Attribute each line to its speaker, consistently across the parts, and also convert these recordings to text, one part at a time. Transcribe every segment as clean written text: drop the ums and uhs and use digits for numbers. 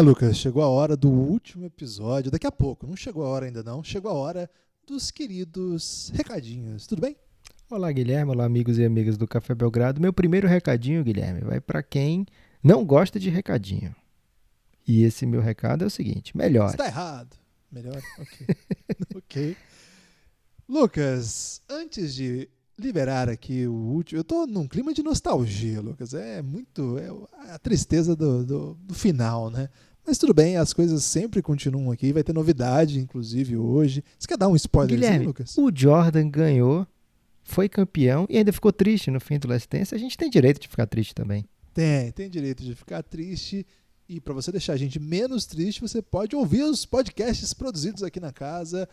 Speaker 1: Lucas, chegou a hora do último episódio. Daqui a pouco, não chegou a hora ainda não. Chegou a hora dos queridos recadinhos. Tudo bem?
Speaker 2: Olá, Guilherme. Olá, amigos e amigas do Café Belgrado. Meu primeiro recadinho, Guilherme, vai para quem não gosta de recadinho. E esse meu recado é o seguinte: melhore.
Speaker 1: Está errado. Melhor? Ok. Ok. Lucas, antes de liberar aqui o último, eu tô num clima de nostalgia, Lucas. É muito. É a tristeza do final, né? Mas tudo bem, as coisas sempre continuam aqui. Vai ter novidade, inclusive, hoje. Você quer dar um spoilerzinho,
Speaker 2: Guilherme,
Speaker 1: Lucas?
Speaker 2: o Jordan ganhou, foi campeão e ainda ficou triste no fim do Last Dance. A gente tem direito de ficar triste também.
Speaker 1: Tem direito de ficar triste. E para você deixar a gente menos triste, você pode ouvir os podcasts produzidos aqui na casa.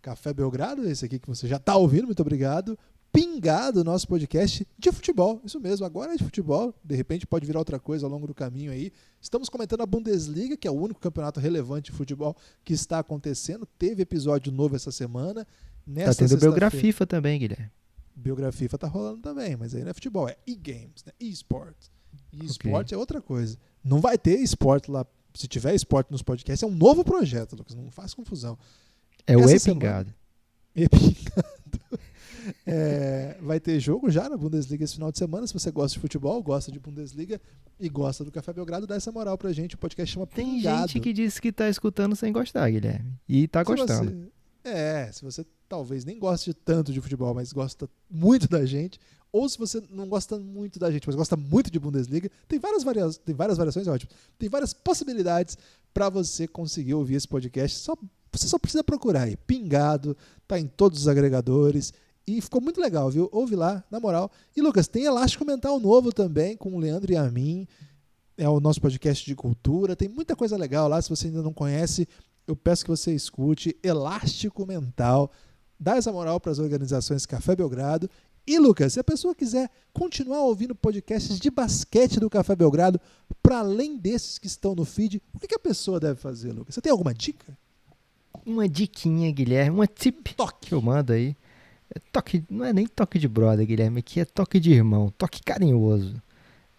Speaker 1: Café Belgrado, esse aqui que você já está ouvindo, muito obrigado. Pingado, nosso podcast de futebol. Isso mesmo, agora é de futebol. De repente pode virar outra coisa ao longo do caminho aí. Estamos comentando a Bundesliga, que é o único campeonato relevante de futebol que está acontecendo. Teve episódio novo essa semana.
Speaker 2: Tá
Speaker 1: Nesta
Speaker 2: tendo
Speaker 1: sexta-feira.
Speaker 2: Biografia também, Guilherme.
Speaker 1: Biografia tá rolando também, mas aí não é futebol, é e-games, né? E-sports. E esporte é outra coisa. Não vai ter esporte lá. Se tiver esporte nos podcasts, é um novo projeto, Lucas. Não faz confusão.
Speaker 2: É o
Speaker 1: Essa
Speaker 2: E-Pingado.
Speaker 1: Vai ter jogo já na Bundesliga esse final de semana. Se você gosta de futebol, gosta de Bundesliga e gosta do Café Belgrado, dá essa moral pra gente. O podcast chama
Speaker 2: Tem
Speaker 1: Pingado.
Speaker 2: gente que disse que tá escutando sem gostar, Guilherme. E tá gostando.
Speaker 1: Se você talvez nem goste tanto de futebol, mas gosta muito da gente, ou se você não gosta muito da gente, mas gosta muito de Bundesliga, tem várias variações, é ótimo. Tem várias possibilidades para você conseguir ouvir esse podcast. Você só precisa procurar aí. Pingado, tá em todos os agregadores. E ficou muito legal, viu? Ouve lá, na moral. E, Lucas, tem Elástico Mental novo também, com o Leandro e a mim. É o nosso podcast de cultura. Tem muita coisa legal lá. Se você ainda não conhece, eu peço que você escute Elástico Mental. Dá essa moral para as organizações Café Belgrado. E, Lucas, se a pessoa quiser continuar ouvindo podcasts de basquete do Café Belgrado, para além desses que estão no feed, o que a pessoa deve fazer, Lucas? Você tem alguma dica?
Speaker 2: Uma diquinha, Guilherme, uma tip que eu mando aí. Toque, não é nem toque de brother, Guilherme, aqui é toque de irmão, toque carinhoso.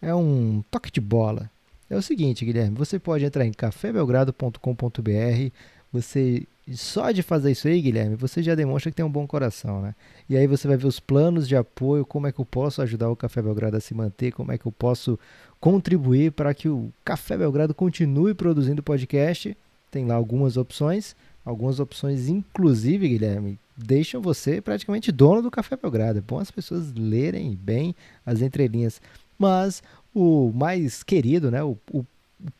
Speaker 2: É um toque de bola. É o seguinte, Guilherme, você pode entrar em cafébelgrado.com.br. Você só de fazer isso aí, Guilherme, você já demonstra que tem um bom coração, né? E aí você vai ver os planos de apoio, como é que eu posso ajudar o Café Belgrado a se manter, como é que eu posso contribuir para que o Café Belgrado continue produzindo podcast. Tem lá algumas opções inclusive, Guilherme, deixam você praticamente dono do Café Belgrado. É bom as pessoas lerem bem as entrelinhas. Mas o mais querido, né, o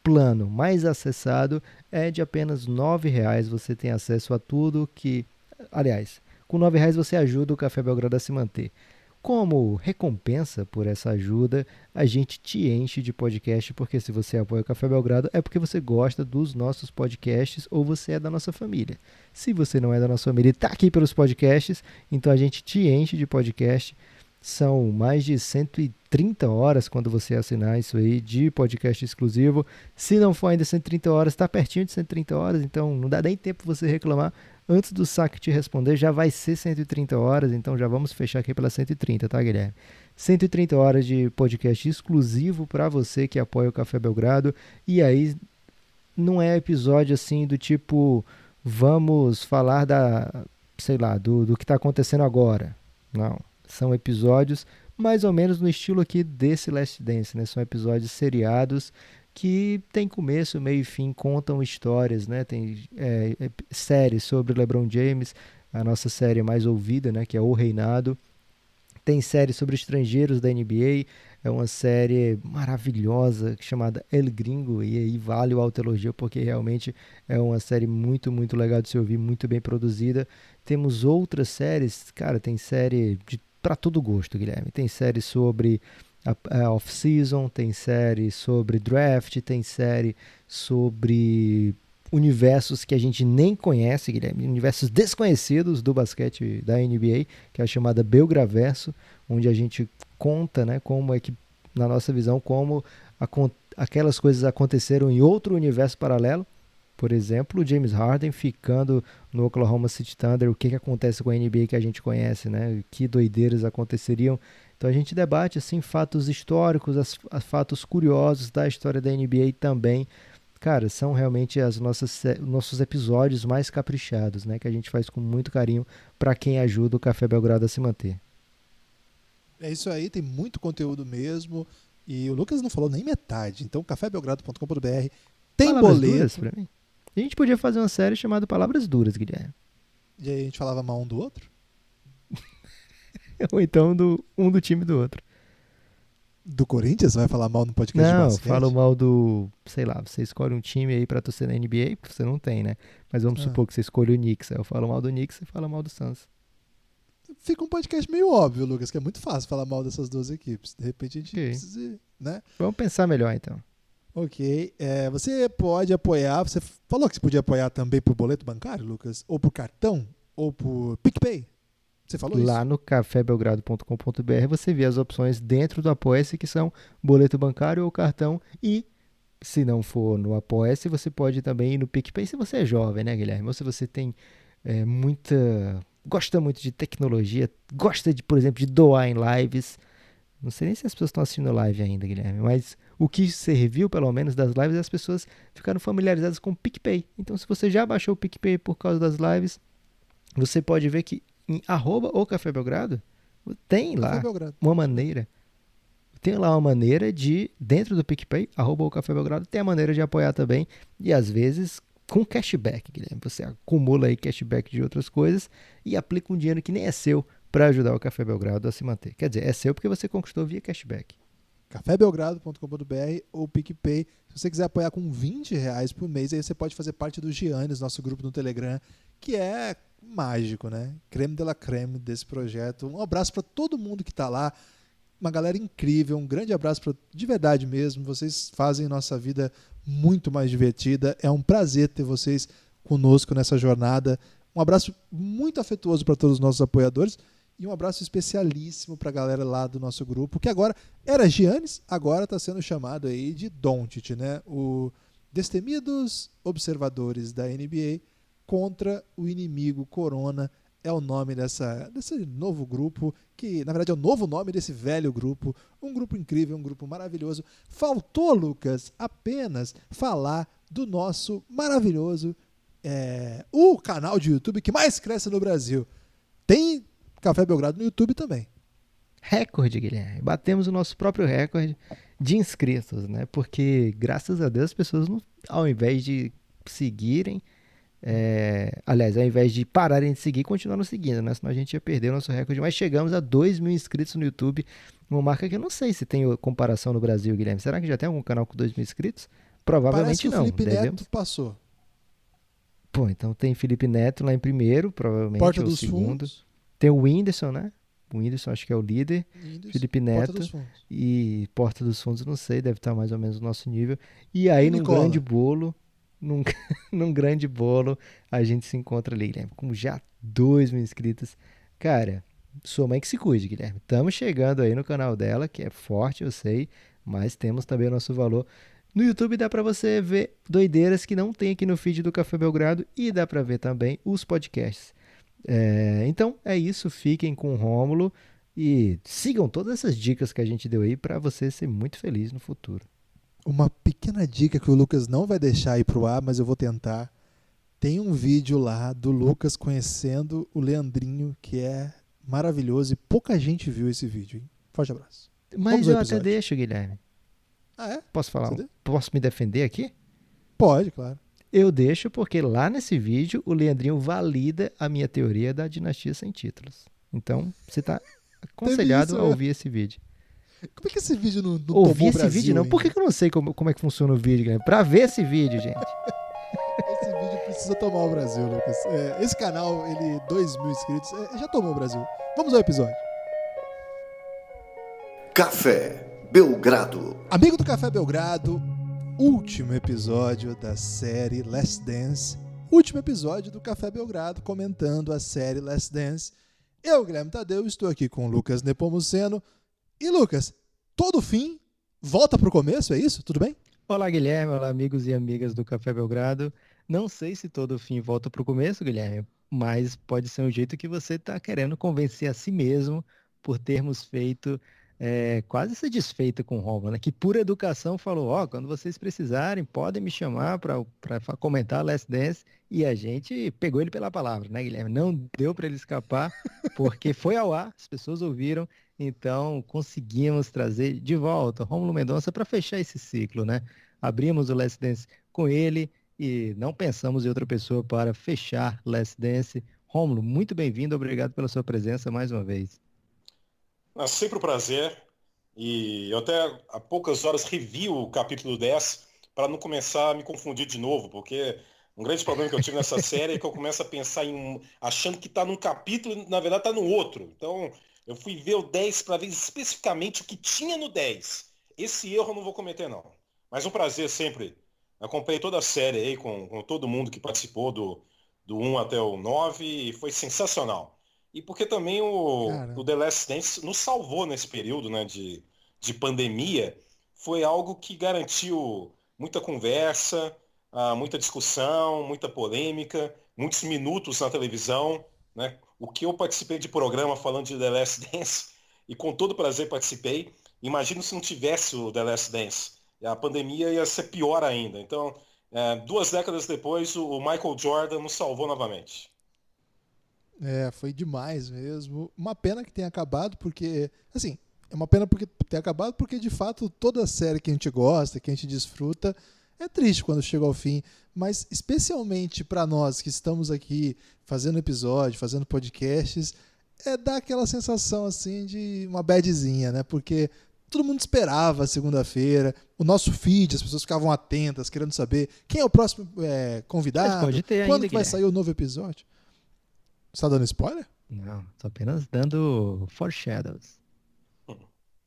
Speaker 2: plano mais acessado é de apenas R$ 9,00. Você tem acesso a tudo que... Aliás, com R$ 9,00 você ajuda o Café Belgrado a se manter. Como recompensa por essa ajuda, a gente te enche de podcast, porque se você apoia o Café Belgrado é porque você gosta dos nossos podcasts ou você é da nossa família. Se você não é da nossa família e está aqui pelos podcasts, então a gente te enche de podcast. São mais de 130 horas quando você assinar isso aí de podcast exclusivo. Se não for ainda 130 horas, está pertinho de 130 horas, então não dá nem tempo você reclamar. Antes do saque te responder, já vai ser 130 horas, então já vamos fechar aqui pelas 130, tá, Guilherme? 130 horas de podcast exclusivo para você que apoia o Café Belgrado. E aí não é episódio assim do tipo, vamos falar do que está acontecendo agora. Não, são episódios mais ou menos no estilo aqui desse Last Dance, né? São episódios seriados que tem começo, meio e fim, contam histórias, né? Tem séries sobre LeBron James, a nossa série mais ouvida, né? Que é O Reinado. Tem série sobre estrangeiros da NBA, é uma série maravilhosa chamada El Gringo, e aí vale o autoelogio porque realmente é uma série muito, muito legal de se ouvir, muito bem produzida. Temos outras séries, cara, tem série para todo gosto, Guilherme. Tem série sobre a off-season, tem série sobre draft, tem série sobre universos que a gente nem conhece, Guilherme, universos desconhecidos do basquete da NBA, que é a chamada Belgraverso, onde a gente conta, né, como é que, na nossa visão, como aquelas coisas aconteceram em outro universo paralelo. Por exemplo, o James Harden ficando no Oklahoma City Thunder, o que acontece com a NBA que a gente conhece, né? Que doideiras aconteceriam. Então a gente debate assim fatos históricos, fatos curiosos da história da NBA também, Cara, são realmente nossos episódios mais caprichados, né? Que a gente faz com muito carinho para quem ajuda o Café Belgrado a se manter.
Speaker 1: É isso aí, tem muito conteúdo mesmo. E o Lucas não falou nem metade. Então, cafébelgrado.com.br tem
Speaker 2: Palavras duras
Speaker 1: boleto.
Speaker 2: pra mim? A gente podia fazer uma série chamada Palavras Duras, Guilherme.
Speaker 1: E aí a gente falava mal um do outro?
Speaker 2: Ou então um do time do outro.
Speaker 1: Do Corinthians? Você vai falar mal no podcast de
Speaker 2: Não,
Speaker 1: basquete?
Speaker 2: falo mal do... Sei lá, você escolhe um time aí pra torcer na NBA, porque você não tem, né? Mas vamos supor que você escolhe o Knicks. Aí eu falo mal do Knicks e fala mal do Suns.
Speaker 1: Fica um podcast meio óbvio, Lucas, que é muito fácil falar mal dessas duas equipes. De repente a gente
Speaker 2: Ok.
Speaker 1: precisa, né?
Speaker 2: Vamos pensar melhor, então.
Speaker 1: Ok. Você pode apoiar, você falou que você podia apoiar também por boleto bancário, Lucas? Ou por cartão? Ou por PicPay? Você falou
Speaker 2: Lá
Speaker 1: isso?
Speaker 2: no cafébelgrado.com.br você vê as opções dentro do Apoia-se, que são boleto bancário ou cartão. E, se não for no Apoia-se, você pode também ir no PicPay, se você é jovem, né, Guilherme? Ou se você tem gosta muito de tecnologia, gosta, por exemplo, de doar em lives. Não sei nem se as pessoas estão assistindo live ainda, Guilherme, mas o que serviu, pelo menos, das lives é as pessoas ficaram familiarizadas com o PicPay. Então, se você já baixou o PicPay por causa das lives, você pode ver que em @o Café Belgrado tem
Speaker 1: Café
Speaker 2: lá
Speaker 1: Belgrado.
Speaker 2: uma maneira. Tem lá uma maneira de, dentro do PicPay, @o Café Belgrado, tem a maneira de apoiar também. E às vezes com cashback, Guilherme. Você acumula aí cashback de outras coisas e aplica um dinheiro que nem é seu para ajudar o Café Belgrado a se manter. Quer dizer, é seu porque você conquistou via cashback.
Speaker 1: cafébelgrado.com.br ou PicPay. Se você quiser apoiar com R$ 20 por mês, aí você pode fazer parte do Giannis, nosso grupo no Telegram, que é mágico, né? Creme de la creme desse projeto. Um abraço para todo mundo que está lá. Uma galera incrível, um grande abraço de verdade mesmo. Vocês fazem nossa vida muito mais divertida. É um prazer ter vocês conosco nessa jornada. Um abraço muito afetuoso para todos os nossos apoiadores e um abraço especialíssimo para a galera lá do nosso grupo, que agora era Giannis, agora está sendo chamado aí de Doncic, né? O Destemidos Observadores da NBA contra o inimigo Corona. É o nome desse novo grupo, que na verdade é o novo nome desse velho grupo. Um grupo incrível, um grupo maravilhoso. Faltou, Lucas, apenas falar do nosso maravilhoso, o canal de YouTube que mais cresce no Brasil. Tem Café Belgrado no YouTube também.
Speaker 2: Recorde, Guilherme. Batemos o nosso próprio recorde de inscritos, né? Porque, graças a Deus, as pessoas, ao invés de seguirem, aliás, ao invés de pararem de seguir, continuaram seguindo, né? Senão a gente ia perder o nosso recorde. Mas chegamos a 2.000 inscritos no YouTube, uma marca que eu não sei se tem comparação no Brasil, Guilherme. Será que já tem algum canal com 2.000 inscritos? Provavelmente
Speaker 1: Parece que
Speaker 2: não.
Speaker 1: o Felipe Neto passou.
Speaker 2: Pô, então tem Felipe Neto lá em primeiro, provavelmente,
Speaker 1: Porta
Speaker 2: ou
Speaker 1: dos
Speaker 2: segundo.
Speaker 1: Fundos.
Speaker 2: Tem o Whindersson, né? O Whindersson acho que é o líder. Felipe
Speaker 1: Porta
Speaker 2: Neto
Speaker 1: dos Fundos.
Speaker 2: e Porta dos Fundos, não sei, deve estar mais ou menos no nosso nível. E aí,
Speaker 1: E
Speaker 2: num
Speaker 1: Nicola?
Speaker 2: grande bolo, num grande bolo, a gente se encontra ali, Guilherme, com já 2.000 inscritos. Cara, sua mãe que se cuide, Guilherme. Estamos chegando aí no canal dela, que é forte, eu sei, mas temos também o nosso valor. No YouTube dá pra você ver doideiras que não tem aqui no feed do Café Belgrado e dá pra ver também os podcasts. Então é isso, fiquem com o Rômulo e sigam todas essas dicas que a gente deu aí pra você ser muito feliz no futuro.
Speaker 1: Uma pequena dica que o Lucas não vai deixar ir pro ar, mas eu vou tentar. Tem um vídeo lá do Lucas conhecendo o Leandrinho, que é maravilhoso e pouca gente viu esse vídeo, hein? Forte abraço.
Speaker 2: Mas
Speaker 1: Vamos ao
Speaker 2: eu até
Speaker 1: episódio.
Speaker 2: deixo, Guilherme.
Speaker 1: Ah, é?
Speaker 2: Posso falar?
Speaker 1: Você
Speaker 2: Posso me defender aqui?
Speaker 1: Pode, claro.
Speaker 2: Eu deixo porque lá nesse vídeo o Leandrinho valida a minha teoria da dinastia sem títulos. Então, você está aconselhado
Speaker 1: isso,
Speaker 2: a
Speaker 1: né?
Speaker 2: ouvir esse vídeo.
Speaker 1: Como é que esse vídeo não tomou
Speaker 2: Ouvir
Speaker 1: o
Speaker 2: esse
Speaker 1: Brasil
Speaker 2: vídeo não? Por que
Speaker 1: ainda?
Speaker 2: eu não sei como é que funciona o vídeo, Guilherme? Pra ver esse vídeo, gente.
Speaker 1: Esse vídeo precisa tomar o Brasil, Lucas. Esse canal, ele 2.000 inscritos, já tomou o Brasil. Vamos ao episódio.
Speaker 3: Café Belgrado.
Speaker 1: Amigo do Café Belgrado, último episódio da série Last Dance. Último episódio do Café Belgrado, comentando a série Last Dance. Eu, Guilherme Tadeu, estou aqui com o Lucas Nepomuceno. E, Lucas, todo fim volta pro começo, é isso? Tudo bem?
Speaker 2: Olá, Guilherme. Olá, amigos e amigas do Café Belgrado. Não sei se todo fim volta pro começo, Guilherme, mas pode ser um jeito que você está querendo convencer a si mesmo por termos feito quase satisfeita com o Rômulo, né? Que por educação falou, quando vocês precisarem, podem me chamar para comentar Last Dance. E a gente pegou ele pela palavra, né, Guilherme? Não deu para ele escapar, porque foi ao ar, as pessoas ouviram, então conseguimos trazer de volta Rômulo Mendonça para fechar esse ciclo, né? Abrimos o Last Dance com ele e não pensamos em outra pessoa para fechar Last Dance. Rômulo, muito bem-vindo, obrigado pela sua presença mais uma vez.
Speaker 4: É sempre um prazer. E eu até há poucas horas revi o capítulo 10 para não começar a me confundir de novo, porque um grande problema que eu tive nessa série é que eu começo a pensar achando que está num capítulo e na verdade está no outro. Então eu fui ver o 10 para ver especificamente o que tinha no 10. Esse erro eu não vou cometer, não. Mas um prazer sempre. Acompanhei toda a série aí com todo mundo que participou do 1 até o 9 e foi sensacional. E porque também o The Last Dance nos salvou nesse período, né, de pandemia. Foi algo que garantiu muita conversa, muita discussão, muita polêmica, muitos minutos na televisão, né? O que eu participei de programa falando de The Last Dance, e com todo prazer participei. Imagino se não tivesse o The Last Dance. A pandemia ia ser pior ainda. Então, 2 décadas depois, o Michael Jordan nos salvou novamente.
Speaker 1: Foi demais mesmo. Uma pena que tenha acabado, porque, assim, é uma pena porque ter acabado, porque de fato toda série que a gente gosta, que a gente desfruta, é triste quando chega ao fim. Mas especialmente para nós que estamos aqui fazendo episódio, fazendo podcasts, dá aquela sensação assim de uma badzinha, né? Porque todo mundo esperava a segunda-feira, o nosso feed, as pessoas ficavam atentas, querendo saber quem é o próximo convidado,
Speaker 2: pode ter
Speaker 1: quando
Speaker 2: ainda,
Speaker 1: que vai sair o novo episódio. Você tá dando spoiler?
Speaker 2: Não, tô apenas dando foreshadows.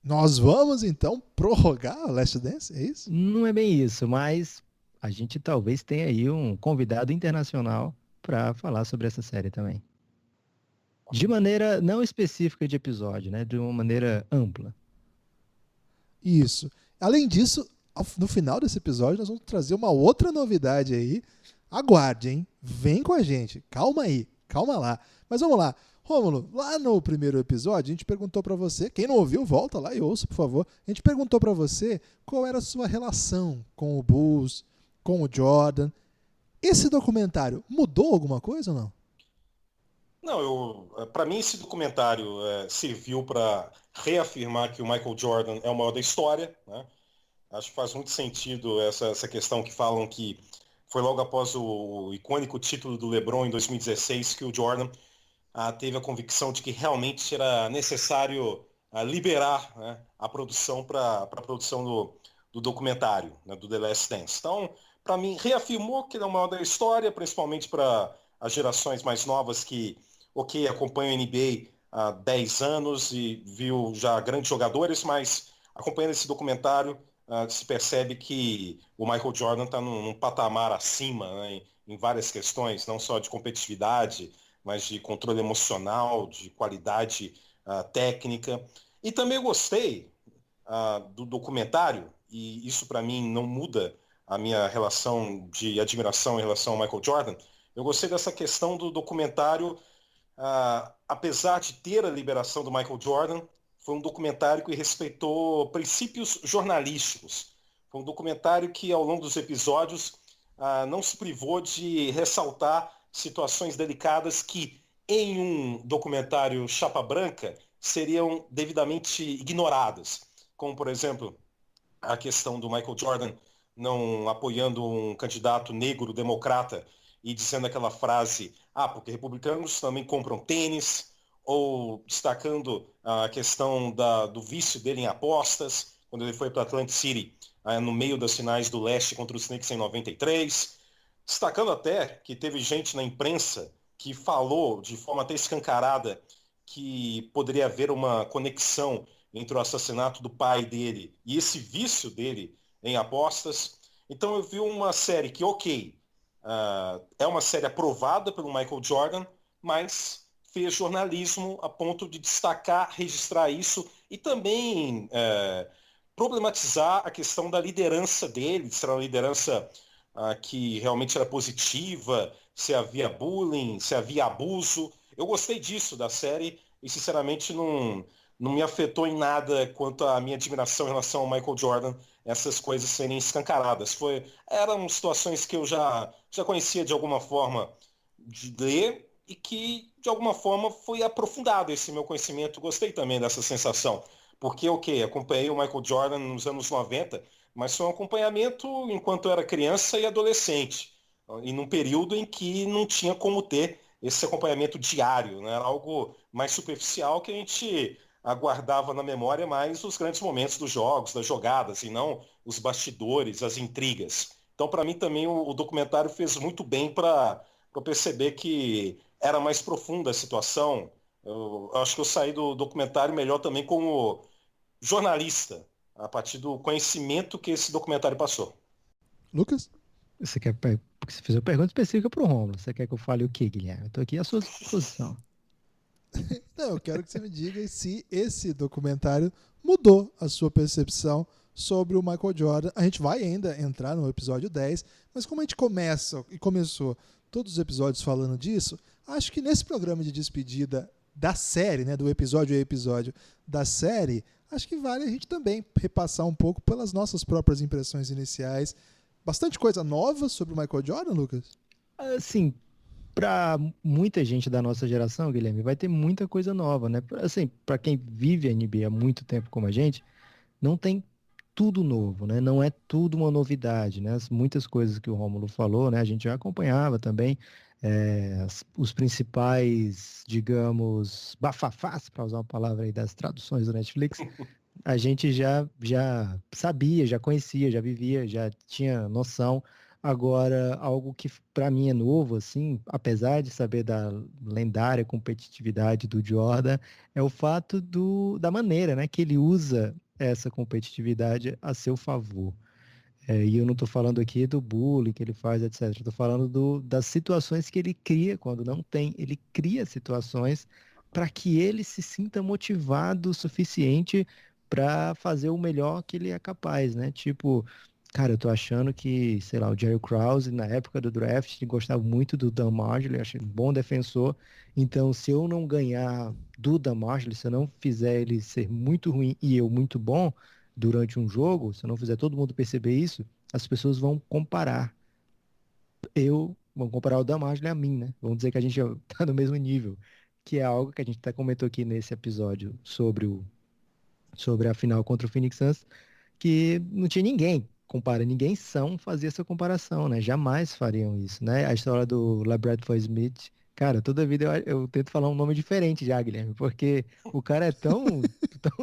Speaker 1: Nós vamos, então, prorrogar o Last Dance? É isso?
Speaker 2: Não é bem isso, mas a gente talvez tenha aí um convidado internacional para falar sobre essa série também. De maneira não específica de episódio, né? De uma maneira ampla.
Speaker 1: Isso. Além disso, no final desse episódio, nós vamos trazer uma outra novidade aí. Aguarde, hein? Vem com a gente. Calma aí. Calma lá. Mas vamos lá. Rômulo, lá no primeiro episódio, a gente perguntou pra você, quem não ouviu, volta lá e ouça, por favor. A gente perguntou pra você qual era a sua relação com o Bulls, com o Jordan. Esse documentário mudou alguma coisa ou não?
Speaker 4: Não, para mim esse documentário serviu para reafirmar que o Michael Jordan é o maior da história, né? Acho que faz muito sentido essa questão que falam que foi logo após o icônico título do LeBron em 2016 que o Jordan teve a convicção de que realmente era necessário liberar, né, a produção para a produção do documentário, né, do The Last Dance. Então, para mim, reafirmou que ele é o maior da história, principalmente para as gerações mais novas que, acompanham a NBA há 10 anos e viu já grandes jogadores, mas acompanhando esse documentário, se percebe que o Michael Jordan está num patamar acima, né, em várias questões, não só de competitividade, mas de controle emocional, de qualidade técnica. E também gostei do documentário, e isso para mim não muda a minha relação de admiração em relação ao Michael Jordan. Eu gostei dessa questão do documentário, apesar de ter a liberação do Michael Jordan, foi um documentário que respeitou princípios jornalísticos. Foi um documentário que, ao longo dos episódios, não se privou de ressaltar situações delicadas que, em um documentário chapa branca, seriam devidamente ignoradas. Como, por exemplo, a questão do Michael Jordan não apoiando um candidato negro democrata e dizendo aquela frase, porque republicanos também compram tênis, ou destacando a questão do vício dele em apostas, quando ele foi para Atlantic City, no meio das finais do leste contra os Knicks em 93, destacando até que teve gente na imprensa que falou de forma até escancarada que poderia haver uma conexão entre o assassinato do pai dele e esse vício dele em apostas. Então eu vi uma série que, é uma série aprovada pelo Michael Jordan, mas fez jornalismo a ponto de destacar, registrar isso e também problematizar a questão da liderança dele, se era uma liderança que realmente era positiva, se havia bullying, se havia abuso. Eu gostei disso da série e, sinceramente, não me afetou em nada quanto à minha admiração em relação ao Michael Jordan, essas coisas serem escancaradas. Eram situações que eu já conhecia de alguma forma de ler e que, de alguma forma, foi aprofundado esse meu conhecimento. Gostei também dessa sensação. Porque, ok, acompanhei o Michael Jordan nos anos 90, mas foi um acompanhamento enquanto eu era criança e adolescente. E num período em que não tinha como ter esse acompanhamento diário, né? Era algo mais superficial que a gente aguardava na memória mais os grandes momentos dos jogos, das jogadas, e não os bastidores, as intrigas. Então, para mim, também o documentário fez muito bem para perceber que era mais profunda a situação. Eu acho que eu saí do documentário melhor também como jornalista, a partir do conhecimento que esse documentário passou.
Speaker 1: Lucas?
Speaker 2: Você quer porque você fez uma pergunta específica pro Rômulo. Você quer que eu fale o quê, Guilherme? Eu tô aqui à sua disposição.
Speaker 1: Não, eu quero que você me diga se esse documentário mudou a sua percepção sobre o Michael Jordan. A gente vai ainda entrar no episódio 10, mas como a gente começou todos os episódios falando disso, acho que nesse programa de despedida da série, né, do episódio a episódio da série, acho que vale a gente também repassar um pouco pelas nossas próprias impressões iniciais. Bastante coisa nova sobre o Michael Jordan, Lucas?
Speaker 2: Assim, para muita gente da nossa geração, Guilherme, vai ter muita coisa nova, né? Assim, para quem vive a NBA há muito tempo como a gente, não tem tudo novo, né? Não é tudo uma novidade, né? Muitas coisas que o Rômulo falou, né? A gente já acompanhava também os principais, digamos, bafafás, para usar uma palavra aí das traduções do Netflix, a gente já sabia, já conhecia, já vivia, já tinha noção. Agora, algo que para mim é novo, assim, apesar de saber da lendária competitividade do Jordan, é o fato da maneira, né, que ele usa essa competitividade a seu favor. E eu não estou falando aqui do bullying que ele faz, etc. Estou falando das situações que ele cria quando não tem. Ele cria situações para que ele se sinta motivado o suficiente para fazer o melhor que ele é capaz, né? Tipo, cara, eu tô achando que, sei lá, o Jerry Krause, na época do draft, ele gostava muito do Dan Majerle, achei um bom defensor. Então, se eu não ganhar do Dan Majerle, se eu não fizer ele ser muito ruim e eu muito bom, durante um jogo, se eu não fizer todo mundo perceber isso, as pessoas vão comparar. Vão comparar o Damásio a mim, né? Vão dizer que a gente tá no mesmo nível. Que é algo que a gente até comentou aqui nesse episódio sobre a final contra o Phoenix Suns, que não tinha ninguém ninguém fazia essa comparação, né? Jamais fariam isso, né? A história do LaBradford Smith, cara, toda vida eu tento falar um nome diferente já, Guilherme, porque o cara é tão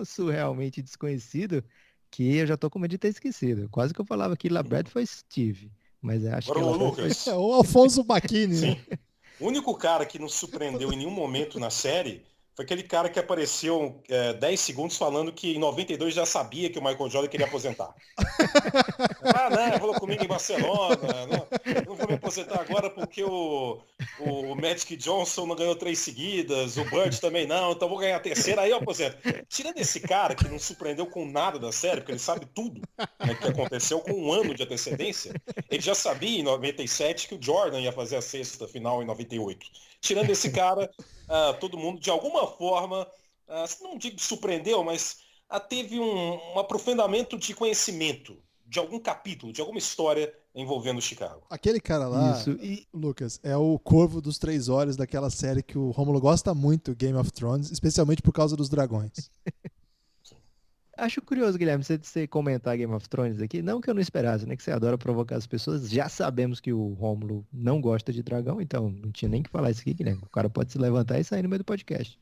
Speaker 2: surrealmente desconhecido que eu já tô com medo de ter esquecido. Quase que eu falava que LaBradford Steve, mas acho
Speaker 4: Agora,
Speaker 2: que
Speaker 4: o
Speaker 2: ela
Speaker 4: Lucas,
Speaker 1: É o Alfonso Bacchini,
Speaker 4: sim,
Speaker 1: né?
Speaker 4: o único cara que nos surpreendeu em nenhum momento na série foi aquele cara que apareceu 10 segundos falando que em 92 já sabia que o Michael Jordan queria aposentar. Não, falou comigo em Barcelona, não vou me aposentar agora porque o Magic Johnson não ganhou 3 seguidas, o Bird também não, então vou ganhar a terceira, aí eu aposento. Tirando esse cara que não surpreendeu com nada da série, porque ele sabe tudo, né, que aconteceu com um ano de antecedência, ele já sabia em 97 que o Jordan ia fazer a sexta final em 98. Tirando esse cara, todo mundo de alguma forma, não digo surpreendeu, mas teve um aprofundamento de conhecimento de algum capítulo, de alguma história envolvendo o Chicago.
Speaker 1: Aquele cara lá,
Speaker 2: isso. E
Speaker 1: Lucas, é o Corvo dos Três Olhos daquela série que o Romulo gosta muito, Game of Thrones, especialmente por causa dos dragões.
Speaker 2: acho curioso, Guilherme, você comentar Game of Thrones aqui. Não que eu não esperasse, né? Que você adora provocar as pessoas. Já sabemos que o Rômulo não gosta de dragão, então não tinha nem que falar isso aqui, Guilherme. O cara pode se levantar e sair no meio do podcast.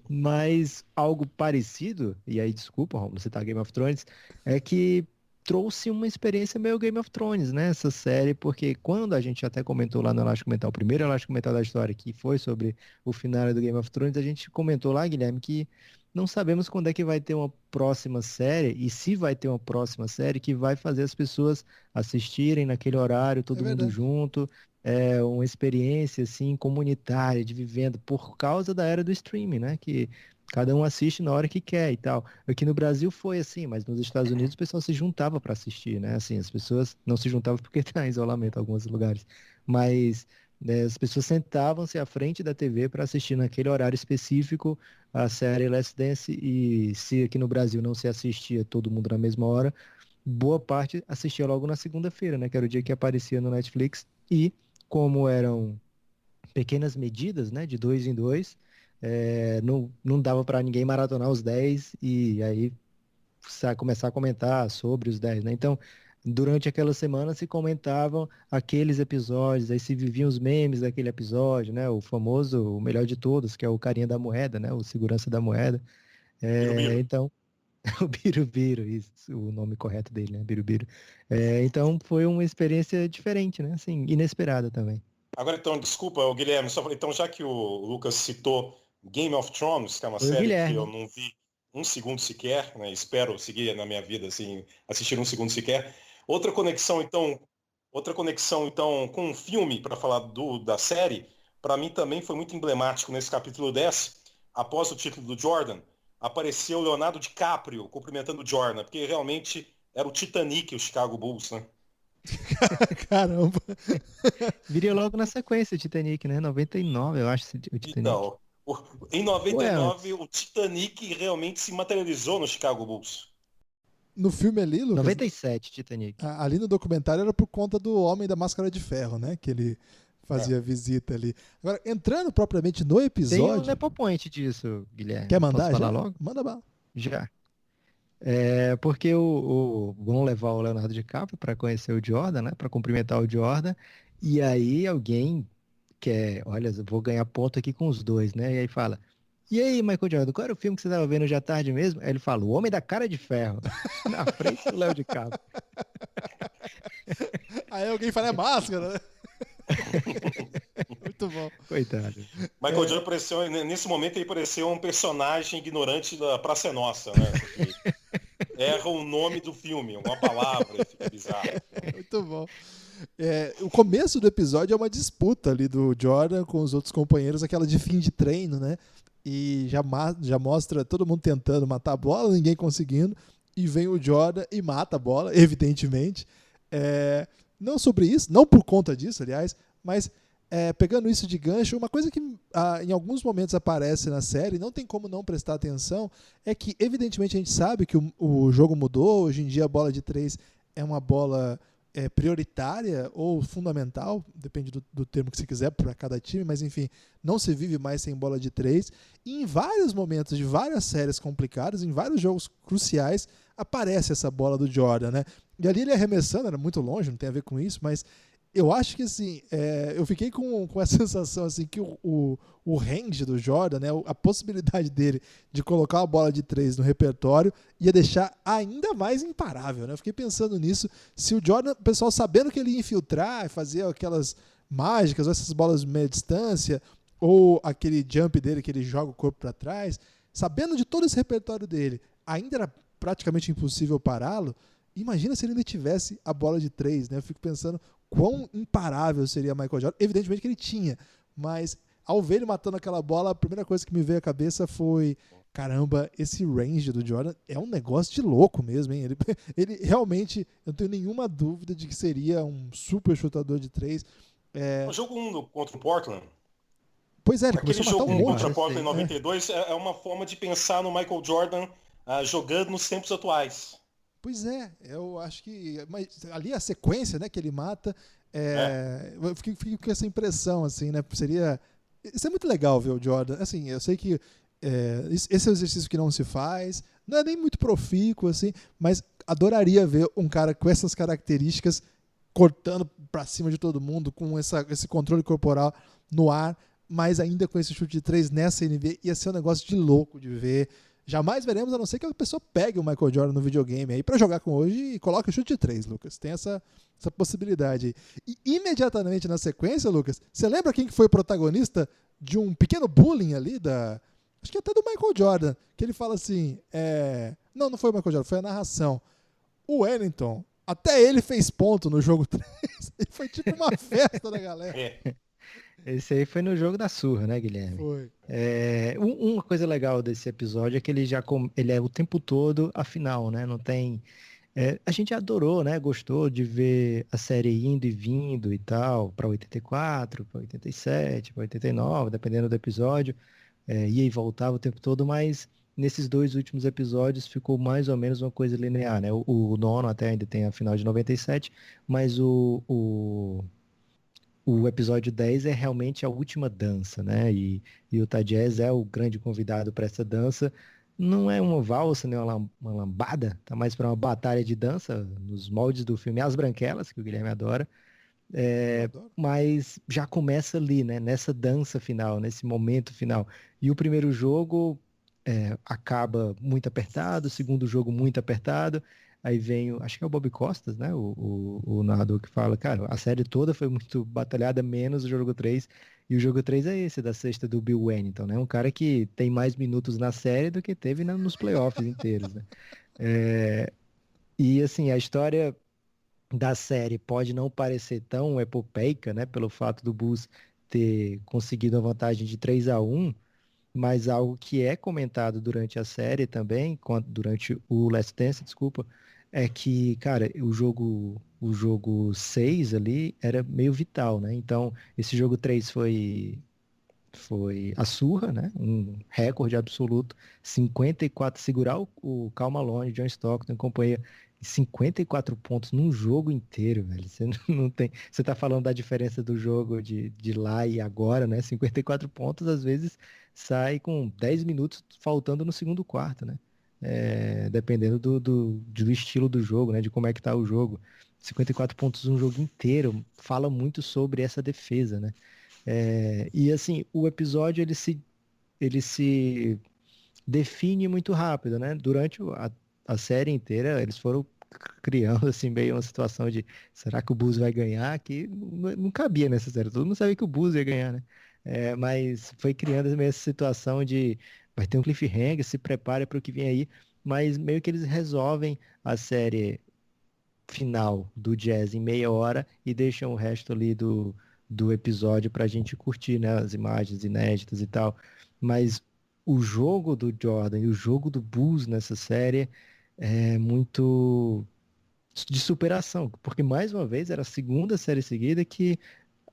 Speaker 2: Mas algo parecido, e aí desculpa, Rômulo, você tá Game of Thrones, é que trouxe uma experiência meio Game of Thrones, né? Essa série, porque quando a gente até comentou lá no Elástico Mental, o primeiro Elástico Mental da história, que foi sobre o final do Game of Thrones, a gente comentou lá, Guilherme, que não sabemos quando é que vai ter uma próxima série, e se vai ter uma próxima série que vai fazer as pessoas assistirem naquele horário, todo mundo
Speaker 1: verdade.
Speaker 2: junto, uma experiência assim comunitária de vivendo por causa da era do streaming, né? Que cada um assiste na hora que quer e tal. Aqui no Brasil foi assim, mas nos Estados Unidos o pessoal se juntava para assistir, né? Assim, as pessoas não se juntavam porque tá em isolamento em alguns lugares. Mas As pessoas sentavam-se à frente da TV para assistir naquele horário específico a série Last Dance, e se aqui no Brasil não se assistia todo mundo na mesma hora, boa parte assistia logo na segunda-feira, né? Que era o dia que aparecia no Netflix. E como eram pequenas medidas, né? De 2 em 2, não dava para ninguém maratonar os 10 e aí começar a comentar sobre os 10, né? Então, durante aquela semana se comentavam aqueles episódios, aí se viviam os memes daquele episódio, né? O famoso, o melhor de todos, que é o carinha da moeda, né? O segurança da moeda.
Speaker 4: Birubiru.
Speaker 2: Então, o Birubiru, isso, o nome correto dele, né? Birubiru. Então, foi uma experiência diferente, né? Assim, inesperada também.
Speaker 4: Agora, então, desculpa, o Guilherme, então já que o Lucas citou Game of Thrones, que é uma
Speaker 2: Foi o
Speaker 4: série que
Speaker 2: Guilherme.
Speaker 4: eu não vi um segundo sequer, né? Espero seguir na minha vida, assim, assistir um segundo sequer. Outra conexão, então, com um filme, para falar da série, para mim também foi muito emblemático nesse capítulo 10, após o título do Jordan, apareceu o Leonardo DiCaprio cumprimentando o Jordan, porque realmente era o Titanic, o Chicago Bulls, né?
Speaker 1: Caramba.
Speaker 2: Viria logo na sequência, Titanic, né? 99, eu acho, o Titanic.
Speaker 4: Então, em 99, o Titanic realmente se materializou no Chicago Bulls.
Speaker 1: No filme ali, Lucas...
Speaker 2: 97, Titanic.
Speaker 1: Ali no documentário era por conta do Homem da Máscara de Ferro, né? Que ele fazia visita ali. Agora, entrando propriamente no episódio...
Speaker 2: Tem um Nepopoint disso, Guilherme.
Speaker 1: Quer mandar?
Speaker 2: Posso falar
Speaker 1: Já?
Speaker 2: logo?
Speaker 1: Manda bala.
Speaker 2: Já. Porque vão levar o Leonardo DiCaprio para conhecer o Jordan, né? Para cumprimentar o Jordan. E aí alguém quer, olha, eu vou ganhar ponto aqui com os dois, né? E aí fala, e aí, Michael Jordan, qual era o filme que você estava vendo hoje à tarde mesmo? Aí ele fala, O Homem da Cara de Ferro, na frente do Léo DiCaprio.
Speaker 1: Aí alguém fala, é máscara, né? Muito bom.
Speaker 2: Coitado.
Speaker 4: Michael Jordan apareceu, nesse momento ele pareceu um personagem ignorante da Praça é Nossa, né? Erra o nome do filme, uma palavra, fica bizarro.
Speaker 1: Muito bom. O começo do episódio é uma disputa ali do Jordan com os outros companheiros, aquela de fim de treino, né? E já mostra todo mundo tentando matar a bola, ninguém conseguindo, e vem o Jordan e mata a bola, evidentemente. Não sobre isso, não por conta disso, aliás, mas pegando isso de gancho, uma coisa que em alguns momentos aparece na série, não tem como não prestar atenção, é que evidentemente a gente sabe que o jogo mudou, hoje em dia a bola de 3 é uma bola prioritária ou fundamental, depende do termo que você quiser para cada time, mas enfim, não se vive mais sem bola de 3, e em vários momentos de várias séries complicadas, em vários jogos cruciais, aparece essa bola do Jordan, né? E ali ele arremessando, era muito longe, não tem a ver com isso, mas eu acho que assim, eu fiquei com a sensação assim, que o range do Jordan, né, a possibilidade dele de colocar uma bola de 3 no repertório ia deixar ainda mais imparável, né? Eu fiquei pensando nisso, se o Jordan, o pessoal sabendo que ele ia infiltrar, fazer aquelas mágicas, ou essas bolas de meia distância, ou aquele jump dele que ele joga o corpo para trás, sabendo de todo esse repertório dele, ainda era praticamente impossível pará-lo. Imagina se ele ainda tivesse a bola de 3, né? Eu fico pensando quão imparável seria Michael Jordan. Evidentemente que ele tinha, mas ao ver ele matando aquela bola, a primeira coisa que me veio à cabeça foi, caramba, esse range do Jordan é um negócio de louco mesmo, hein? Ele realmente, eu não tenho nenhuma dúvida de que seria um super chutador de 3.
Speaker 4: O jogo 1 contra o Portland.
Speaker 1: Pois é, ele
Speaker 4: aquele
Speaker 1: começou a matar
Speaker 4: jogo
Speaker 1: um monte.
Speaker 4: Contra o Portland em 92 é uma forma de pensar no Michael Jordan jogando nos tempos atuais.
Speaker 1: Pois é, eu acho que... Mas ali a sequência, né, que ele mata, eu fiquei com essa impressão, assim, né? Isso é muito legal ver o Jordan. Assim, eu sei que esse é um exercício que não se faz, não é nem muito profícuo, assim, mas adoraria ver um cara com essas características cortando pra cima de todo mundo, com esse controle corporal no ar, mas ainda com esse chute de 3 nessa NBA, ia ser um negócio de louco de ver. Jamais veremos, a não ser que a pessoa pegue o Michael Jordan no videogame aí pra jogar com hoje e coloque o chute de 3, Lucas. Tem essa possibilidade aí. E imediatamente na sequência, Lucas, você lembra quem que foi o protagonista de um pequeno bullying ali acho que até do Michael Jordan, que ele fala assim, não foi o Michael Jordan, foi a narração. O Wellington, até ele fez ponto no jogo 3. E foi tipo uma festa da galera.
Speaker 2: Esse aí foi no jogo da surra, né, Guilherme?
Speaker 1: Foi.
Speaker 2: Uma coisa legal desse episódio é que ele é o tempo todo a final, né? Não tem A gente adorou, né? Gostou de ver a série indo e vindo e tal, para 84, para 87, para 89, dependendo do episódio. Ia e voltava o tempo todo, mas nesses dois últimos episódios ficou mais ou menos uma coisa linear, né? O nono até ainda tem a final de 97, mas o episódio 10 é realmente a última dança, né? E o Tajez é o grande convidado para essa dança. Não é uma valsa, nem uma lambada, tá mais para uma batalha de dança, nos moldes do filme As Branquelas, que o Guilherme adora.
Speaker 1: Eu adoro.
Speaker 2: Mas já começa ali, né? Nessa dança final, nesse momento final. E o primeiro jogo acaba muito apertado, o segundo jogo muito apertado. Aí vem, acho que é o Bob Costas, né? O narrador que fala, cara, a série toda foi muito batalhada, menos o jogo 3. E o jogo 3 é esse, da sexta do Bill Wennington, né? Um cara que tem mais minutos na série do que teve nos playoffs inteiros, né? É, e assim, a história da série pode não parecer tão epopeica, né? Pelo fato do Bulls ter conseguido a vantagem de 3-1, mas algo que é comentado durante a série também, durante o Last Dance, desculpa, é que, cara, o jogo 6 ali era meio vital, né? Então, esse jogo 3 foi a surra, né? Um recorde absoluto, 54, segurar o Karl Malone, John Stockton e companhia, 54 pontos num jogo inteiro, velho. Você não tem, você tá falando da diferença do jogo de lá e agora, né? 54 pontos às vezes sai com 10 minutos faltando no segundo quarto, né? Dependendo do estilo do jogo, né? De como é que tá o jogo. 54 pontos um jogo inteiro fala muito sobre essa defesa, né? E assim, o episódio ele se define muito rápido, né? Durante a série inteira, eles foram criando assim meio uma situação de será que o Bulls vai ganhar? Que não cabia nessa série. Todo mundo sabia que o Bulls ia ganhar, né? Mas foi criando meio essa situação de vai ter um cliffhanger, se prepare para o que vem aí. Mas meio que eles resolvem a série final do Jazz em meia hora e deixam o resto ali do episódio pra gente curtir, né? As imagens inéditas e tal. Mas o jogo do Jordan e o jogo do Bulls nessa série é muito de superação, porque mais uma vez era a segunda série seguida que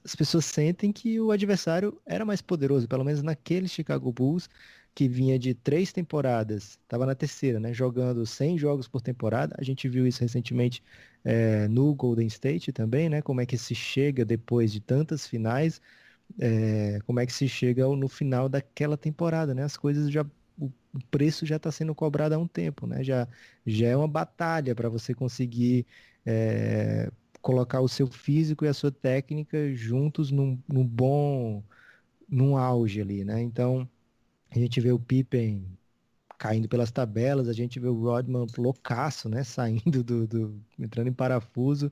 Speaker 2: as pessoas sentem que o adversário era mais poderoso, pelo menos naquele Chicago Bulls, que vinha de 3 temporadas, estava na terceira, né? Jogando 100 jogos por temporada. A gente viu isso recentemente no Golden State também, né? Como é que se chega depois de tantas finais, como é que se chega no final daquela temporada, né? As coisas já. O preço já está sendo cobrado há um tempo, né? Já é uma batalha para você conseguir colocar o seu físico e a sua técnica juntos num auge ali, né? Então, a gente vê o Pippen caindo pelas tabelas, a gente vê o Rodman loucaço, né? Saindo entrando em parafuso.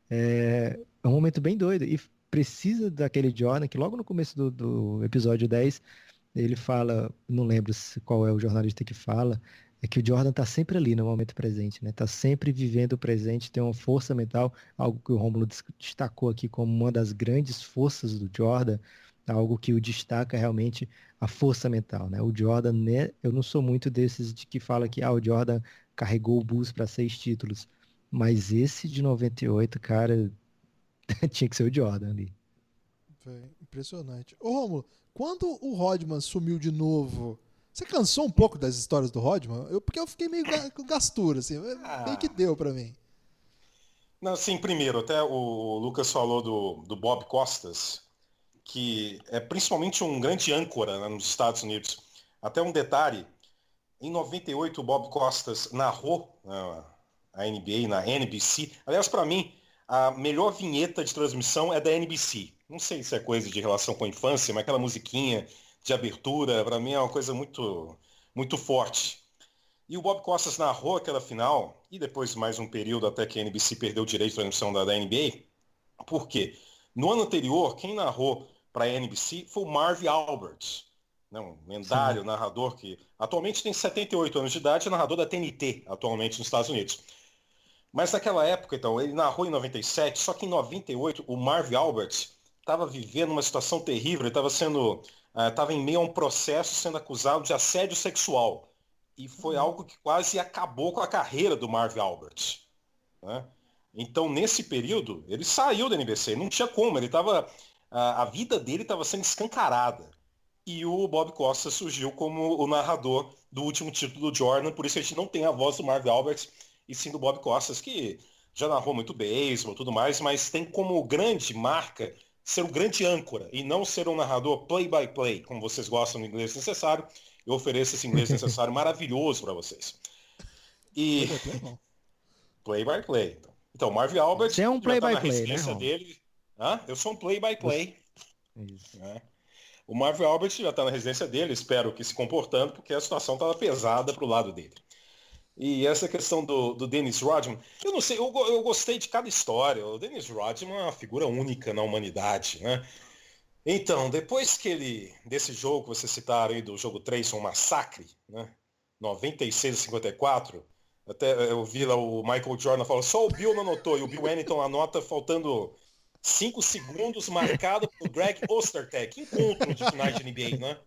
Speaker 2: É um momento bem doido. E precisa daquele Jordan, que logo no começo do episódio 10 ele fala, não lembro qual é o jornalista que fala, é que o Jordan tá sempre ali no momento presente, né? Tá sempre vivendo o presente, tem uma força mental, algo que o Rômulo destacou aqui como uma das grandes forças do Jordan, algo que o destaca realmente a força mental, né? O Jordan, né? Eu não sou muito desses de que fala que o Jordan carregou o Bulls para 6 títulos, mas esse de 98, cara, tinha que ser o Jordan ali.
Speaker 1: Impressionante. Ô, Rômulo, quando o Rodman sumiu de novo, você cansou um pouco das histórias do Rodman? Porque eu fiquei meio com gastura, assim, meio que
Speaker 4: Ah,
Speaker 1: deu pra mim.
Speaker 4: não, sim, primeiro, até o Lucas falou do Bob Costas, que é principalmente um grande âncora, né, nos Estados Unidos. Até um detalhe, em 98 o Bob Costas narrou a NBA na NBC. Aliás, para mim, a melhor vinheta de transmissão é da NBC. Não sei se é coisa de relação com a infância, mas aquela musiquinha de abertura, para mim é uma coisa muito, muito forte. E o Bob Costas narrou aquela final, e depois mais um período até que a NBC perdeu o direito de transmissão da NBA. Por quê? No ano anterior, quem narrou para a NBC foi o Marv Albert, né, um
Speaker 2: Sim.
Speaker 4: lendário narrador que atualmente tem 78 anos de idade, é narrador da TNT, atualmente nos Estados Unidos. Mas naquela época, então, ele narrou em 97, só que em 98 o Marv Albert estava vivendo uma situação terrível, ele estava em meio a um processo sendo acusado de assédio sexual. E foi algo que quase acabou com a carreira do Marv Albert. né? Então, nesse período, ele saiu da NBC, não tinha como, a vida dele estava sendo escancarada. E o Bob Costa surgiu como o narrador do último título do Jordan, por isso a gente não tem a voz do Marv Alberts, e sim do Bob Costas, que já narrou muito beisebol e tudo mais, mas tem como grande marca ser um grande âncora, e não ser um narrador play-by-play, como vocês gostam do inglês necessário. Eu ofereço esse inglês necessário maravilhoso para vocês. E... Play-by-play. Então, o Marv Alberts
Speaker 2: Você é um
Speaker 4: já está na
Speaker 2: play-by-play,
Speaker 4: residência
Speaker 2: né,
Speaker 4: dele. Eu sou um play-by-play.
Speaker 2: Isso.
Speaker 4: Né? O Marv Albert já está na residência dele, espero que se comportando, porque a situação estava pesada para o lado dele. E essa questão do Dennis Rodman, eu não sei, eu gostei de cada história. O Dennis Rodman é uma figura única na humanidade, né? Então, depois desse jogo que vocês citaram aí, do jogo 3, um massacre, né? 96-54, até eu vi lá o Michael Jordan falando, só o Bill não anotou, e o Bill Wennington anota faltando 5 segundos, marcado por Greg Ostertag. Encontro de finais de NBA, né?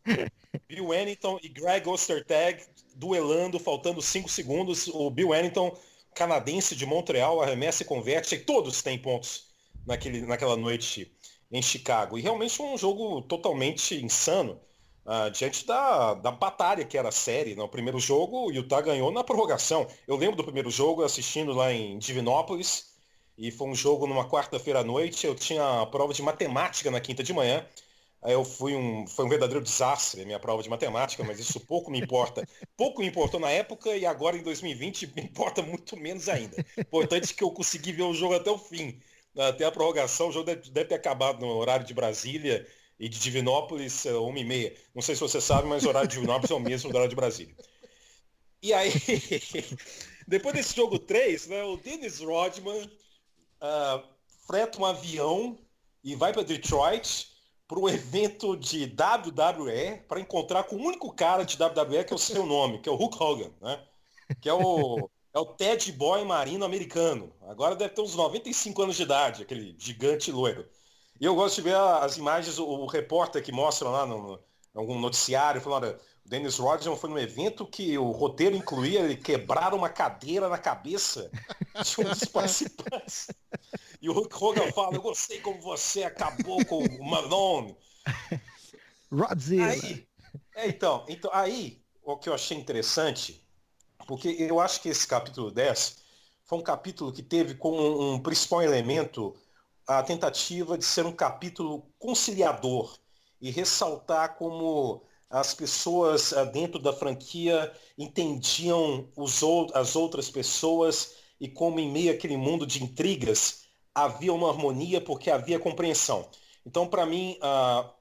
Speaker 4: Bill Wennington e Greg Ostertag duelando, faltando 5 segundos. O Bill Wennington, canadense de Montreal, arremessa e converte, e todos têm pontos naquela noite em Chicago. E realmente foi um jogo totalmente insano, diante da batalha que era a série. No primeiro jogo, o Utah ganhou na prorrogação. Eu lembro do primeiro jogo assistindo lá em Divinópolis, e foi um jogo numa quarta-feira à noite. Eu tinha a prova de matemática na quinta de manhã. Aí foi um verdadeiro desastre a minha prova de matemática, mas isso pouco me importa. Pouco me importou na época, e agora em 2020 me importa muito menos ainda. Importante que eu consegui ver o jogo até o fim. Até a prorrogação, o jogo deve ter acabado no horário de Brasília e de Divinópolis, 1h30. Não sei se você sabe, mas o horário de Divinópolis é o mesmo do horário de Brasília. E aí, depois desse jogo 3, né, o Dennis Rodman freta um avião e vai para Detroit para um evento de WWE para encontrar com o único cara de WWE que é o seu nome, que é o Hulk Hogan, né? Que é o Ted Boy marino americano. Agora deve ter uns 95 anos de idade, aquele gigante loiro. E eu gosto de ver as imagens, o repórter que mostra lá em algum noticiário, falando, olha, o Dennis Rodman foi num evento que o roteiro incluía ele quebrar uma cadeira na cabeça de um dos participantes. E o Hulk Hogan fala, eu gostei como você acabou com o Malone.
Speaker 2: Rodzilla.
Speaker 4: Então, aí, o que eu achei interessante, porque eu acho que esse capítulo 10 foi um capítulo que teve como um principal elemento a tentativa de ser um capítulo conciliador e ressaltar como as pessoas dentro da franquia entendiam as outras pessoas, e como em meio àquele mundo de intrigas havia uma harmonia porque havia compreensão. Então, para mim,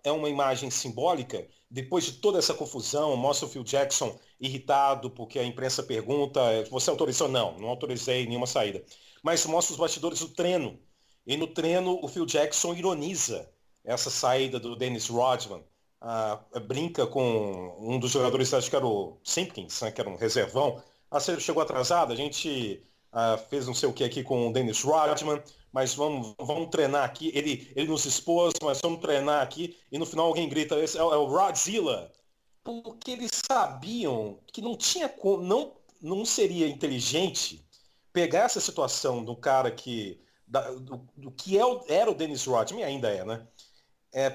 Speaker 4: é uma imagem simbólica. Depois de toda essa confusão, mostra o Phil Jackson irritado porque a imprensa pergunta, você autorizou? Não autorizei nenhuma saída. Mas mostra os bastidores do treino. E no treino, o Phil Jackson ironiza essa saída do Dennis Rodman. Brinca com um dos jogadores, acho que era o Simpkins, né, que era um reservão. A série chegou atrasada, a gente fez não sei o que aqui com o Dennis Rodman, mas vamos treinar aqui. Ele nos expôs, mas vamos treinar aqui. E no final alguém grita, esse é o Rodzilla. Porque eles sabiam que não tinha não seria inteligente pegar essa situação do cara do que era o Dennis Rodman, e ainda é, né?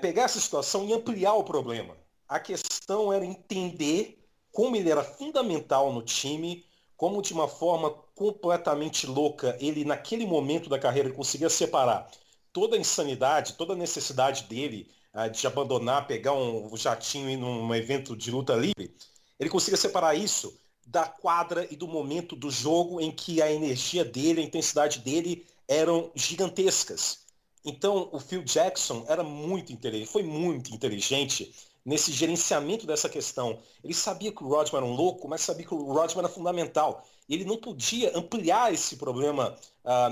Speaker 4: Pegar essa situação e ampliar o problema. A questão era entender como ele era fundamental no time, como de uma forma completamente louca, ele naquele momento da carreira ele conseguia separar toda a insanidade, toda a necessidade dele de abandonar, pegar um jatinho e ir num evento de luta livre. Ele conseguia separar isso da quadra e do momento do jogo em que a energia dele, a intensidade dele eram gigantescas. Então, o Phil Jackson era muito inteligente, foi muito inteligente nesse gerenciamento dessa questão. Ele sabia que o Rodman era um louco, mas sabia que o Rodman era fundamental. Ele não podia ampliar esse problema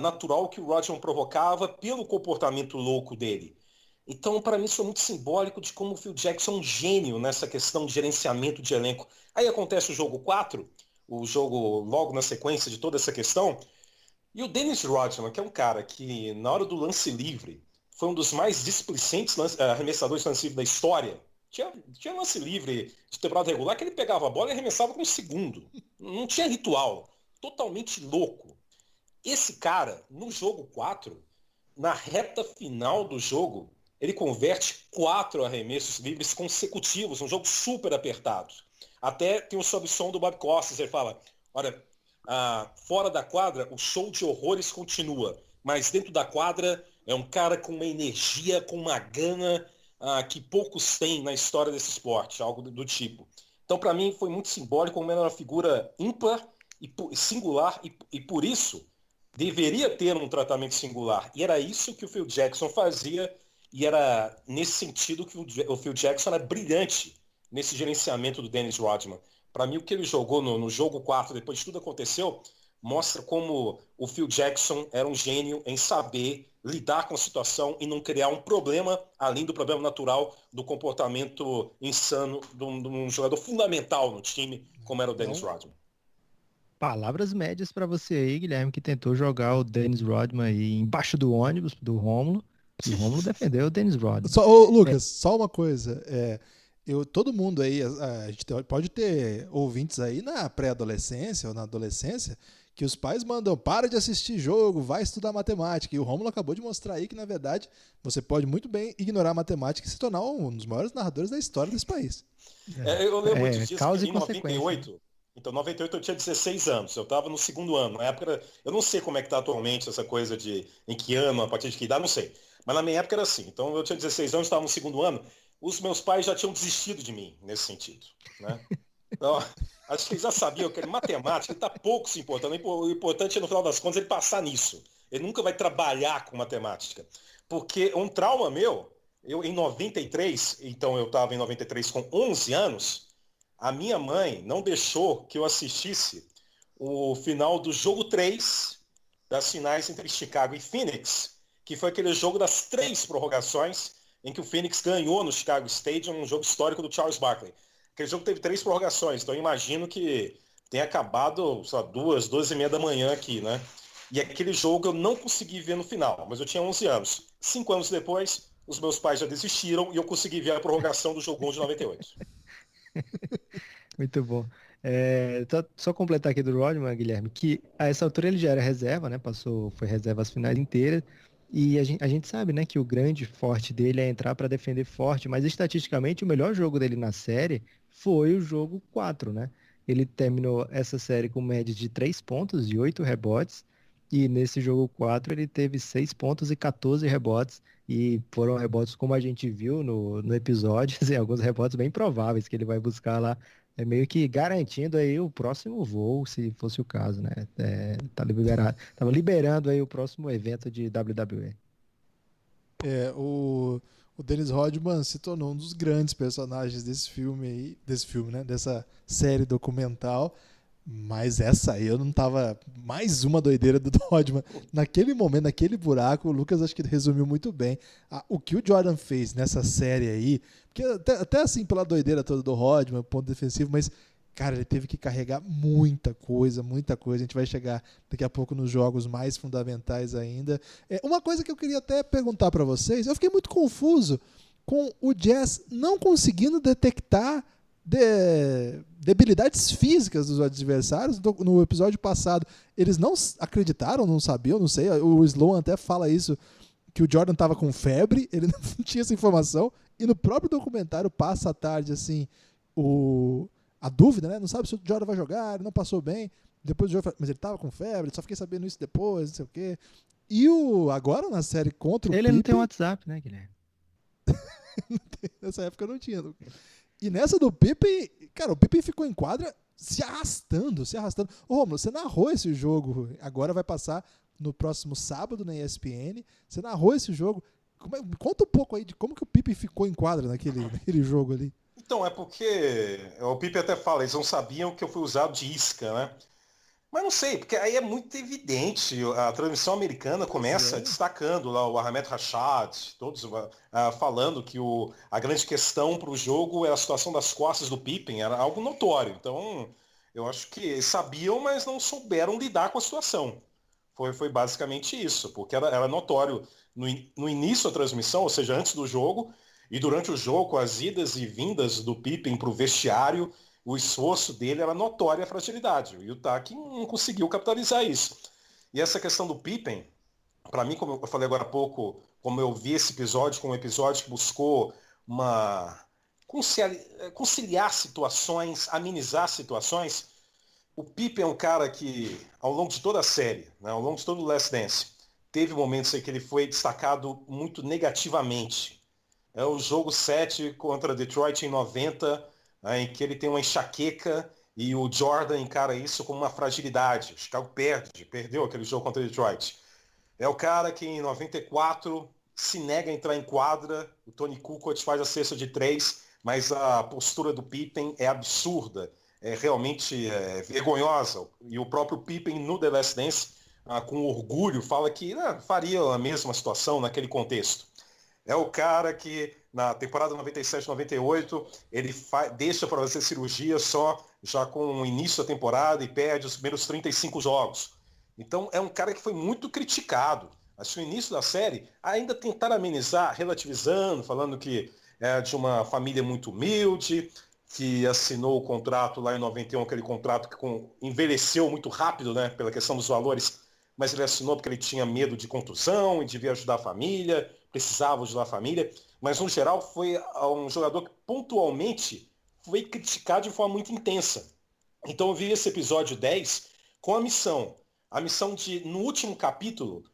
Speaker 4: natural que o Rodman provocava pelo comportamento louco dele. Então, para mim, isso foi muito simbólico de como o Phil Jackson é um gênio nessa questão de gerenciamento de elenco. Aí acontece o jogo 4, o jogo logo na sequência de toda essa questão, e o Dennis Rodman, que é um cara que, na hora do lance livre, foi um dos mais displicentes arremessadores de lance livre da história. Tinha lance livre de temporada regular que ele pegava a bola e arremessava com um segundo. Não tinha ritual. Totalmente louco. Esse cara, no jogo 4, na reta final do jogo, ele converte 4 arremessos livres consecutivos, um jogo super apertado. Até tem o sobe-som do Bob Costas, ele fala, olha, fora da quadra, o show de horrores continua, mas dentro da quadra é um cara com uma energia, com uma gana que poucos têm na história desse esporte, algo do tipo. Então, para mim, foi muito simbólico, como era uma figura ímpar e singular, e por isso deveria ter um tratamento singular. E era isso que o Phil Jackson fazia, e era nesse sentido que o Phil Jackson era brilhante nesse gerenciamento do Dennis Rodman. Para mim, o que ele jogou no jogo 4, depois de tudo aconteceu, mostra como o Phil Jackson era um gênio em saber lidar com a situação e não criar um problema, além do problema natural do comportamento insano de um jogador fundamental no time, como era o Dennis Rodman.
Speaker 2: Palavras médias para você aí, Guilherme, que tentou jogar o Dennis Rodman aí embaixo do ônibus do Rômulo. E o Rômulo defendeu o Dennis Rodman.
Speaker 1: Lucas, só uma coisa. Todo mundo aí, a gente pode ter ouvintes aí na pré-adolescência ou na adolescência que os pais mandam, para de assistir jogo, vai estudar matemática. E o Rômulo acabou de mostrar aí que, na verdade, você pode muito bem ignorar a matemática e se tornar um dos maiores narradores da história desse país.
Speaker 4: Eu lembro disso,
Speaker 2: causa
Speaker 4: em 98. Então, em 98 eu tinha 16 anos, eu estava no segundo ano. Na época, eu não sei como é que está atualmente essa coisa de em que ano, a partir de que idade, não sei. Mas na minha época era assim. Então, eu tinha 16 anos, estava no segundo ano. Os meus pais já tinham desistido de mim, nesse sentido. Né? Então, acho que eles já sabiam que matemática está pouco se importando. O importante é, no final das contas, ele passar nisso. Ele nunca vai trabalhar com matemática. Porque um trauma meu, eu em 93, então eu estava em 93 com 11 anos, a minha mãe não deixou que eu assistisse o final do jogo 3 das finais entre Chicago e Phoenix, que foi aquele jogo das 3 prorrogações em que o Phoenix ganhou no Chicago Stadium, um jogo histórico do Charles Barkley. Aquele jogo teve 3 prorrogações, então eu imagino que tenha acabado, sei lá, 2h30 da manhã aqui, né? E aquele jogo eu não consegui ver no final, mas eu tinha 11 anos. 5 anos depois, os meus pais já desistiram e eu consegui ver a prorrogação do jogo 1 de 98.
Speaker 2: Muito bom. Só completar aqui do Rodman, Guilherme, que a essa altura ele já era reserva, né? Foi reserva as finais inteiras. E a gente sabe, né, que o grande forte dele é entrar para defender forte, mas estatisticamente o melhor jogo dele na série foi o jogo 4, né? Ele terminou essa série com média de 3 pontos e 8 rebotes. E nesse jogo 4 ele teve 6 pontos e 14 rebotes. E foram rebotes, como a gente viu no episódio, assim, alguns rebotes bem prováveis que ele vai buscar lá. É meio que garantindo aí o próximo voo, se fosse o caso, né? Tava liberando aí o próximo evento de WWE.
Speaker 1: O Dennis Rodman se tornou um dos grandes personagens desse filme, né? Dessa série documental. Mas essa aí eu não tava... Mais uma doideira do Rodman. Naquele momento, naquele buraco, o Lucas acho que resumiu muito bem. O que o Jordan fez nessa série aí... Porque até assim, pela doideira toda do Rodman, ponto defensivo, mas, cara, ele teve que carregar muita coisa. A gente vai chegar daqui a pouco nos jogos mais fundamentais ainda. Uma coisa que eu queria até perguntar pra vocês, eu fiquei muito confuso com o Jazz não conseguindo detectar debilidades físicas dos adversários. No episódio passado, eles não acreditaram, não sabiam, não sei. O Sloan até fala isso, que o Jordan estava com febre, ele não tinha essa informação. E no próprio documentário passa a tarde assim, a dúvida, né? Não sabe se o Jordan vai jogar, ele não passou bem. Depois o Jordan, mas ele estava com febre, só fiquei sabendo isso depois, não sei o quê. E agora na série contra o
Speaker 2: Ele
Speaker 1: Pippen,
Speaker 2: não tem WhatsApp, né, Guilherme?
Speaker 1: Nessa época eu não tinha. E nessa do Pippen, cara, o Pippen ficou em quadra se arrastando. Ô, Romulo, você narrou esse jogo, agora vai passar no próximo sábado na ESPN. Você narrou esse jogo. Conta um pouco aí de como que o Pippen ficou em quadra naquele jogo ali.
Speaker 4: Então, é porque o Pippen até fala, eles não sabiam que eu fui usado de isca, né? Mas não sei, porque aí é muito evidente, a transmissão americana começa destacando lá o Ahmed Rashad, todos falando que a grande questão para o jogo é a situação das costas do Pippen, era algo notório. Então, eu acho que eles sabiam, mas não souberam lidar com a situação. Foi basicamente isso, porque era notório no início da transmissão, ou seja, antes do jogo, e durante o jogo, as idas e vindas do Pippen para o vestiário, o esforço dele era notória a fragilidade. O Utah que não conseguiu capitalizar isso. E essa questão do Pippen, para mim, como eu falei agora há pouco, como eu vi esse episódio como um episódio que buscou uma conciliar situações, amenizar situações, o Pippen é um cara que, ao longo de toda a série, né, ao longo de todo o Last Dance, teve momentos em que ele foi destacado muito negativamente. É o jogo 7 contra Detroit em 90, em que ele tem uma enxaqueca e o Jordan encara isso como uma fragilidade. O Chicago perdeu aquele jogo contra Detroit. É o cara que em 94 se nega a entrar em quadra, o Tony Kukoc faz a cesta de 3, mas a postura do Pippen é absurda, é realmente vergonhosa. E o próprio Pippen no The Last Dance, com orgulho, fala que faria a mesma situação naquele contexto. É o cara que na temporada 97-98 ele deixa para fazer cirurgia só já com o início da temporada e perde os primeiros 35 jogos. Então é um cara que foi muito criticado. Acho que no início da série ainda tentaram amenizar, relativizando, falando que é de uma família muito humilde, que assinou o contrato lá em 91, aquele contrato que envelheceu muito rápido, né, pela questão dos valores, mas ele assinou porque ele tinha medo de contusão e devia ajudar a família, precisava ajudar a família, mas no geral foi um jogador que pontualmente foi criticado de forma muito intensa. Então eu vi esse episódio 10 com a missão de, no último capítulo,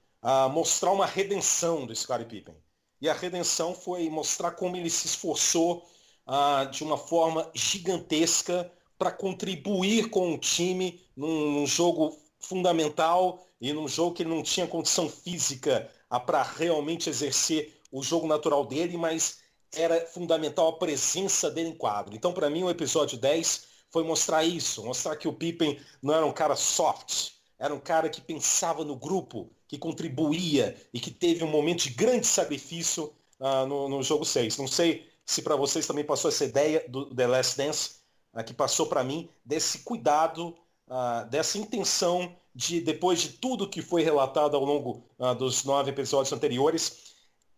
Speaker 4: mostrar uma redenção do Scottie Pippen. E a redenção foi mostrar como ele se esforçou de uma forma gigantesca para contribuir com o time num jogo fundamental e num jogo que ele não tinha condição física para realmente exercer o jogo natural dele, mas era fundamental a presença dele em quadro. Então, para mim, o episódio 10 foi mostrar isso, mostrar que o Pippen não era um cara soft, era um cara que pensava no grupo, que contribuía e que teve um momento de grande sacrifício no jogo 6. Não sei se para vocês também passou essa ideia do The Last Dance, que passou para mim, desse cuidado, dessa intenção de, depois de tudo que foi relatado ao longo dos 9 episódios anteriores,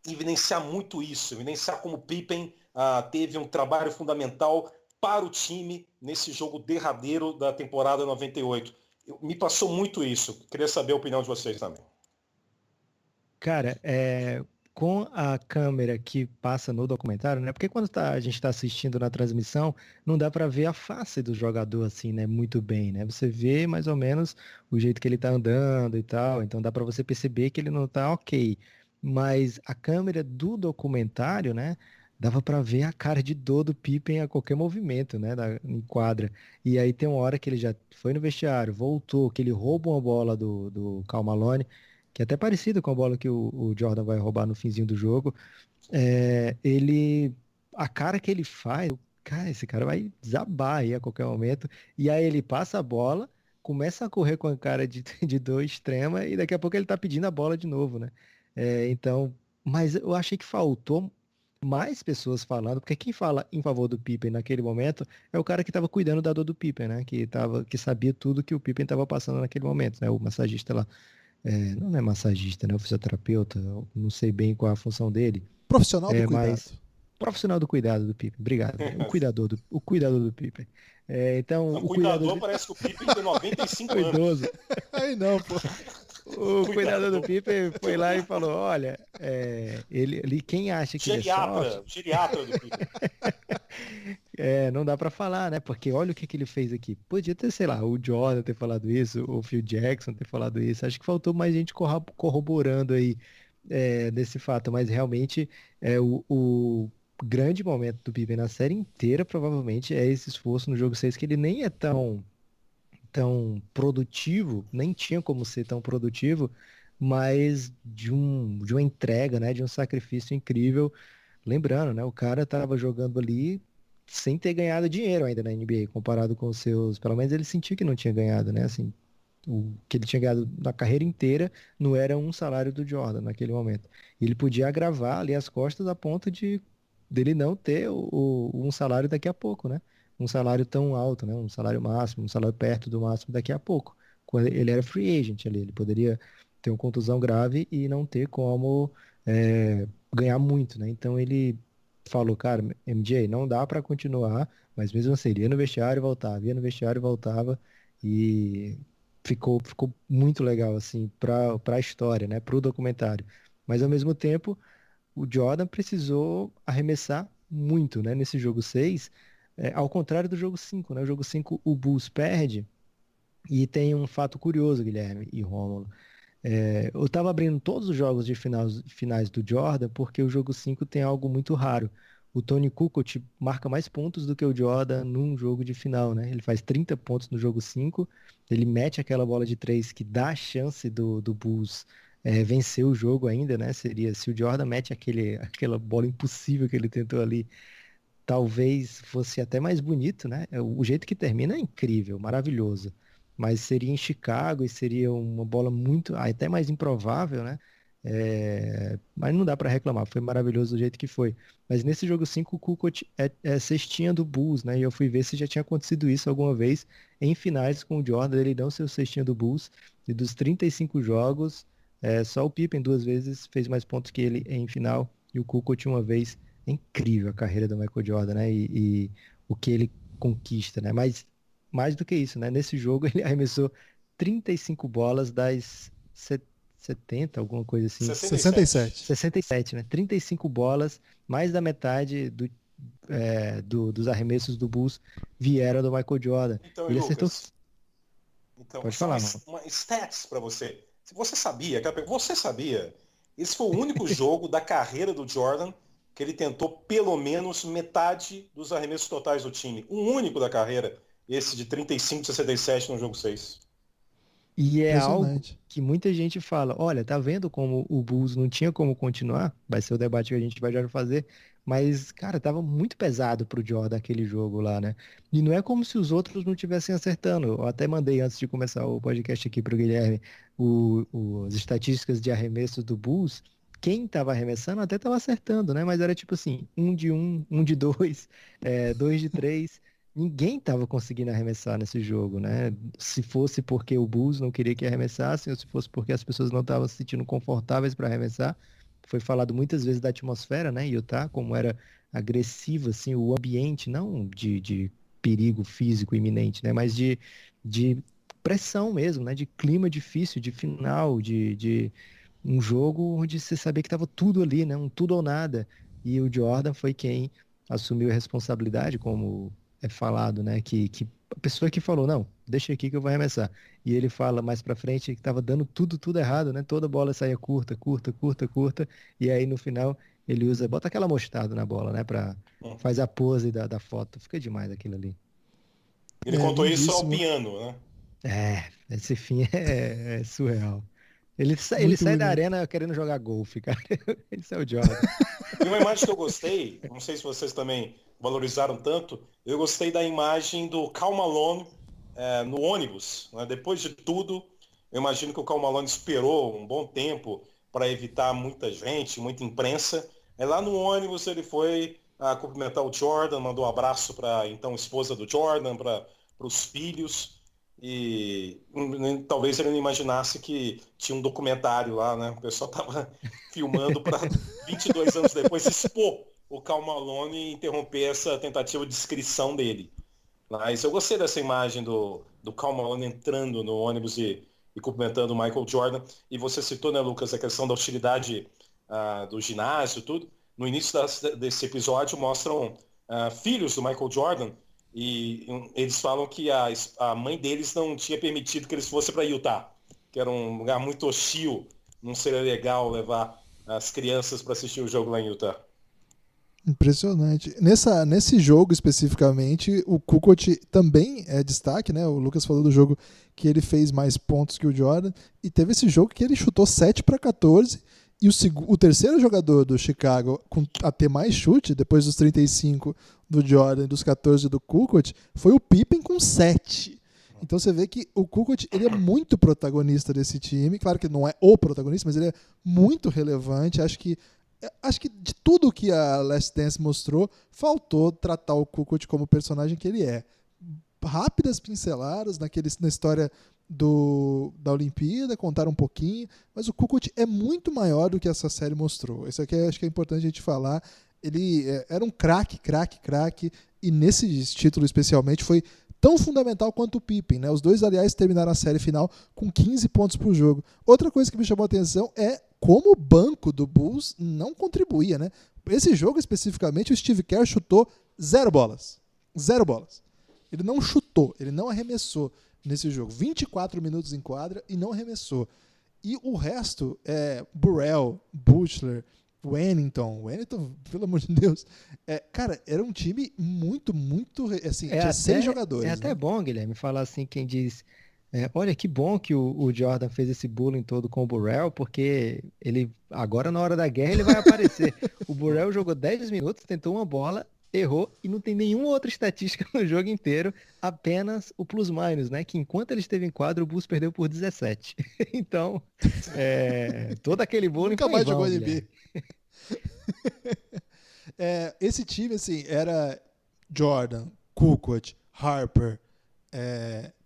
Speaker 4: evidenciar muito isso, evidenciar como o Pippen teve um trabalho fundamental para o time nesse jogo derradeiro da temporada 98. Me passou muito isso. Queria saber a opinião de vocês também.
Speaker 2: Cara, com a câmera que passa no documentário, né? Porque quando a gente está assistindo na transmissão, não dá para ver a face do jogador assim, né? Muito bem, né? Você vê mais ou menos o jeito que ele tá andando e tal, então dá para você perceber que ele não tá ok. Mas a câmera do documentário, né? Dava para ver a cara de dor do Pippen a qualquer movimento, né? Em quadra. E aí tem uma hora que ele já foi no vestiário, voltou, que ele rouba uma bola do Karl Malone, que é até parecido com a bola que o Jordan vai roubar no finzinho do jogo. A cara que ele faz, cara, esse cara vai desabar aí a qualquer momento. E aí ele passa a bola, começa a correr com a cara de dor extrema e daqui a pouco ele tá pedindo a bola de novo, né? Então, mas eu achei que faltou mais pessoas falando, porque quem fala em favor do Pippen naquele momento é o cara que estava cuidando da dor do Pippen, né? Que sabia tudo que o Pippen estava passando naquele momento, né? O massagista lá. Não é massagista, né? O fisioterapeuta, eu não sei bem qual é a função dele.
Speaker 1: Profissional do cuidado.
Speaker 2: Mas profissional do cuidado do Pippen. Obrigado. O cuidador do Pippen. Então,
Speaker 4: o cuidador parece que o Pippen tem 95
Speaker 2: o
Speaker 4: anos.
Speaker 2: idoso.
Speaker 1: Aí não, pô.
Speaker 2: O cuidador do Pippen foi lá e falou, olha, ele quem acha que
Speaker 4: Geriatra do Pippen.
Speaker 2: Não dá pra falar, né? Porque olha o que ele fez aqui. Podia ter, sei lá, o Jordan ter falado isso, o Phil Jackson ter falado isso. Acho que faltou mais gente corroborando aí desse fato. Mas realmente o grande momento do Pippen na série inteira provavelmente é esse esforço no jogo 6 que ele nem é tão produtivo, nem tinha como ser tão produtivo, mas de uma entrega, né? De um sacrifício incrível. Lembrando, né? O cara tava jogando ali sem ter ganhado dinheiro ainda na NBA, comparado com os seus. Pelo menos ele sentiu que não tinha ganhado, né? Assim, o que ele tinha ganhado na carreira inteira não era um salário do Jordan naquele momento. E ele podia agravar ali as costas a ponto de dele não ter um salário daqui a pouco, né? Um salário tão alto, né? Um salário máximo, um salário perto do máximo daqui a pouco. Quando ele era free agent ali, ele poderia ter uma contusão grave e não ter como ganhar muito, né? Então ele falou, cara, MJ, não dá para continuar, mas mesmo assim, ele ia no vestiário e voltava, ia no vestiário e voltava, e ficou muito legal, assim, pra história, né? Pro documentário. Mas ao mesmo tempo, o Jordan precisou arremessar muito, né? Nesse jogo 6, ao contrário do jogo 5, né? O jogo 5 o Bulls perde, e tem um fato curioso, Guilherme e Rômulo. Eu estava abrindo todos os jogos de finais do Jordan, porque o jogo 5 tem algo muito raro. O Tony Kukoc marca mais pontos do que o Jordan num jogo de final, né? Ele faz 30 pontos no jogo 5, ele mete aquela bola de 3 que dá a chance do Bulls vencer o jogo ainda, né? Seria se o Jordan mete aquela bola impossível que ele tentou ali, talvez fosse até mais bonito, né? O jeito que termina é incrível, maravilhoso. Mas seria em Chicago e seria uma bola muito, até mais improvável, né? Mas não dá para reclamar, foi maravilhoso do jeito que foi. Mas nesse jogo 5 o Kukoc é cestinha do Bulls, né? E eu fui ver se já tinha acontecido isso alguma vez em finais com o Jordan, ele não ser o cestinha do Bulls. E dos 35 jogos, só o Pippen 2 vezes fez mais pontos que ele em final, e o Kukoc uma vez. É incrível a carreira do Michael Jordan, né? E o que ele conquista, né? Mas mais do que isso, né? Nesse jogo ele arremessou 35 bolas das 70, alguma coisa assim.
Speaker 1: 67.
Speaker 2: 67, né? 35 bolas, mais da metade dos arremessos do Bulls vieram do Michael Jordan.
Speaker 4: Então,
Speaker 2: Ele
Speaker 4: Lucas,
Speaker 2: acertou.
Speaker 4: então,
Speaker 2: Pode
Speaker 4: só
Speaker 2: falar, mano.
Speaker 4: uma stats para você. Se você sabia, esse foi o único jogo da carreira do Jordan que ele tentou pelo menos metade dos arremessos totais do time. Um único da carreira, esse de 35-67 no jogo 6.
Speaker 2: E é algo
Speaker 1: Impressionante.
Speaker 2: que muita gente fala, olha, tá vendo como o Bulls não tinha como continuar? Vai ser o debate que a gente vai já fazer. Mas, cara, tava muito pesado pro Jordan aquele jogo lá, né? E não é como se os outros não estivessem acertando. Eu até mandei antes de começar o podcast aqui pro Guilherme as estatísticas de arremessos do Bulls. Quem tava arremessando até tava acertando, né? Mas era tipo assim, um de dois, dois de três. Ninguém estava conseguindo arremessar nesse jogo, né? Se fosse porque o Bulls não queria que arremessassem, ou se fosse porque as pessoas não estavam se sentindo confortáveis para arremessar. Foi falado muitas vezes da atmosfera, né, em Utah, como era agressivo, assim, o ambiente, não de perigo físico iminente, né, mas de pressão mesmo, né, de clima difícil, de final, de um jogo onde você sabia que estava tudo ali, né, um tudo ou nada. E o Jordan foi quem assumiu a responsabilidade, como é falado, né? Que a pessoa que falou, não, deixa aqui que eu vou arremessar. E ele fala mais pra frente que tava dando tudo errado, né? Toda bola saía curta, curta, curta, curta. E aí no final ele bota aquela mostarda na bola, né? Faz a pose da foto. Fica demais aquilo ali.
Speaker 4: Ele contou isso ao
Speaker 1: Lindíssimo.
Speaker 4: piano, né?
Speaker 2: Esse fim é surreal. Ele
Speaker 1: Muito
Speaker 2: sai da
Speaker 1: bonito.
Speaker 2: arena querendo jogar golfe, cara. Esse é o Jordan.
Speaker 4: E uma imagem que eu gostei, não sei se vocês também valorizaram tanto, eu gostei da imagem do Karl Malone no ônibus. Né? Depois de tudo, eu imagino que o Karl Malone esperou um bom tempo para evitar muita gente, muita imprensa. Lá no ônibus ele foi cumprimentar o Jordan, mandou um abraço para a então esposa do Jordan, para os filhos. E talvez ele não imaginasse que tinha um documentário lá, né? O pessoal estava filmando para 22 anos depois expor o Karl Malone e interromper essa tentativa de inscrição dele. Mas eu gostei dessa imagem do Karl Malone entrando no ônibus e cumprimentando o Michael Jordan. E você citou, né, Lucas, a questão da hostilidade do ginásio, tudo. No início desse episódio mostram filhos do Michael Jordan e eles falam que a mãe deles não tinha permitido que eles fossem para Utah, que era um lugar muito hostil, não seria legal levar as crianças para assistir o jogo lá em Utah.
Speaker 1: Impressionante. Nesse jogo especificamente, o Kukoc também é destaque, né? O Lucas falou do jogo que ele fez mais pontos que o Jordan, e teve esse jogo que ele chutou 7-14, e o terceiro jogador do Chicago a ter mais chute, depois dos 35 do Jordan e dos 14 do Kukoc, foi o Pippen com 7. Então você vê que o Kukoc, ele é muito protagonista desse time. Claro que não é o protagonista, mas ele é muito relevante. Acho que de tudo que a Last Dance mostrou, faltou tratar o Kukoc como o personagem que ele é. Rápidas pinceladas na história da Olimpíada, contaram um pouquinho, mas o Kukoc é muito maior do que essa série mostrou. Isso aqui acho que é importante a gente falar. Ele era um craque, e nesse título especialmente foi tão fundamental quanto o Pippen, né? Os dois, aliás, terminaram a série final com 15 pontos por jogo. Outra coisa que me chamou a atenção é como o banco do Bulls não contribuía, né? Esse jogo especificamente, o Steve Kerr chutou 0 bolas. 0 bolas. Ele não chutou, ele não arremessou nesse jogo. 24 minutos em quadra e não arremessou. E o resto Burrell, Butler, Wennington, pelo amor de Deus. Cara, era um time muito, assim, tinha 6 jogadores.
Speaker 2: É até bom, Guilherme, falar assim, quem diz, olha que bom que o Jordan fez esse bullying todo com o Burrell, porque ele, agora na hora da guerra, ele vai aparecer. O Burrell jogou 10 minutos, tentou uma bola, errou e não tem nenhuma outra estatística no jogo inteiro, apenas o plus-minus, né? Que enquanto ele esteve em quadro, o Bulls perdeu por 17. Então, todo aquele bullying
Speaker 1: nunca
Speaker 2: foi
Speaker 1: mais
Speaker 2: em vão,
Speaker 1: jogou
Speaker 2: Guilherme.
Speaker 1: NBA. Esse time, assim, era Jordan, Kukoc, Harper,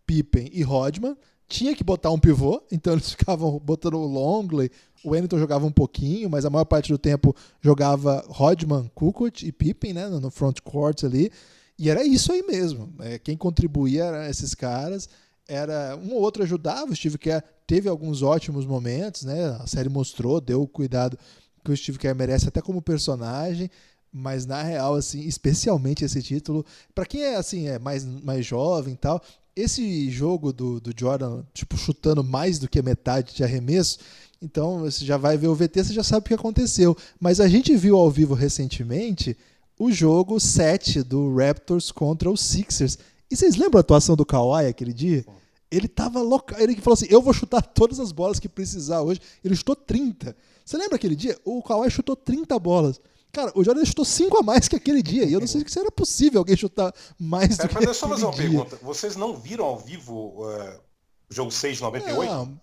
Speaker 1: Pippen e Rodman. Tinha que botar um pivô, então eles ficavam botando o Longley, o Wennington jogava um pouquinho, mas a maior parte do tempo jogava Rodman, Kukoc e Pippen, né, no front court ali. E era isso aí mesmo. Quem contribuía eram esses caras. Era um ou outro ajudava. O Steve Kerr teve alguns ótimos momentos, né? A série mostrou, deu o cuidado que o Steve Kerr merece até como personagem. Mas na real, assim, especialmente esse título, para quem é mais jovem e tal, esse jogo do Jordan, tipo, chutando mais do que metade de arremesso, então você já vai ver o VT, você já sabe o que aconteceu. Mas a gente viu ao vivo recentemente o jogo 7 do Raptors contra os Sixers. E vocês lembram a atuação do Kawhi aquele dia? Ele tava louco, ele falou assim, eu vou chutar todas as bolas que precisar hoje. Ele chutou 30. Você lembra aquele dia? O Kawhi chutou 30 bolas. Cara, o Jordan chutou 5 a mais que aquele dia. E eu não sei se era possível alguém chutar mais do que aquele dia. Mas deixa eu fazer uma pergunta.
Speaker 4: Vocês não viram ao vivo o jogo 6 de 98?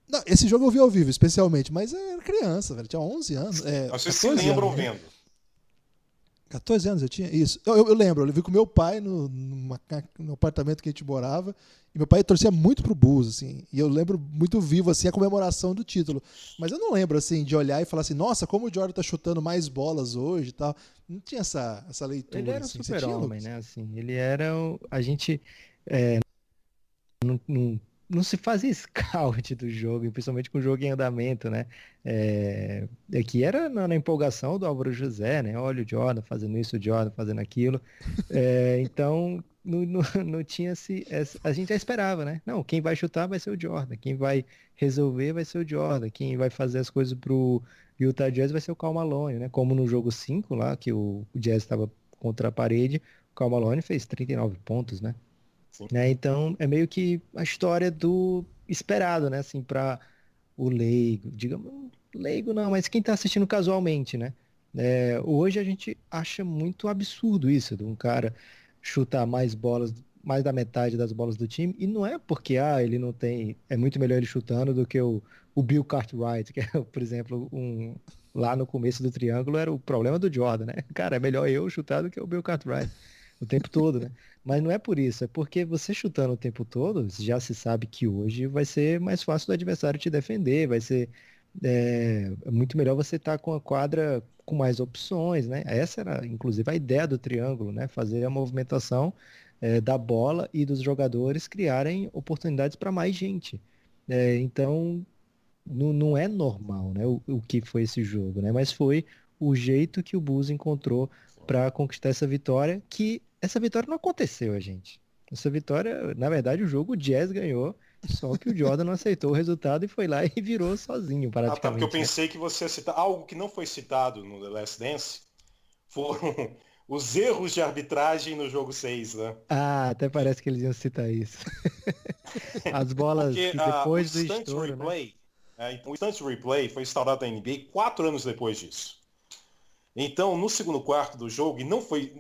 Speaker 1: Não, esse jogo eu vi ao vivo, especialmente. Mas eu era criança, velho. Tinha 11 anos.
Speaker 4: Vocês se lembram
Speaker 1: anos,
Speaker 4: vendo?
Speaker 1: 14 anos eu tinha? Isso. Eu lembro. Eu vi com meu pai no apartamento que a gente morava. E meu pai torcia muito pro Bulls, assim. E eu lembro muito vivo, assim, a comemoração do título. Mas eu não lembro, assim, de olhar e falar assim, nossa, como o Jordan tá chutando mais bolas hoje e tal. Não tinha essa leitura.
Speaker 2: Ele era
Speaker 1: assim.
Speaker 2: um super-homem, né? Assim, ele era... A gente não se fazia scout do jogo, principalmente com o jogo em andamento, né? Aqui era na empolgação do Álvaro José, né? Olha o Jordan fazendo isso, o Jordan fazendo aquilo. Então... Não tinha a gente já esperava, né? Não, quem vai chutar vai ser o Jordan, quem vai resolver vai ser o Jordan, quem vai fazer as coisas pro Utah Jazz vai ser o Karl Malone, né? Como no jogo 5 lá, que o Jazz estava contra a parede, o Karl Malone fez 39 pontos, né? Então é meio que a história do esperado, né? Assim, para o leigo, digamos, leigo não, mas quem tá assistindo casualmente, né? Hoje a gente acha muito absurdo isso, de um cara chutar mais bolas, mais da metade das bolas do time, e não é porque ele não tem, é muito melhor ele chutando do que o Bill Cartwright, que é, por exemplo, lá no começo do triângulo era o problema do Jordan, né? Cara, é melhor eu chutar do que o Bill Cartwright o tempo todo, né? Mas não é por isso, é porque você chutando o tempo todo, já se sabe que hoje vai ser mais fácil do adversário te defender, vai ser muito melhor você estar com a quadra com mais opções, né? Essa era, inclusive, a ideia do triângulo, né? Fazer a movimentação da bola e dos jogadores criarem oportunidades para mais gente. Então, não é normal, né? O que foi esse jogo, né? Mas foi o jeito que o Bulls encontrou para conquistar essa vitória, que essa vitória não aconteceu, gente. Essa vitória, na verdade, o jogo o Jazz ganhou, só que o Jordan não aceitou o resultado e foi lá e virou sozinho, praticamente.
Speaker 4: Tá, porque eu pensei que você ia citar algo que não foi citado no The Last Dance, foram os erros de arbitragem no jogo 6, né?
Speaker 2: Até parece que eles iam citar isso. As bolas
Speaker 4: porque,
Speaker 2: que depois do
Speaker 4: instant
Speaker 2: estouro,
Speaker 4: replay, né? O instant replay foi instaurado na NBA 4 anos depois disso. Então, no segundo quarto do jogo,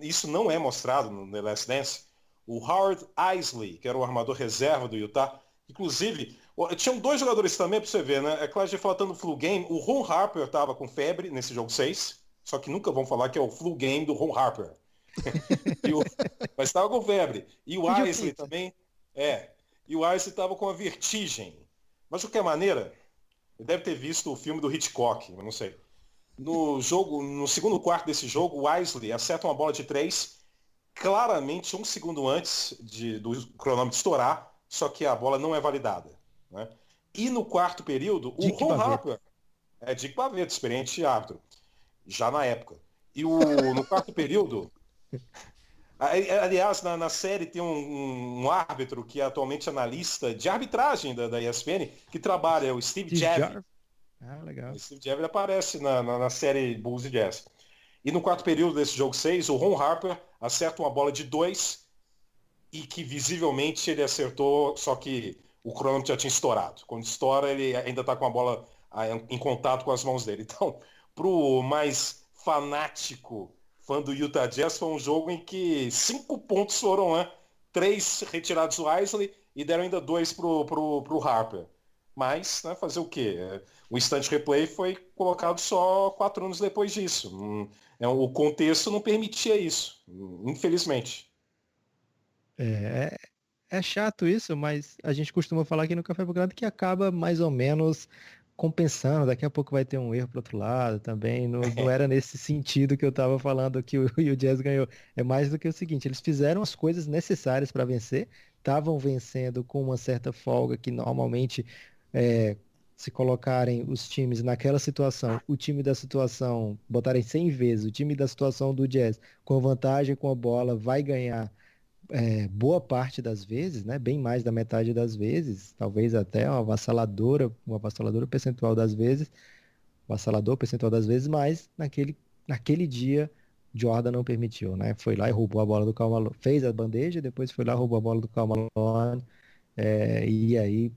Speaker 4: isso não é mostrado no The Last Dance, o Howard Eisley, que era o armador reserva do Utah, inclusive, tinham 2 jogadores também, para você ver, né? É claro, a gente falando do flu game, o Ron Harper estava com febre nesse jogo 6, só que nunca vão falar que é o flu game do Ron Harper. Mas estava com febre. E o Eisley também, e o Eisley estava com a vertigem. Mas de qualquer maneira, ele deve ter visto o filme do Hitchcock, eu não sei. No jogo, no segundo quarto desse jogo, o Isley acerta uma bola de 3, claramente 1 segundo antes do cronômetro estourar, só que a bola não é validada, né? E no quarto período, o
Speaker 2: Dick
Speaker 4: Ron
Speaker 2: Pavetta.
Speaker 4: Harper, Dick Pavetta, experiente árbitro, já na época. E no quarto período, aliás, na série tem um árbitro que é atualmente analista de arbitragem da ESPN, que trabalha, o Steve Javie.
Speaker 2: Legal.
Speaker 4: O Steve Javie aparece na série Bulls e Jazz. E no quarto período desse jogo 6, o Ron Harper acerta uma bola de 2 e que visivelmente ele acertou, só que o cronômetro já tinha estourado. Quando estoura, ele ainda está com a bola em contato com as mãos dele. Então, pro mais fanático fã do Utah Jazz, foi um jogo em que 5 pontos foram, né? 3 retirados do Isley e deram ainda 2 pro Harper. Mas, né, fazer o quê? O instant replay foi colocado só 4 anos depois disso. O contexto não permitia isso, infelizmente.
Speaker 2: É chato isso, mas a gente costuma falar aqui no Café Belgrado que acaba mais ou menos compensando. Daqui a pouco vai ter um erro pro outro lado também. Não era nesse sentido que eu tava falando que o Jazz ganhou. É mais do que o seguinte, eles fizeram as coisas necessárias para vencer, estavam vencendo com uma certa folga que normalmente é, se colocarem os times naquela situação, o time da situação, botarem 100 vezes, o time da situação do Jazz com vantagem com a bola vai ganhar boa parte das vezes, né, bem mais da metade das vezes, talvez até um avassalador percentual das vezes, mas naquele dia Jordan não permitiu, né? Foi lá e roubou a bola do Karl Malone, fez a bandeja, depois foi lá e roubou a bola do Karl Malone, e aí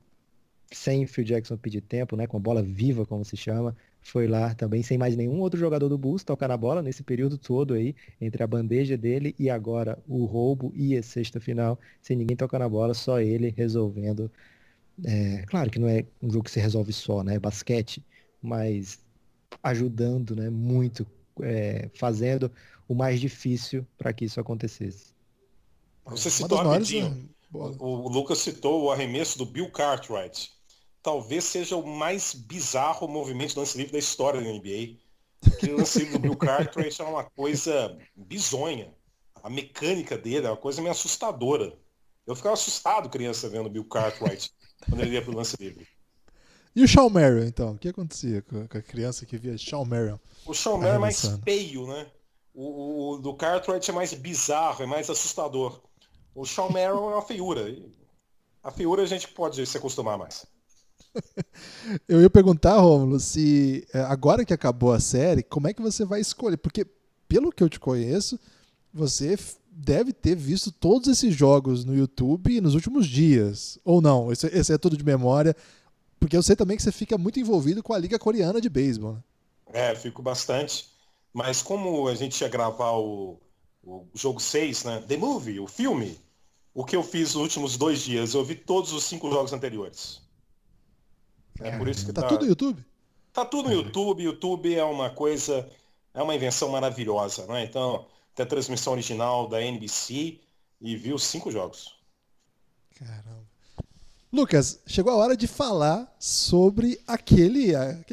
Speaker 2: sem Phil Jackson pedir tempo, né, com a bola viva, como se chama, foi lá também sem mais nenhum outro jogador do Bulls tocar na bola nesse período todo aí, entre a bandeja dele e agora o roubo e a cesta final, sem ninguém tocar na bola, só ele resolvendo. Claro que não é um jogo que se resolve só, né, é basquete, mas ajudando, né, muito, fazendo o mais difícil para que isso acontecesse.
Speaker 4: Você
Speaker 1: Uma
Speaker 4: citou
Speaker 1: das maiores,
Speaker 4: rapidinho,
Speaker 1: né, bola.
Speaker 4: o Lucas citou o arremesso do Bill Cartwright. Talvez seja o mais bizarro movimento de lance livre da história da NBA. Aquele lance livre do Bill Cartwright é uma coisa bizonha. A mecânica dele é uma coisa meio assustadora. Eu ficava assustado criança vendo o Bill Cartwright quando ele ia pro lance livre.
Speaker 1: E o Shawn Merrill, então? O que acontecia com a criança que via Shawn Merrill
Speaker 4: O Shawn Merrill é mais
Speaker 1: arremessando?
Speaker 4: feio, né? O do Cartwright é mais bizarro, é mais assustador. O Shawn Merrill é uma feiura. A feiura a gente pode se acostumar mais.
Speaker 1: Eu ia perguntar, Rômulo, se agora que acabou a série, como é que você vai escolher? Porque, pelo que eu te conheço, você deve ter visto todos esses jogos no YouTube nos últimos dias. Ou não? Esse é tudo de memória. Porque eu sei também que você fica muito envolvido com a Liga Coreana de Beisebol. Né?
Speaker 4: Fico bastante. Mas como a gente ia gravar o jogo 6, né? The Movie, o filme, o que eu fiz nos últimos 2 dias? Eu vi todos os 5 jogos anteriores. É por isso que
Speaker 1: Tá tudo no YouTube?
Speaker 4: Tá tudo no YouTube. YouTube é uma coisa, é uma invenção maravilhosa, né? Então, tem a transmissão original da NBC e vi os 5 jogos.
Speaker 1: Caramba. Lucas, chegou a hora de falar sobre aquele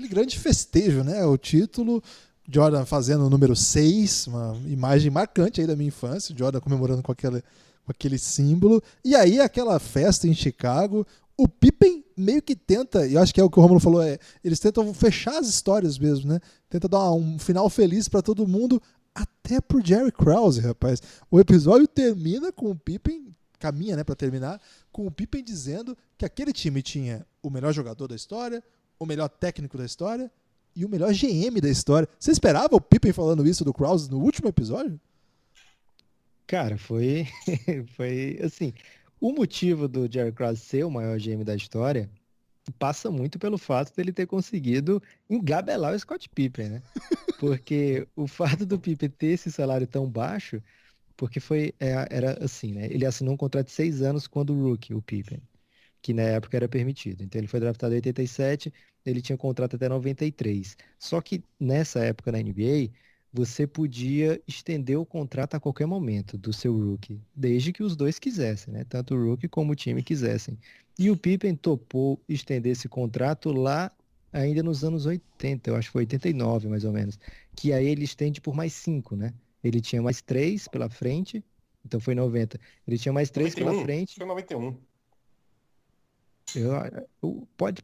Speaker 1: grande festejo, né? O título, Jordan fazendo o número 6, uma imagem marcante aí da minha infância, Jordan comemorando com aquele símbolo. E aí aquela festa em Chicago, o Pippen meio que tenta, e eu acho que é o que o Romulo falou, eles tentam fechar as histórias mesmo, né? Tenta dar um final feliz para todo mundo, até pro Jerry Krause, rapaz. O episódio termina com o Pippen, caminha, né, para terminar, com o Pippen dizendo que aquele time tinha o melhor jogador da história, o melhor técnico da história e o melhor GM da história. Você esperava o Pippen falando isso do Krause no último episódio?
Speaker 2: Cara, foi assim, o motivo do Jerry Krause ser o maior GM da história passa muito pelo fato dele ter conseguido engabelar o Scott Pippen, né? Porque o fato do Pippen ter esse salário tão baixo, porque era assim, né? Ele assinou um contrato de 6 anos quando o rookie, o Pippen, que na época era permitido. Então ele foi draftado em 87, ele tinha contrato até 93. Só que nessa época na NBA, você podia estender o contrato a qualquer momento do seu rookie, desde que os dois quisessem, né? Tanto o rookie como o time quisessem. E o Pippen topou estender esse contrato lá ainda nos anos 80, eu acho que foi 89 mais ou menos, que aí ele estende por mais 5, né? Ele tinha mais 3 pela frente, então foi 90. Ele tinha mais 3 pela
Speaker 4: 91?
Speaker 2: frente.
Speaker 4: Foi 91.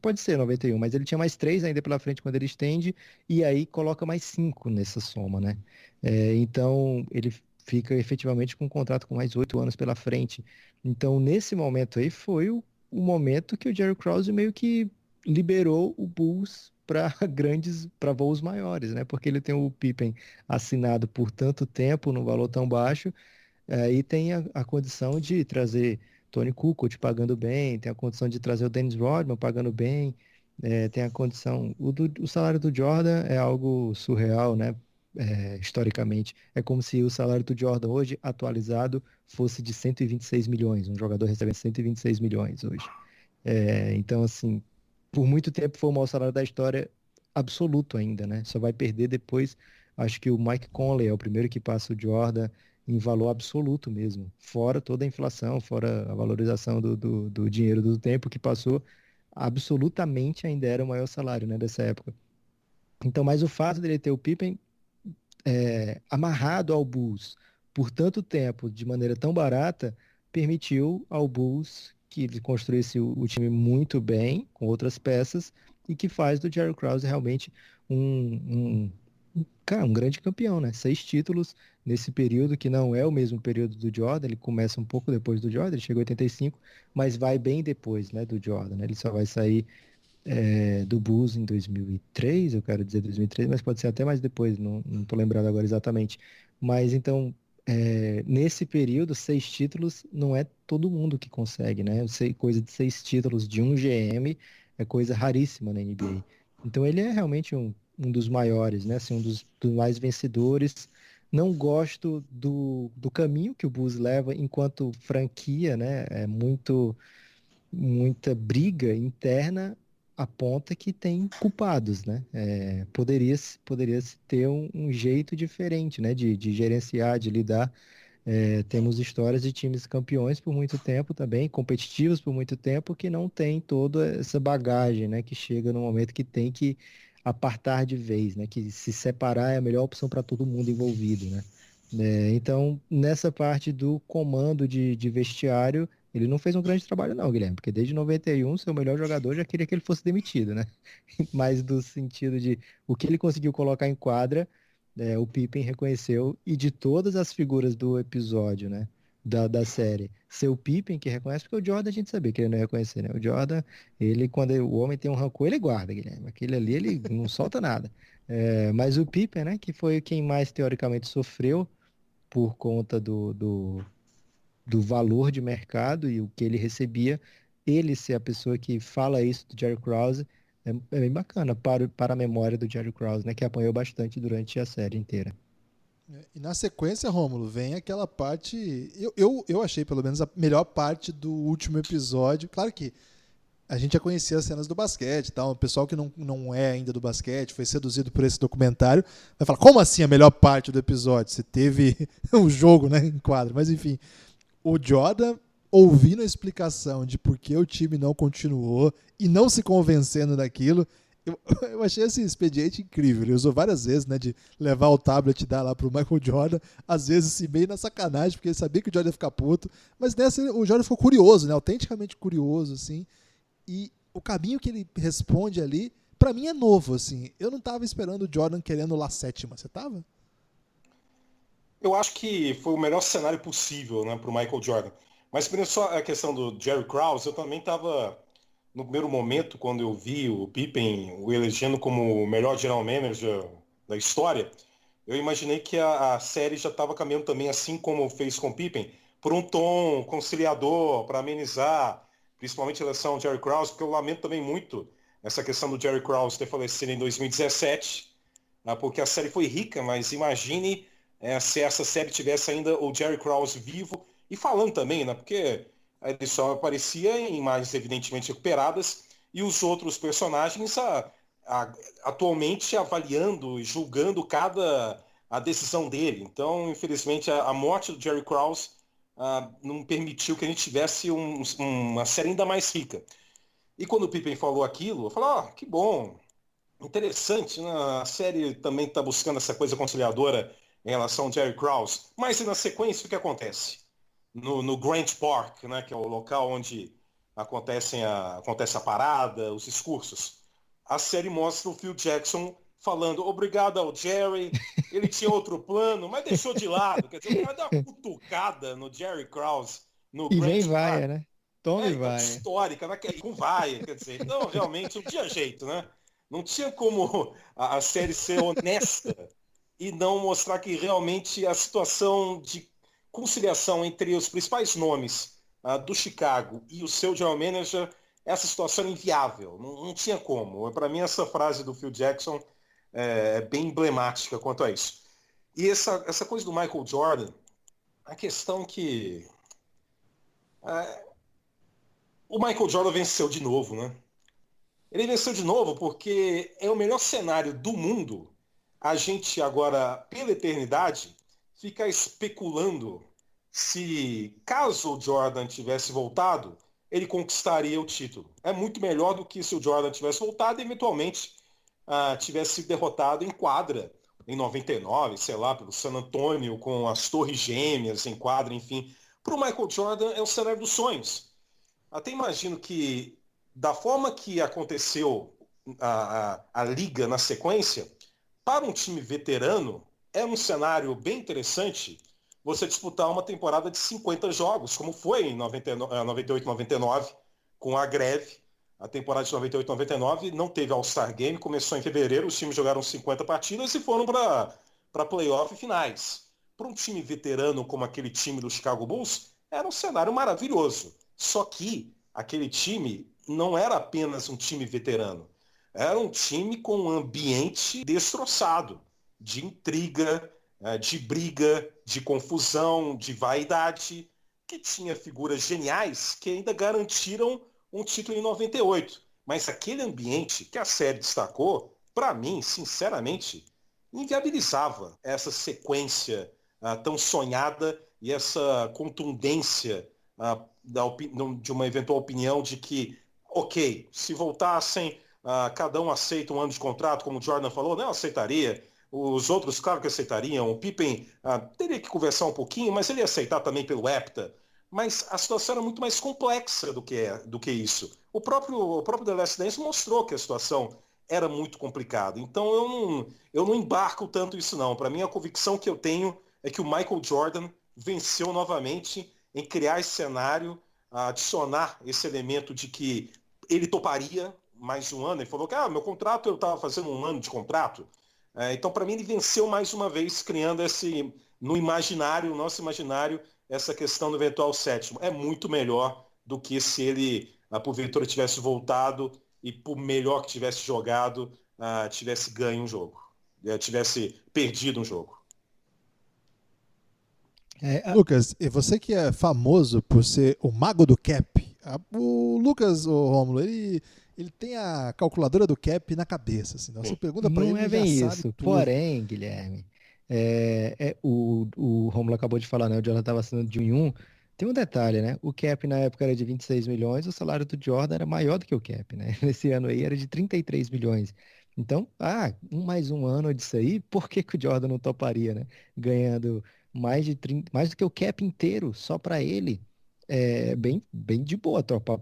Speaker 2: Pode ser 91, mas ele tinha mais 3 ainda pela frente quando ele estende, e aí coloca mais 5 nessa soma, né? Então ele fica efetivamente com um contrato com mais 8 anos pela frente. Então, nesse momento aí, foi o momento que o Jerry Krause meio que liberou o Bulls para voos maiores, né? Porque ele tem o Pippen assinado por tanto tempo, num valor tão baixo, e tem a condição de trazer Tony Kukoc pagando bem, tem a condição de trazer o Dennis Rodman pagando bem, tem a condição. O salário do Jordan é algo surreal, né? Historicamente. É como se o salário do Jordan hoje, atualizado, fosse de 126 milhões. Um jogador recebendo 126 milhões hoje. Então, assim, por muito tempo foi o maior salário da história absoluto ainda, né? Só vai perder depois. Acho que o Mike Conley é o primeiro que passa o Jordan em valor absoluto mesmo. Fora toda a inflação, fora a valorização do dinheiro do tempo que passou, absolutamente ainda era o maior salário, né, dessa época. Então, mas o fato dele ter o Pippen amarrado ao Bulls por tanto tempo, de maneira tão barata, permitiu ao Bulls que ele construísse o time muito bem, com outras peças, e que faz do Jerry Krause realmente um grande campeão, né? 6 títulos nesse período, que não é o mesmo período do Jordan, ele começa um pouco depois do Jordan, ele chegou em 85, mas vai bem depois, né, do Jordan, né? Ele só vai sair do Bulls em 2003, eu quero dizer 2003, mas pode ser até mais depois, não estou lembrado agora exatamente. Mas então, nesse período, 6 títulos não é todo mundo que consegue, né? Eu sei, coisa de 6 títulos de um GM é coisa raríssima na NBA. Então ele é realmente um dos maiores, né? Assim, dos mais vencedores. Não gosto do caminho que o Bulls leva enquanto franquia, né? É muita briga interna aponta que tem culpados, né? Poderia-se ter um jeito diferente, né? De gerenciar, de lidar. Temos histórias de times campeões por muito tempo também, competitivos por muito tempo, que não tem toda essa bagagem, né? Que chega no momento que tem que apartar de vez, né? Que se separar é a melhor opção para todo mundo envolvido, né? Então, nessa parte do comando de vestiário, ele não fez um grande trabalho não, Guilherme, porque desde 91, seu melhor jogador já queria que ele fosse demitido, né? Mas do sentido de o que ele conseguiu colocar em quadra, o Pippen reconheceu, e de todas as figuras do episódio, né? Da série, ser o Pippen que reconhece, porque o Jordan a gente sabia que ele não ia reconhecer, né? O Jordan, o homem tem um rancor, ele guarda, Guilherme. Aquele ali, ele não solta nada. Mas o Pippen, né? Que foi quem mais teoricamente sofreu por conta do valor de mercado e o que ele recebia, ele ser a pessoa que fala isso do Jerry Krause, é bem bacana para a memória do Jerry Krause, né, que apanhou bastante durante a série inteira.
Speaker 1: E na sequência, Rômulo, vem aquela parte. Eu achei, pelo menos, a melhor parte do último episódio. Claro que a gente já conhecia as cenas do basquete e tal. O pessoal que não é ainda do basquete, foi seduzido por esse documentário, vai falar, como assim a melhor parte do episódio? Você teve um jogo, né, em quadro. Mas enfim, o Jordan ouvindo a explicação de por que o time não continuou e não se convencendo daquilo, eu achei esse expediente incrível. Ele usou várias vezes, né, de levar o tablet e dar lá pro Michael Jordan, às vezes assim, meio na sacanagem, porque ele sabia que o Jordan ia ficar puto, mas nessa o Jordan ficou curioso, né, autenticamente curioso, assim, e o caminho que ele responde ali, pra mim é novo, assim. Eu não tava esperando o Jordan querendo lá sétima, você tava?
Speaker 4: Eu acho que foi o melhor cenário possível, né, para o Michael Jordan. Mas primeiro só a questão do Jerry Krause, eu também estava no primeiro momento, quando eu vi o Pippen o elegendo como o melhor general manager da história, eu imaginei que a série já estava caminhando também, assim como fez com o Pippen, por um tom conciliador, para amenizar, principalmente a eleição do Jerry Krause, porque eu lamento também muito essa questão do Jerry Krause ter falecido em 2017, né, porque a série foi rica, mas imagine se essa série tivesse ainda o Jerry Krause vivo e falando também, né? Porque ele só aparecia em imagens evidentemente recuperadas e os outros personagens atualmente avaliando e julgando cada a decisão dele. Então, infelizmente, a morte do Jerry Krause não permitiu que a gente tivesse uma série ainda mais rica. E quando o Pippen falou aquilo, eu falei, que bom. Interessante, né? A série também está buscando essa coisa conciliadora em relação ao Jerry Krause, mas na sequência o que acontece? No Grant Park, né, que é o local onde acontece a parada, os discursos, a série mostra o Phil Jackson falando obrigado ao Jerry, ele tinha outro plano, mas deixou de lado. Quer dizer, o cara deu uma cutucada no Jerry Krause, no
Speaker 2: E vem
Speaker 4: Grant Park.
Speaker 2: vaia, né? Tome
Speaker 4: Então,
Speaker 2: vaia.
Speaker 4: histórica, né? Com vai, quer dizer. Então, realmente, não tinha jeito, né? Não tinha como a série ser honesta e não mostrar que realmente a situação de conciliação entre os principais nomes do Chicago e o seu general manager, essa situação era inviável. Não tinha como. Para mim, essa frase do Phil Jackson é bem emblemática quanto a isso. E essa coisa do Michael Jordan, a questão que o Michael Jordan venceu de novo, né? Ele venceu de novo porque é o melhor cenário do mundo. A gente agora, pela eternidade, fica especulando se, caso o Jordan tivesse voltado, ele conquistaria o título. É muito melhor do que se o Jordan tivesse voltado e, eventualmente, tivesse sido derrotado em quadra em 99, sei lá, pelo San Antonio, com as Torres Gêmeas em quadra, enfim. Para o Michael Jordan é o cenário dos sonhos. Até imagino que, da forma que aconteceu a liga na sequência, para um time veterano, é um cenário bem interessante você disputar uma temporada de 50 jogos, como foi em 98, 99, com a greve. A temporada de 98, 99 não teve All-Star Game, começou em fevereiro, os times jogaram 50 partidas e foram para playoff finais. Para um time veterano como aquele time do Chicago Bulls, era um cenário maravilhoso. Só que aquele time não era apenas um time veterano. Era um time com um ambiente destroçado, de intriga, de briga, de confusão, de vaidade, que tinha figuras geniais que ainda garantiram um título em 98. Mas aquele ambiente que a série destacou, para mim, sinceramente, inviabilizava essa sequência tão sonhada e essa contundência de uma eventual opinião de que, ok, se voltassem, cada um aceita um ano de contrato, como o Jordan falou, não aceitaria. Os outros, claro que aceitariam. O Pippen teria que conversar um pouquinho, mas ele ia aceitar também pelo hepta. Mas a situação era muito mais complexa do que isso. O próprio The Last Dance mostrou que a situação era muito complicada. Então eu não embarco tanto isso não. Para mim, a convicção que eu tenho é que o Michael Jordan venceu novamente em criar esse cenário, adicionar esse elemento de que ele toparia mais um ano. Ele falou que meu contrato, eu estava fazendo um ano de contrato. Então, para mim, ele venceu mais uma vez, criando no imaginário, nosso imaginário, essa questão do eventual sétimo. É muito melhor do que se ele, porventura, tivesse voltado e, por melhor que tivesse jogado, tivesse ganho um jogo, tivesse perdido um jogo.
Speaker 1: Lucas, e você que é famoso por ser o mago do cap, o Lucas, o Rômulo, ele tem a calculadora do cap na cabeça. Assim, então você pergunta pra
Speaker 2: Não
Speaker 1: ele,
Speaker 2: é
Speaker 1: ele já
Speaker 2: bem
Speaker 1: sabe
Speaker 2: isso.
Speaker 1: tudo.
Speaker 2: Porém, Guilherme, o Romulo acabou de falar, né? O Jordan estava assinando de 1 em 1. Tem um detalhe, né? O cap na época era de 26 milhões, o salário do Jordan era maior do que o cap, né? Nesse ano aí era de 33 milhões. Então, mais um ano disso aí, por que que o Jordan não toparia, né? Ganhando mais do que o cap inteiro só para ele. É bem de boa topar.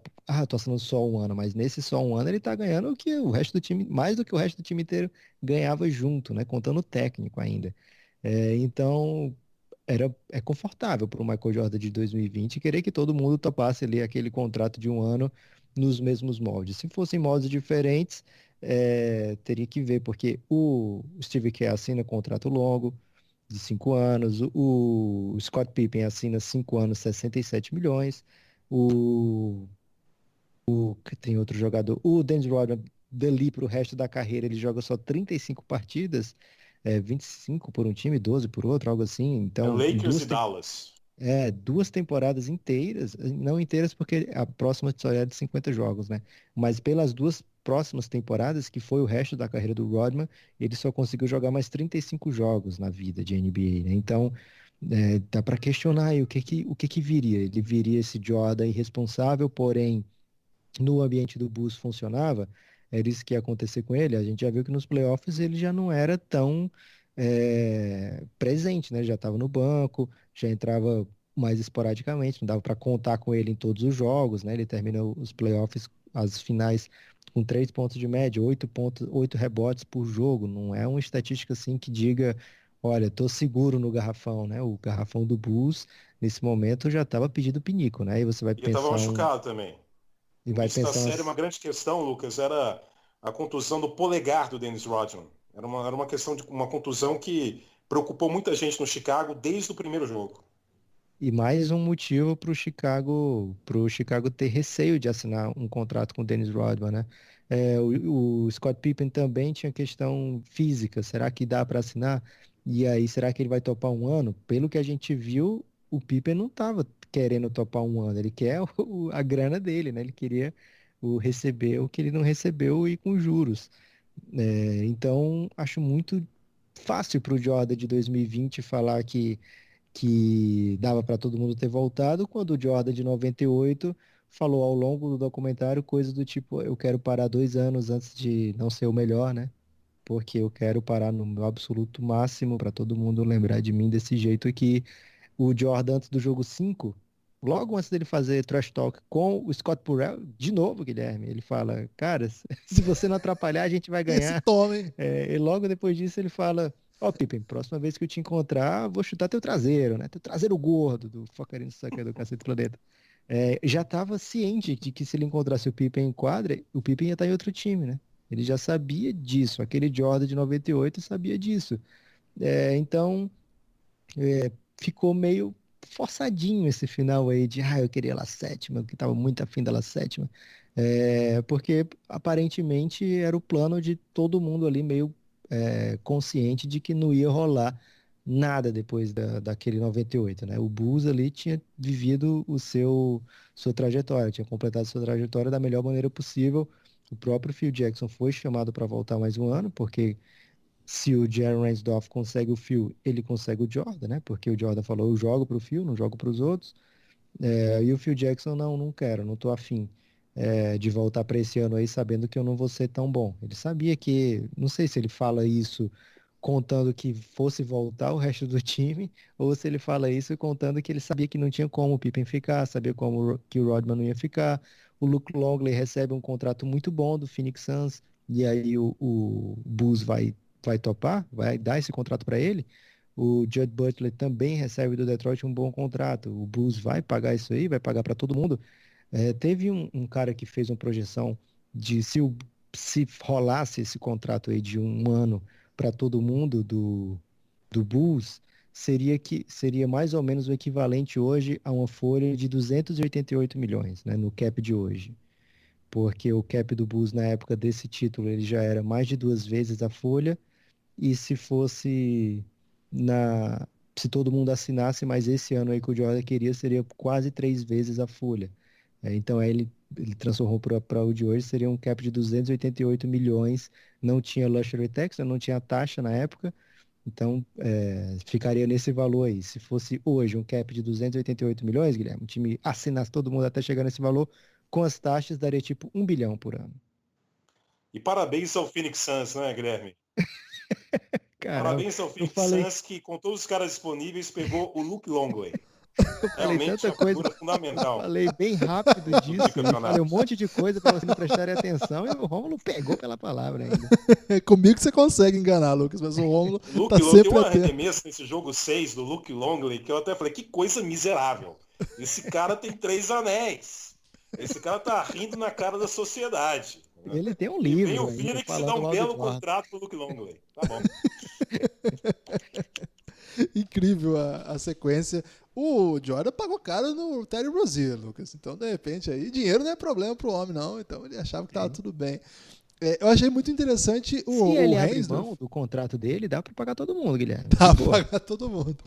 Speaker 2: Tô assinando só um ano, mas nesse só um ano ele tá ganhando o que o resto do time, mais do que o resto do time inteiro ganhava junto, né? Contando o técnico ainda. Então, é confortável para o Michael Jordan de 2020 querer que todo mundo topasse ali aquele contrato de um ano nos mesmos moldes. Se fossem moldes diferentes, teria que ver, porque o Steve Kerr assina contrato longo, de 5 anos, o Scott Pippen assina 5 anos, 67 milhões, o, que tem outro jogador, o Dennis Rodman, dali para o resto da carreira, ele joga só 35 partidas, 25 por um time, 12 por outro, algo assim. Então, em
Speaker 4: Lakers e Dallas.
Speaker 2: duas temporadas inteiras, não inteiras porque a próxima só é de 50 jogos, né? Mas pelas duas próximas temporadas, que foi o resto da carreira do Rodman, ele só conseguiu jogar mais 35 jogos na vida de NBA, né? Então, dá para questionar aí o que que viria. Ele viria esse Jordan irresponsável, porém no ambiente do Bulls funcionava. era isso que ia acontecer com ele. A gente já viu que nos playoffs ele já não era tão presente, né? Ele já estava no banco, já entrava mais esporadicamente, não dava para contar com ele em todos os jogos, né? Ele terminou os playoffs, as finais, com 3 pontos de média, 8 rebotes por jogo. Não é uma estatística assim que diga, olha, tô seguro no garrafão, né? O garrafão do Bulls, nesse momento, já estava pedindo pinico, né? E você vai
Speaker 4: E ele estava
Speaker 2: pensar
Speaker 4: machucado também.
Speaker 2: e
Speaker 4: No
Speaker 2: vai
Speaker 4: início da
Speaker 2: pensar
Speaker 4: série, uma grande questão, Lucas, era a contusão do polegar do Dennis Rodman. Era uma questão de uma contusão que preocupou muita gente no Chicago desde o primeiro jogo.
Speaker 2: e mais um motivo para o Chicago ter receio de assinar um contrato com o Dennis Rodman, né? O Scott Pippen também tinha questão física. Será que dá para assinar? E aí, será que ele vai topar um ano? Pelo que a gente viu, o Pippen não estava querendo topar um ano. Ele quer a grana dele, né? Ele queria receber o que ele não recebeu e com juros. Então, acho muito fácil para o Jordan de 2020 falar que dava para todo mundo ter voltado, quando o Jordan de 98 falou ao longo do documentário coisas do tipo, eu quero parar 2 anos antes de não ser o melhor, né? Porque eu quero parar no meu absoluto máximo para todo mundo lembrar de mim desse jeito que o Jordan antes do jogo 5, logo antes dele fazer trash talk com o Scott Purell, de novo, Guilherme, ele fala, cara, se você não atrapalhar, a gente vai
Speaker 1: Esse
Speaker 2: ganhar.
Speaker 1: toma, hein?
Speaker 2: E logo depois disso ele fala, ó, Pippen, próxima vez que eu te encontrar, vou chutar teu traseiro, né? Teu traseiro gordo do Fucking Sucker do Cacete Planeta. Já estava ciente de que se ele encontrasse o Pippen em quadra, o Pippen ia estar em outro time, né? Ele já sabia disso. Aquele Jordan de 98 sabia disso. Então, ficou meio forçadinho esse final aí de, eu queria lá sétima, que tava muito afim dela sétima. Porque aparentemente era o plano de todo mundo ali meio consciente de que não ia rolar nada depois daquele 98, né? O Bulls ali tinha vivido sua trajetória, tinha completado sua trajetória da melhor maneira possível. O próprio Phil Jackson foi chamado para voltar mais um ano, porque se o Jaren Reinsdorf consegue o Phil, ele consegue o Jordan, né? Porque o Jordan falou, eu jogo pro Phil, não jogo pros outros. E o Phil Jackson, não quero, não tô afim de voltar para esse ano aí sabendo que eu não vou ser tão bom. Ele sabia que, não sei se ele fala isso contando que fosse voltar o resto do time, ou se ele fala isso contando que ele sabia que não tinha como o Pippen ficar, sabia como que o Rodman não ia ficar. O Luke Longley recebe um contrato muito bom do Phoenix Suns, e aí o Bulls vai topar, vai dar esse contrato para ele. O Jud Butler também recebe do Detroit um bom contrato. O Bulls vai pagar isso aí, vai pagar para todo mundo. Teve um cara que fez uma projeção de se rolasse esse contrato aí de um ano para todo mundo do Bulls, seria mais ou menos o equivalente hoje a uma folha de 288 milhões, né, no cap de hoje. Porque o cap do Bulls na época desse título ele já era mais de 2 vezes a folha, e se fosse na se todo mundo assinasse, mas esse ano aí que o Jordan queria seria quase 3 vezes a folha. Então aí ele transformou para o de hoje, seria um cap de 288 milhões, não tinha luxury tax, né, não tinha taxa na época, então ficaria nesse valor aí. Se fosse hoje um cap de 288 milhões, Guilherme, o time assinasse todo mundo até chegar nesse valor, com as taxas daria tipo 1 bilhão por ano.
Speaker 4: E parabéns ao Phoenix Suns, né, Guilherme?
Speaker 2: Caramba,
Speaker 4: Parabéns ao
Speaker 2: eu
Speaker 4: Phoenix
Speaker 2: falei
Speaker 4: Suns que, com todos os caras disponíveis, pegou o Luke Longley.
Speaker 2: Eu falei
Speaker 4: Realmente
Speaker 2: tanta
Speaker 4: uma
Speaker 2: coisa,
Speaker 4: figura fundamental
Speaker 2: falei bem rápido
Speaker 4: do
Speaker 2: disso, e falei
Speaker 4: tricampeonato.
Speaker 2: um monte de coisa para vocês não prestarem atenção, e o Rômulo pegou pela palavra ainda.
Speaker 1: Comigo você consegue enganar, Lucas, mas o Romulo
Speaker 4: O
Speaker 1: tá
Speaker 4: Luke Longley, tem
Speaker 1: sempre
Speaker 4: um
Speaker 1: atento.
Speaker 4: arremesso nesse jogo 6 do Luke Longley que eu até falei, que coisa miserável. Esse cara tem 3 anéis. Esse cara tá rindo na cara da sociedade.
Speaker 2: Ele tem um
Speaker 4: E vem
Speaker 2: livro
Speaker 4: o
Speaker 2: ainda
Speaker 4: Phoenix e dá
Speaker 2: falando
Speaker 4: um
Speaker 2: mal do
Speaker 4: belo
Speaker 2: Jordan.
Speaker 4: contrato pro Luke Longley. Tá bom.
Speaker 1: Incrível a sequência. O Jordan pagou caro no Terry Rozier, Lucas. Então, de repente, aí dinheiro não é problema pro homem, não. Então, ele achava que tava tudo bem. Eu achei muito interessante
Speaker 2: Se
Speaker 1: o
Speaker 2: ele abrir
Speaker 1: Reinsdorf.
Speaker 2: mão do contrato dele, dá para pagar todo mundo, Guilherme.
Speaker 1: Dá
Speaker 2: De
Speaker 1: pra
Speaker 2: boa.
Speaker 1: pagar todo mundo.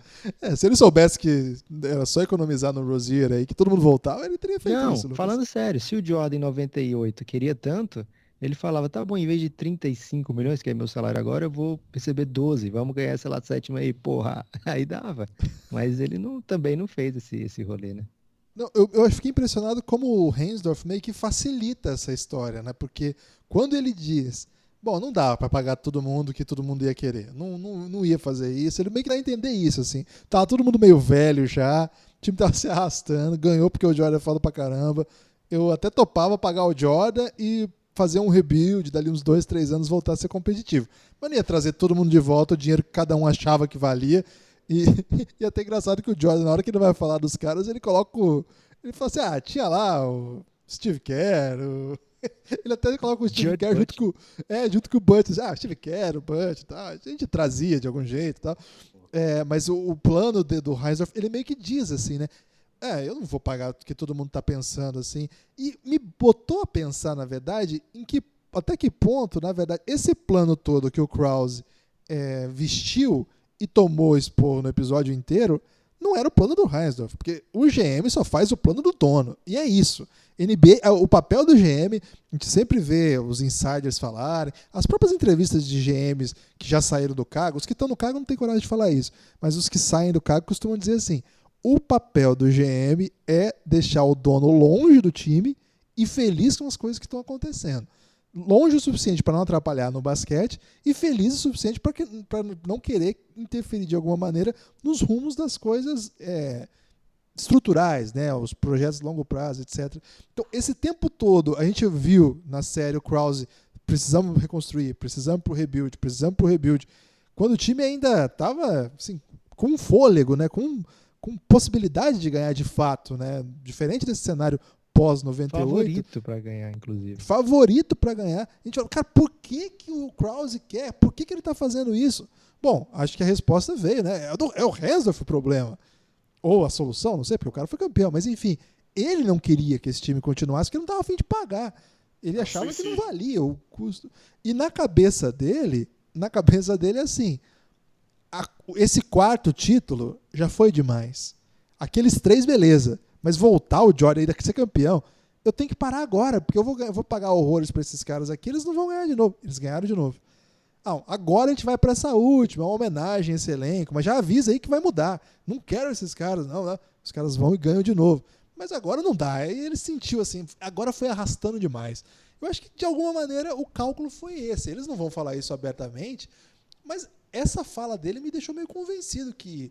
Speaker 1: Se ele soubesse que era só economizar no Rozier aí, que todo mundo voltava, ele teria feito
Speaker 2: Não,
Speaker 1: isso, Lucas.
Speaker 2: falando sério, se o Jordan em 98 queria tanto, ele falava, tá bom, em vez de 35 milhões, que é meu salário agora, eu vou receber 12, vamos ganhar, sei lá, sétima aí, porra. Aí dava. Mas ele também não fez esse rolê, né?
Speaker 1: Não, eu fiquei impressionado como o Reinsdorf meio que facilita essa história, né? Porque quando ele diz, bom, não dá pra pagar todo mundo que todo mundo ia querer, não ia fazer isso, ele meio que dá a entender isso, assim. Tava todo mundo meio velho já, o time tava se arrastando, ganhou porque o Jordan é foda pra caramba. Eu até topava pagar o Jordan e fazer um rebuild, dali uns 2, 3 anos voltar a ser competitivo. Mas não ia trazer todo mundo de volta, o dinheiro que cada um achava que valia. E, e é até engraçado que o Jordan, na hora que ele vai falar dos caras, ele coloca o. Ele fala assim: tinha lá o Steve Kerr. Ele até coloca o Steve
Speaker 2: George
Speaker 1: Kerr
Speaker 2: Butt.
Speaker 1: junto com o Butch. Steve Kerr, o Butch e tal. A gente trazia de algum jeito e tal. Mas o plano do Reinsdorf, ele meio que diz assim, né? Eu não vou pagar o que todo mundo tá pensando assim. E me botou a pensar, na verdade, até que ponto, na verdade, esse plano todo que o Krause vestiu e tomou expor no episódio inteiro, não era o plano do Reinsdorf, porque o GM só faz o plano do dono, e é isso. NBA, o papel do GM, a gente sempre vê os insiders falarem, as próprias entrevistas de GMs que já saíram do cargo, os que estão no cargo não têm coragem de falar isso, mas os que saem do cargo costumam dizer assim, o papel do GM é deixar o dono longe do time e feliz com as coisas que estão acontecendo. Longe o suficiente para não atrapalhar no basquete e feliz o suficiente para não querer interferir de alguma maneira nos rumos das coisas estruturais, né? Os projetos de longo prazo, etc. Então, esse tempo todo, a gente viu na série o Krause, precisamos reconstruir, precisamos pro rebuild. Quando o time ainda estava assim, com fôlego, né? Com possibilidade de ganhar de fato, né? Diferente desse cenário pós-98.
Speaker 2: Favorito para ganhar, inclusive.
Speaker 1: Favorito para ganhar. A gente fala, cara, por que o Krause quer? Por que ele tá fazendo isso? Bom, acho que a resposta veio, né? É o Reinsdorf o problema. Ou a solução, não sei, porque o cara foi campeão. Mas enfim, ele não queria que esse time continuasse, porque ele não estava a fim de pagar. Ele achava que não valia o custo. E na cabeça dele é assim, esse quarto título já foi demais. Aqueles 3, beleza. Mas voltar o Jordan ainda que ser campeão, eu tenho que parar agora, porque eu vou pagar horrores para esses caras aqui, eles não vão ganhar de novo. Eles ganharam de novo. Agora a gente vai para essa última, uma homenagem a esse elenco, mas já avisa aí que vai mudar. Não quero esses caras, não. Os caras vão e ganham de novo. Mas agora não dá. Aí ele sentiu assim, agora foi arrastando demais. Eu acho que de alguma maneira o cálculo foi esse. Eles não vão falar isso abertamente, mas essa fala dele me deixou meio convencido que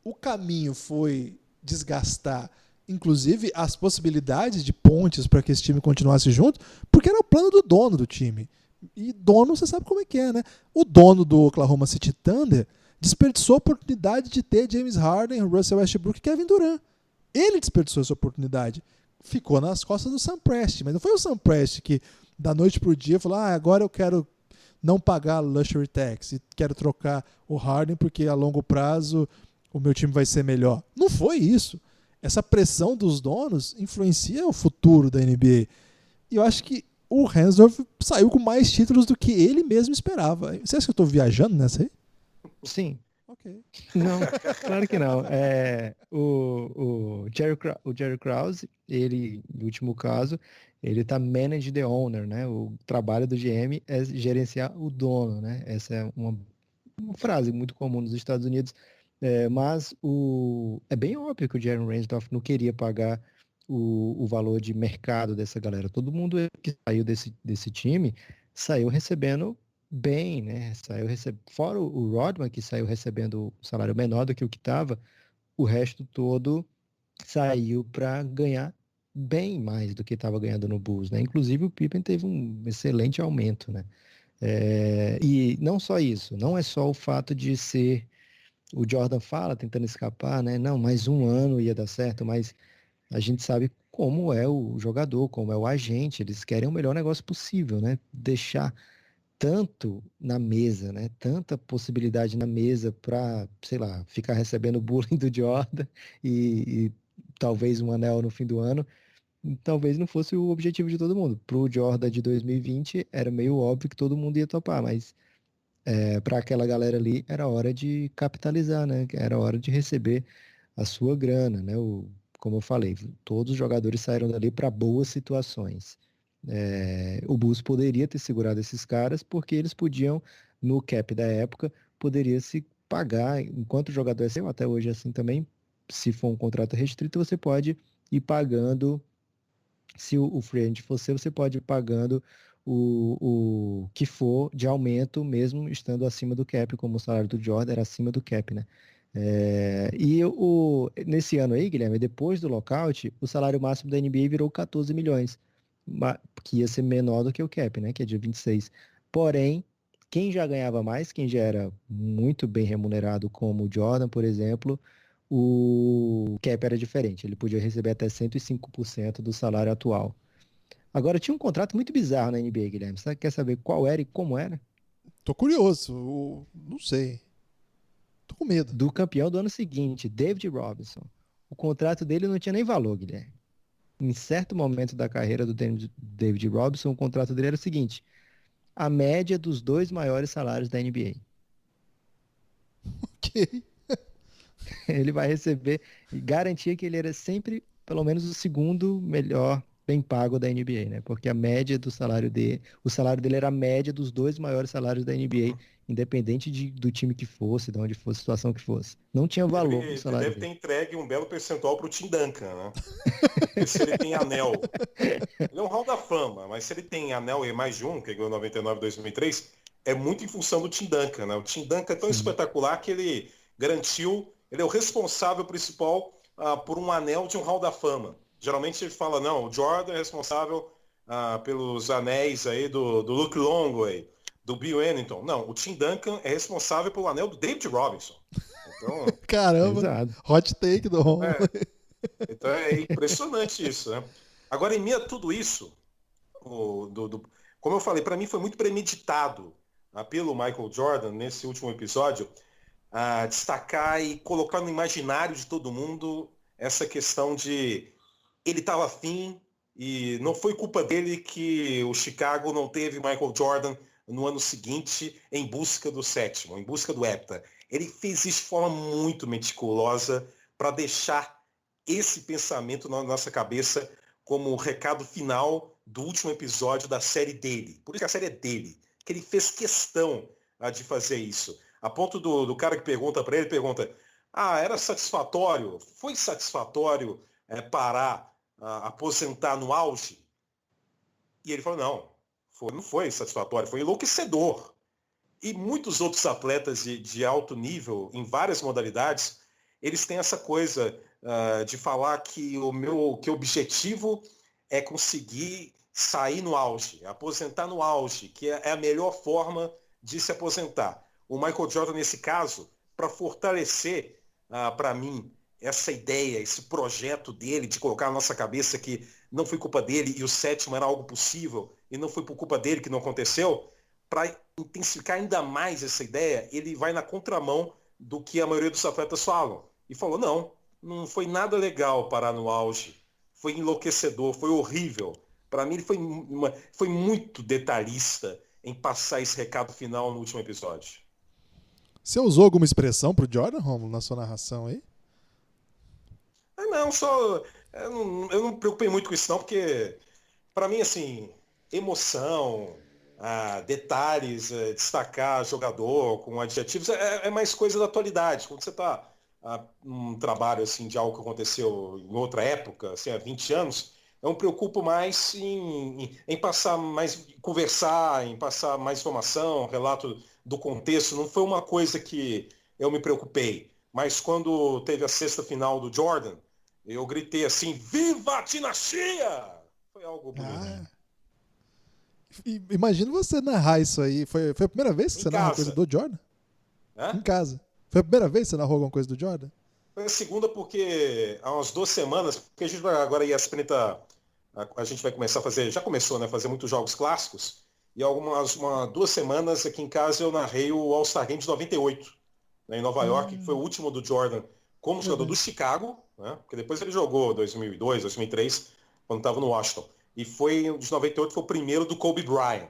Speaker 1: o caminho foi desgastar inclusive as possibilidades de pontes para que esse time continuasse junto, porque era o plano do dono do time. E dono, você sabe como é que é, né? O dono do Oklahoma City Thunder desperdiçou a oportunidade de ter James Harden, Russell Westbrook e Kevin Durant. Ele desperdiçou essa oportunidade. Ficou nas costas do Sam Presti, mas não foi o Sam Presti que da noite pro dia falou, agora eu quero não pagar luxury tax e quero trocar o Harden porque a longo prazo o meu time vai ser melhor. Não foi isso. Essa pressão dos donos influencia o futuro da NBA. E eu acho que o Reinsdorf saiu com mais títulos do que ele mesmo esperava. Você acha que eu estou viajando nessa aí?
Speaker 2: Sim.
Speaker 1: Ok.
Speaker 2: Não, claro que não. O Jerry Krause, ele, no último caso, ele tá manage the owner, né? O trabalho do GM é gerenciar o dono, né? Essa é uma frase muito comum nos Estados Unidos. Mas é bem óbvio que o Jerry Reinsdorf não queria pagar o valor de mercado dessa galera. Todo mundo que saiu desse time saiu recebendo bem, né? Fora o Rodman, que saiu recebendo um salário menor do que o que estava, o resto todo saiu para ganhar bem mais do que estava ganhando no Bulls, né? Inclusive o Pippen teve um excelente aumento, né? E não só isso, não é só o fato de ser o Jordan fala, tentando escapar, né? Não, mais um ano ia dar certo, mas a gente sabe como é o jogador, como é o agente, eles querem o melhor negócio possível, né? Deixar tanto na mesa, né? Tanta possibilidade na mesa para, sei lá, ficar recebendo o bullying do Jordan e talvez um anel no fim do ano, talvez não fosse o objetivo de todo mundo. Pro Jordan de 2020 era meio óbvio que todo mundo ia topar, mas para aquela galera ali era hora de capitalizar, né? Era hora de receber a sua grana, né? Como eu falei, todos os jogadores saíram dali para boas situações. O Bulls poderia ter segurado esses caras porque eles podiam, no cap da época, poderia se pagar, enquanto o jogador é seu, até hoje é assim também, se for um contrato restrito, você pode ir pagando, se o free agent for seu, você pode ir pagando o que for de aumento, mesmo estando acima do cap, como o salário do Jordan era acima do cap, né? Nesse ano aí, Guilherme, depois do lockout, o salário máximo da NBA virou 14 milhões, que ia ser menor do que o cap, né? Que é de 26. Porém, quem já ganhava mais, quem já era muito bem remunerado, como o Jordan, por exemplo, o cap era diferente. Ele podia receber até 105% do salário atual. Agora, tinha um contrato muito bizarro na NBA, Guilherme. Você quer saber qual era e como era?
Speaker 1: Tô curioso. Não sei. Tô com medo.
Speaker 2: Do campeão do ano seguinte, David Robinson. O contrato dele não tinha nem valor, Guilherme. Em certo momento da carreira do David Robinson, o contrato dele era o seguinte: a média dos 2 maiores salários da NBA.
Speaker 1: Ok.
Speaker 2: Ele vai receber e garantia que ele era sempre, pelo menos, o segundo melhor bem pago da NBA, né? Porque a média do salário dele, o salário dele era a média dos 2 maiores salários da NBA, independente do time que fosse, de onde fosse, situação que fosse. Não tinha valor no
Speaker 4: Ele
Speaker 2: salário
Speaker 4: deve ter
Speaker 2: dele.
Speaker 4: entregue um belo percentual para o Tim Duncan, né? Porque se ele tem anel, ele é um hall da fama, mas se ele tem anel e mais de um, que ganhou 99 2003, é muito em função do Tim Duncan, né? O Tim Duncan é tão espetacular que ele garantiu, ele é o responsável principal por um anel de um hall da fama. Geralmente ele fala, não, o Jordan é responsável pelos anéis aí do Luke Longley, do Bill Wennington. Não, o Tim Duncan é responsável pelo anel do David Robinson. Então,
Speaker 1: Caramba.
Speaker 2: Exato.
Speaker 1: Hot take do Romulo.
Speaker 4: então é impressionante isso, né? Agora, em meio a tudo isso, como eu falei, para mim foi muito premeditado pelo Michael Jordan nesse último episódio destacar e colocar no imaginário de todo mundo essa questão de ele estava afim e não foi culpa dele que o Chicago não teve Michael Jordan no ano seguinte em busca do sétimo, em busca do hepta. Ele fez isso de forma muito meticulosa para deixar esse pensamento na nossa cabeça como o recado final do último episódio da série dele. Por isso que a série é dele, que ele fez questão de fazer isso. A ponto do cara que pergunta para ele, pergunta, era satisfatório? Foi satisfatório parar, aposentar no auge? E ele falou, não foi satisfatório, foi enlouquecedor. E muitos outros atletas de alto nível, em várias modalidades, eles têm essa coisa de falar que o objetivo é conseguir sair no auge, aposentar no auge, que é a melhor forma de se aposentar. O Michael Jordan, nesse caso, para fortalecer, para mim, essa ideia, esse projeto dele de colocar na nossa cabeça que não foi culpa dele e o sétimo era algo possível e não foi por culpa dele que não aconteceu, para intensificar ainda mais essa ideia, ele vai na contramão do que a maioria dos atletas falam. E falou, não foi nada legal parar no auge. Foi enlouquecedor, foi horrível. Para mim, ele foi muito detalhista em passar esse recado final no último episódio.
Speaker 1: Você usou alguma expressão pro Jordan, Romulo, na sua narração aí?
Speaker 4: Eu não me preocupei muito com isso não, porque para mim, assim, emoção, detalhes, destacar jogador com adjetivos, é mais coisa da atualidade. Quando você está num trabalho assim, de algo que aconteceu em outra época, assim, há 20 anos, eu me preocupo mais em passar mais, conversar, em passar mais informação, relato do contexto. Não foi uma coisa que eu me preocupei. Mas quando teve a sexta final do Jordan, eu gritei assim, viva a dinastia! Foi algo bonito.
Speaker 1: Imagina você narrar isso aí. Foi a primeira vez que você narrou coisa do Jordan? Em casa. Foi a primeira vez que você narrou alguma coisa do Jordan?
Speaker 4: Foi a segunda porque há umas 2 semanas, porque a gente vai agora ESPN a gente vai começar a fazer, já começou, né, fazer muitos jogos clássicos, e umas 2 semanas aqui em casa eu narrei o All-Star Game de 98, né, em Nova York, que foi o último do Jordan como jogador do Chicago, né, porque depois ele jogou 2002, 2003, quando estava no Washington. E de 98 foi o primeiro do Kobe Bryant.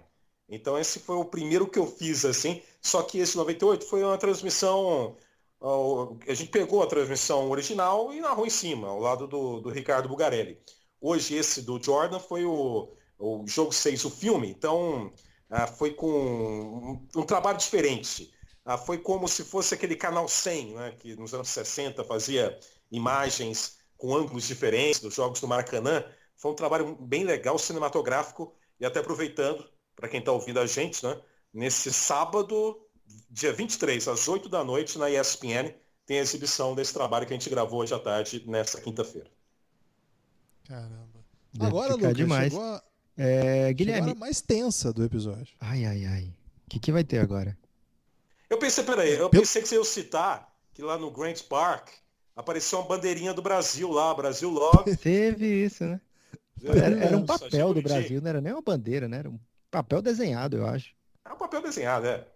Speaker 4: Então esse foi o primeiro que eu fiz assim, só que esse 98 foi uma transmissão, a gente pegou a transmissão original e narrou em cima, ao lado do Ricardo Bugarelli. Hoje esse do Jordan foi o jogo 6, o filme, então foi com um trabalho diferente. Foi como se fosse aquele canal 100, né, que nos anos 60 fazia imagens com ângulos diferentes dos jogos do Maracanã. Foi um trabalho bem legal, cinematográfico, e até aproveitando, para quem está ouvindo a gente, né, nesse sábado, dia 23, às 8 da noite, na ESPN, tem a exibição desse trabalho que a gente gravou hoje à tarde, nessa quinta-feira.
Speaker 1: Caramba.
Speaker 2: Deve
Speaker 1: Agora,
Speaker 2: ficar
Speaker 1: Lucas,
Speaker 2: demais.
Speaker 1: chegou a
Speaker 2: Guilherme.
Speaker 1: hora mais tensa do episódio.
Speaker 2: Ai. O que vai ter agora?
Speaker 4: Eu pensei que você ia citar que lá no Grant Park apareceu uma bandeirinha do Brasil lá, Brasil Love.
Speaker 2: Teve isso, né? Era um
Speaker 4: Isso, achei
Speaker 2: papel do
Speaker 4: bonitinho.
Speaker 2: Brasil, não era nem uma bandeira, né? Era um papel desenhado, eu acho.
Speaker 4: É um papel desenhado, é.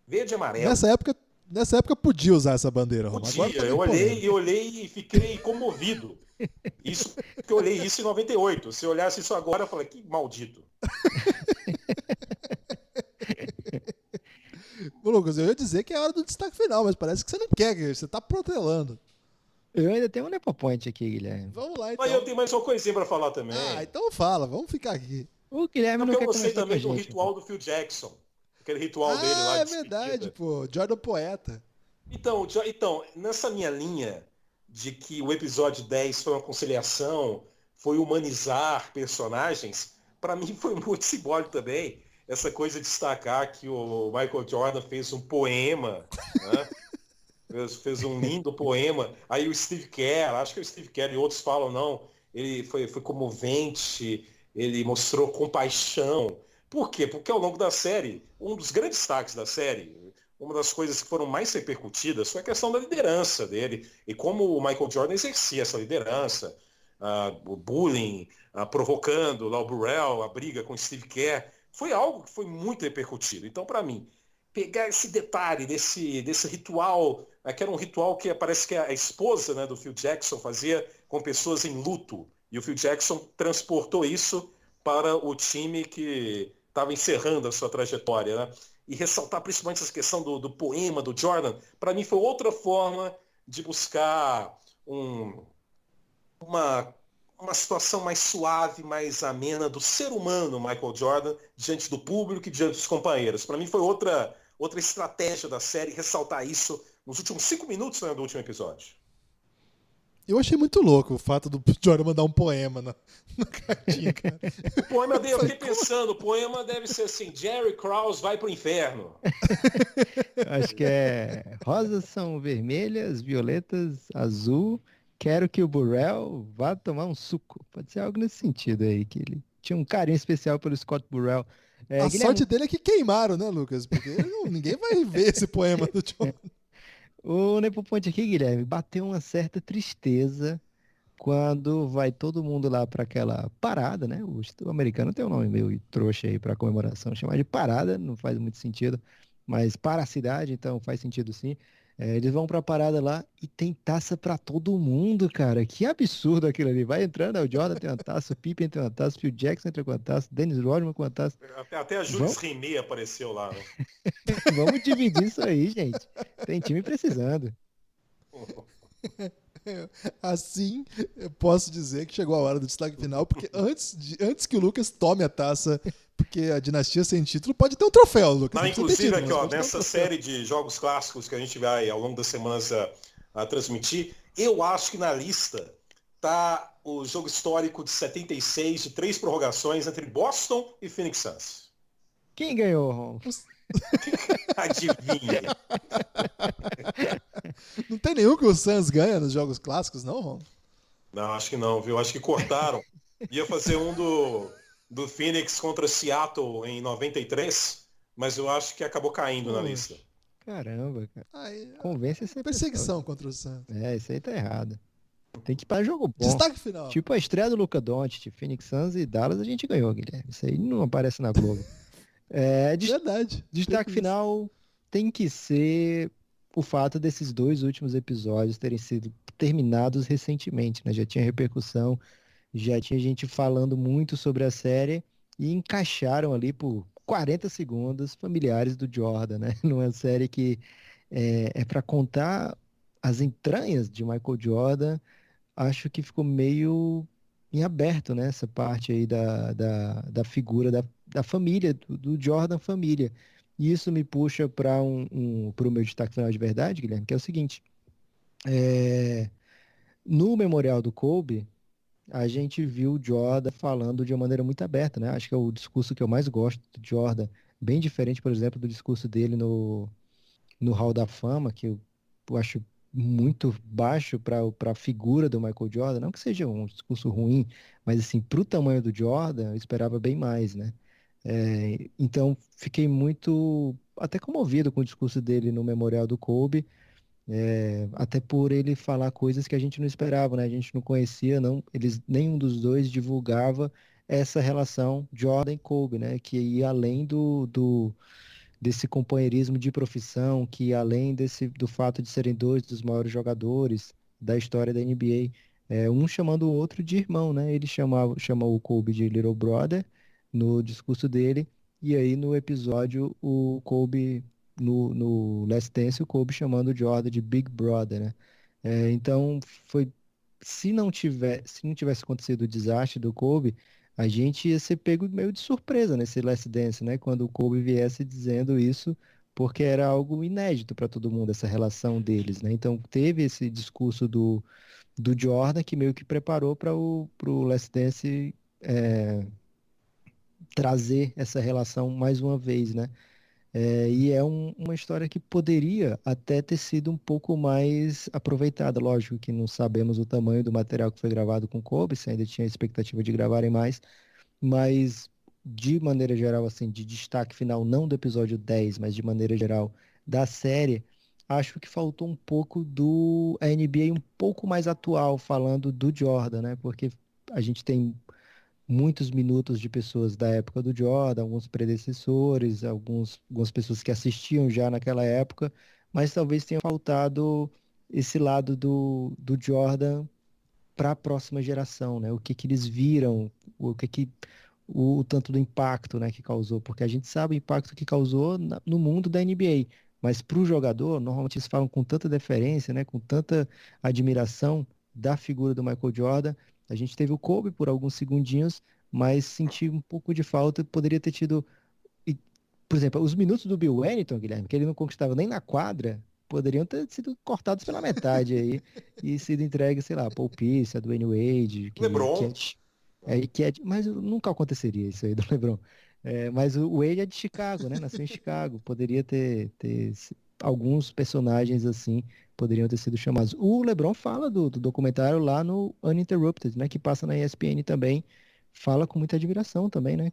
Speaker 4: Verde e amarelo.
Speaker 1: Nessa época podia usar essa bandeira, Roma.
Speaker 4: Podia,
Speaker 1: Agora tá
Speaker 4: eu
Speaker 1: polêmico.
Speaker 4: olhei e fiquei comovido. Isso, porque eu olhei isso em 98. Se eu olhasse isso agora, eu falei, que maldito.
Speaker 1: Ô, Lucas, eu ia dizer que é hora do destaque final, mas parece que você não quer, você tá protelando.
Speaker 2: Eu ainda tenho um Nepopoint aqui, Guilherme.
Speaker 1: Vamos lá, então.
Speaker 4: Mas eu tenho mais uma coisinha pra falar também.
Speaker 1: Então fala, vamos ficar aqui.
Speaker 2: O Guilherme não
Speaker 4: Porque
Speaker 2: quer
Speaker 4: eu gostei
Speaker 2: conversar com a
Speaker 4: também do
Speaker 2: gente.
Speaker 4: ritual do Phil Jackson. Aquele ritual dele lá.
Speaker 1: É
Speaker 4: de
Speaker 1: verdade,
Speaker 4: despedida.
Speaker 1: pô. Jordan Poeta.
Speaker 4: Então, nessa minha linha de que o episódio 10 foi uma conciliação, foi humanizar personagens, para mim foi muito simbólico também essa coisa de destacar que o Michael Jordan fez um poema, né? fez um lindo poema. Aí o Steve Kerr, acho que o Steve Kerr e outros falam, não, ele foi comovente, ele mostrou compaixão. Por quê? Porque ao longo da série, um dos grandes destaques da série, uma das coisas que foram mais repercutidas foi a questão da liderança dele e como o Michael Jordan exercia essa liderança, o bullying, provocando lá o Burrell, a briga com o Steve Kerr, foi algo que foi muito repercutido. Então, para mim, pegar esse detalhe desse ritual, que era um ritual que parece que a esposa, né, do Phil Jackson fazia com pessoas em luto, e o Phil Jackson transportou isso para o time que estava encerrando a sua trajetória, né? E ressaltar principalmente essa questão do poema do Jordan, para mim foi outra forma de buscar uma situação mais suave, mais amena do ser humano Michael Jordan diante do público e diante dos companheiros. Para mim foi outra estratégia da série ressaltar isso nos últimos 5 minutos, né, do último episódio.
Speaker 1: Eu achei muito louco o fato do Jordan mandar um poema na cartinha, cara.
Speaker 4: O poema dele, eu fiquei pensando, o poema deve ser assim, Jerry Krause vai pro inferno.
Speaker 2: Acho que é rosas são vermelhas, violetas, azul. Quero que o Burrell vá tomar um suco. Pode ser algo nesse sentido aí, que ele tinha um carinho especial pelo Scott Burrell.
Speaker 1: A
Speaker 2: Guilherme,
Speaker 1: sorte dele é que queimaram, né, Lucas? Porque ninguém vai ver esse poema do Jordan.
Speaker 2: o Nepoponte aqui, Guilherme, bateu uma certa tristeza quando vai todo mundo lá para aquela parada, né? O americano tem um nome meio trouxa aí para comemoração, chamar de parada, não faz muito sentido, mas para a cidade, então faz sentido sim. Eles vão pra parada lá e tem taça pra todo mundo, cara. Que absurdo aquilo ali. Vai entrando, o Jordan tem uma taça, o Pippen tem uma taça, o Phil Jackson entra com uma taça, o Dennis Rodman com uma taça.
Speaker 4: Até a Julius Rimet apareceu lá, né?
Speaker 2: Vamos dividir isso aí, gente. Tem time precisando.
Speaker 1: Assim, eu posso dizer que chegou a hora do destaque final, porque antes que o Lucas tome a taça, porque a dinastia sem título pode ter um troféu, Lucas.
Speaker 4: Não,
Speaker 1: Não precisa ter
Speaker 4: inclusive,
Speaker 1: título,
Speaker 4: aqui, ó,
Speaker 1: mas pode ter um
Speaker 4: nessa
Speaker 1: troféu.
Speaker 4: série de jogos clássicos que a gente vai ao longo das semanas a transmitir, eu acho que na lista tá o jogo histórico de 76, de 3 prorrogações entre Boston e Phoenix Suns.
Speaker 2: Quem ganhou, Ron?
Speaker 4: Adivinha.
Speaker 1: Não tem nenhum que o Suns ganha nos jogos clássicos, não, Ron?
Speaker 4: Não, acho que não, viu? Acho que cortaram. Ia fazer um do Phoenix contra Seattle em 93, mas eu acho que acabou caindo na lista.
Speaker 2: Caramba, cara.
Speaker 1: Aí,
Speaker 2: Convence essa
Speaker 1: perseguição contra o Suns.
Speaker 2: Isso aí tá errado. Tem que ir para jogo bom.
Speaker 1: Destaque final.
Speaker 2: Tipo a estreia do Luka Doncic, Phoenix Suns e Dallas, a gente ganhou, Guilherme. Isso aí não aparece na Globo.
Speaker 1: Verdade.
Speaker 2: Destaque final tem que ser o fato desses 2 últimos episódios terem sido terminados recentemente, né? Já tinha repercussão, já tinha gente falando muito sobre a série e encaixaram ali por 40 segundos familiares do Jordan, né? Numa série que é para contar as entranhas de Michael Jordan, acho que ficou meio em aberto, né? Essa parte aí da figura da família, do Jordan família. E isso me puxa para pro meu destaque final de verdade, Guilherme, que é o seguinte. No memorial do Kobe, a gente viu o Jordan falando de uma maneira muito aberta, né? Acho que é o discurso que eu mais gosto do Jordan, bem diferente, por exemplo, do discurso dele no Hall da Fama, que eu acho muito baixo para a figura do Michael Jordan. Não que seja um discurso ruim, mas assim, para o tamanho do Jordan, eu esperava bem mais, né? Então, fiquei muito até comovido com o discurso dele no Memorial do Kobe, até por ele falar coisas que a gente não esperava, né? A gente não conhecia, não, nenhum dos dois divulgava essa relação Jordan e Kobe, né? Que ia além desse companheirismo de profissão, que ia além do fato de serem dois dos maiores jogadores da história da NBA, um chamando o outro de irmão, né? Ele chamou o Kobe de Little Brother no discurso dele, e aí no episódio o Kobe no Last Dance, o Kobe chamando o Jordan de Big Brother, né? Então foi, se não tivesse acontecido o desastre do Kobe, a gente ia ser pego meio de surpresa nesse Last Dance, né? Quando o Kobe viesse dizendo isso, porque era algo inédito para todo mundo, essa relação deles, né? Então teve esse discurso do Jordan que meio que preparou para pro Last Dance trazer essa relação mais uma vez, né? E é uma história que poderia até ter sido um pouco mais aproveitada. Lógico que não sabemos o tamanho do material que foi gravado com Kobe, se ainda tinha a expectativa de gravarem mais, mas de maneira geral, assim, de destaque final, não do episódio 10, mas de maneira geral da série, acho que faltou um pouco do a NBA um pouco mais atual, falando do Jordan, né? Porque a gente tem muitos minutos de pessoas da época do Jordan, alguns predecessores, algumas pessoas que assistiam já naquela época, mas talvez tenha faltado esse lado do Jordan para a próxima geração, né? O que que eles viram, o tanto do impacto, né, que causou, porque a gente sabe o impacto que causou no mundo da NBA, mas para o jogador, normalmente eles falam com tanta deferência, né, com tanta admiração da figura do Michael Jordan. A gente teve o Kobe por alguns segundinhos, mas senti um pouco de falta, poderia ter tido, e, por exemplo, os minutos do Bill Wennington, Guilherme, que ele não conquistava nem na quadra, poderiam ter sido cortados pela metade aí e sido entregue, sei lá, Paul Pierce, a Dwayne Wade,
Speaker 4: LeBron.
Speaker 2: mas nunca aconteceria isso aí do LeBron. Mas o Wade é de Chicago, né? Nasceu em Chicago. Poderia alguns personagens assim poderiam ter sido chamados. O LeBron fala do documentário lá no Uninterrupted, né? Que passa na ESPN também. Fala com muita admiração também, né?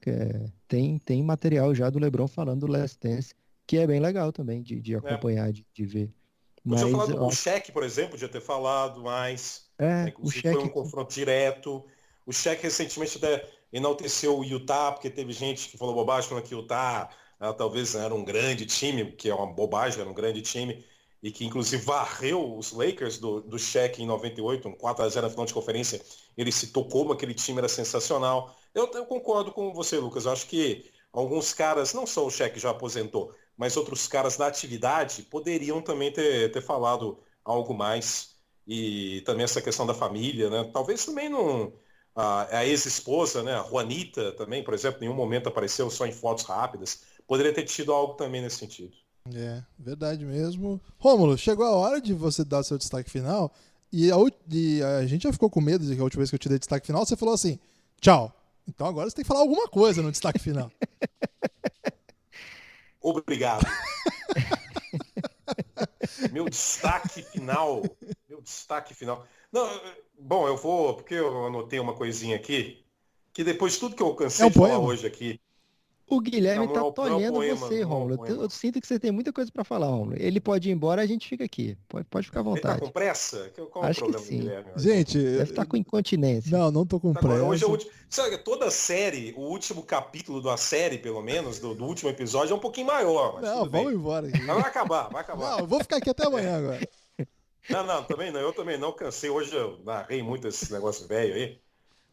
Speaker 2: Tem material já do LeBron falando do Last Dance, que é bem legal também de
Speaker 4: Né?
Speaker 2: acompanhar, de ver.
Speaker 4: Podia falar
Speaker 2: Mas
Speaker 4: o Shaq, por exemplo, podia ter falado mais. Né?
Speaker 2: o
Speaker 4: Inclusive foi um
Speaker 2: Shaq.
Speaker 4: confronto direto. O Shaq recentemente até enalteceu o Utah, porque teve gente que falou bobagem falando que o Utah talvez era um grande time, que é uma bobagem, era um grande time, e que inclusive varreu os Lakers do Shaq em 98, um 4-0 na final de conferência. Ele citou como aquele time era sensacional. Eu concordo com você, Lucas. Eu acho que alguns caras, não só o Shaq já aposentou, mas outros caras da atividade poderiam também ter falado algo mais. E também essa questão da família, né? Talvez também não. A ex-esposa, né? A Juanita também, por exemplo, em nenhum momento apareceu, só em fotos rápidas. Poderia ter tido algo também nesse sentido.
Speaker 1: Verdade mesmo. Rômulo, chegou a hora de você dar seu destaque final. E a gente já ficou com medo de que a última vez que eu te dei destaque final, você falou assim, tchau. Então agora você tem que falar alguma coisa no destaque final.
Speaker 4: Obrigado. Meu destaque final. Meu destaque final. Não, bom, eu vou, porque eu anotei uma coisinha aqui, que depois de tudo que eu cansei de falar hoje aqui.
Speaker 2: O Guilherme
Speaker 4: não
Speaker 2: tá
Speaker 4: é um
Speaker 2: tolhendo
Speaker 4: poema,
Speaker 2: você,
Speaker 4: não é um
Speaker 2: Rômulo.
Speaker 4: poema.
Speaker 2: Eu sinto que você tem muita coisa para falar, Rômulo. Ele pode ir embora, a gente fica aqui. Pode ficar à
Speaker 4: Ele tá
Speaker 2: vontade.
Speaker 4: com pressa? Qual é o
Speaker 2: Acho que
Speaker 4: problema do
Speaker 2: sim.
Speaker 4: Guilherme?
Speaker 1: Gente,
Speaker 2: Deve estar com incontinência.
Speaker 1: não tô com
Speaker 4: Agora, hoje é o
Speaker 1: pressa.
Speaker 4: último. Sabe, toda série, o último capítulo da série, pelo menos, do último episódio, é um pouquinho maior. Mas
Speaker 1: Não,
Speaker 4: tudo
Speaker 1: vamos
Speaker 4: bem.
Speaker 1: embora aqui.
Speaker 4: Mas vai acabar, vai acabar.
Speaker 1: Não, eu vou ficar aqui até amanhã agora.
Speaker 4: Não, também não. Eu também não cansei. Hoje eu narrei muito esses negócios velho aí.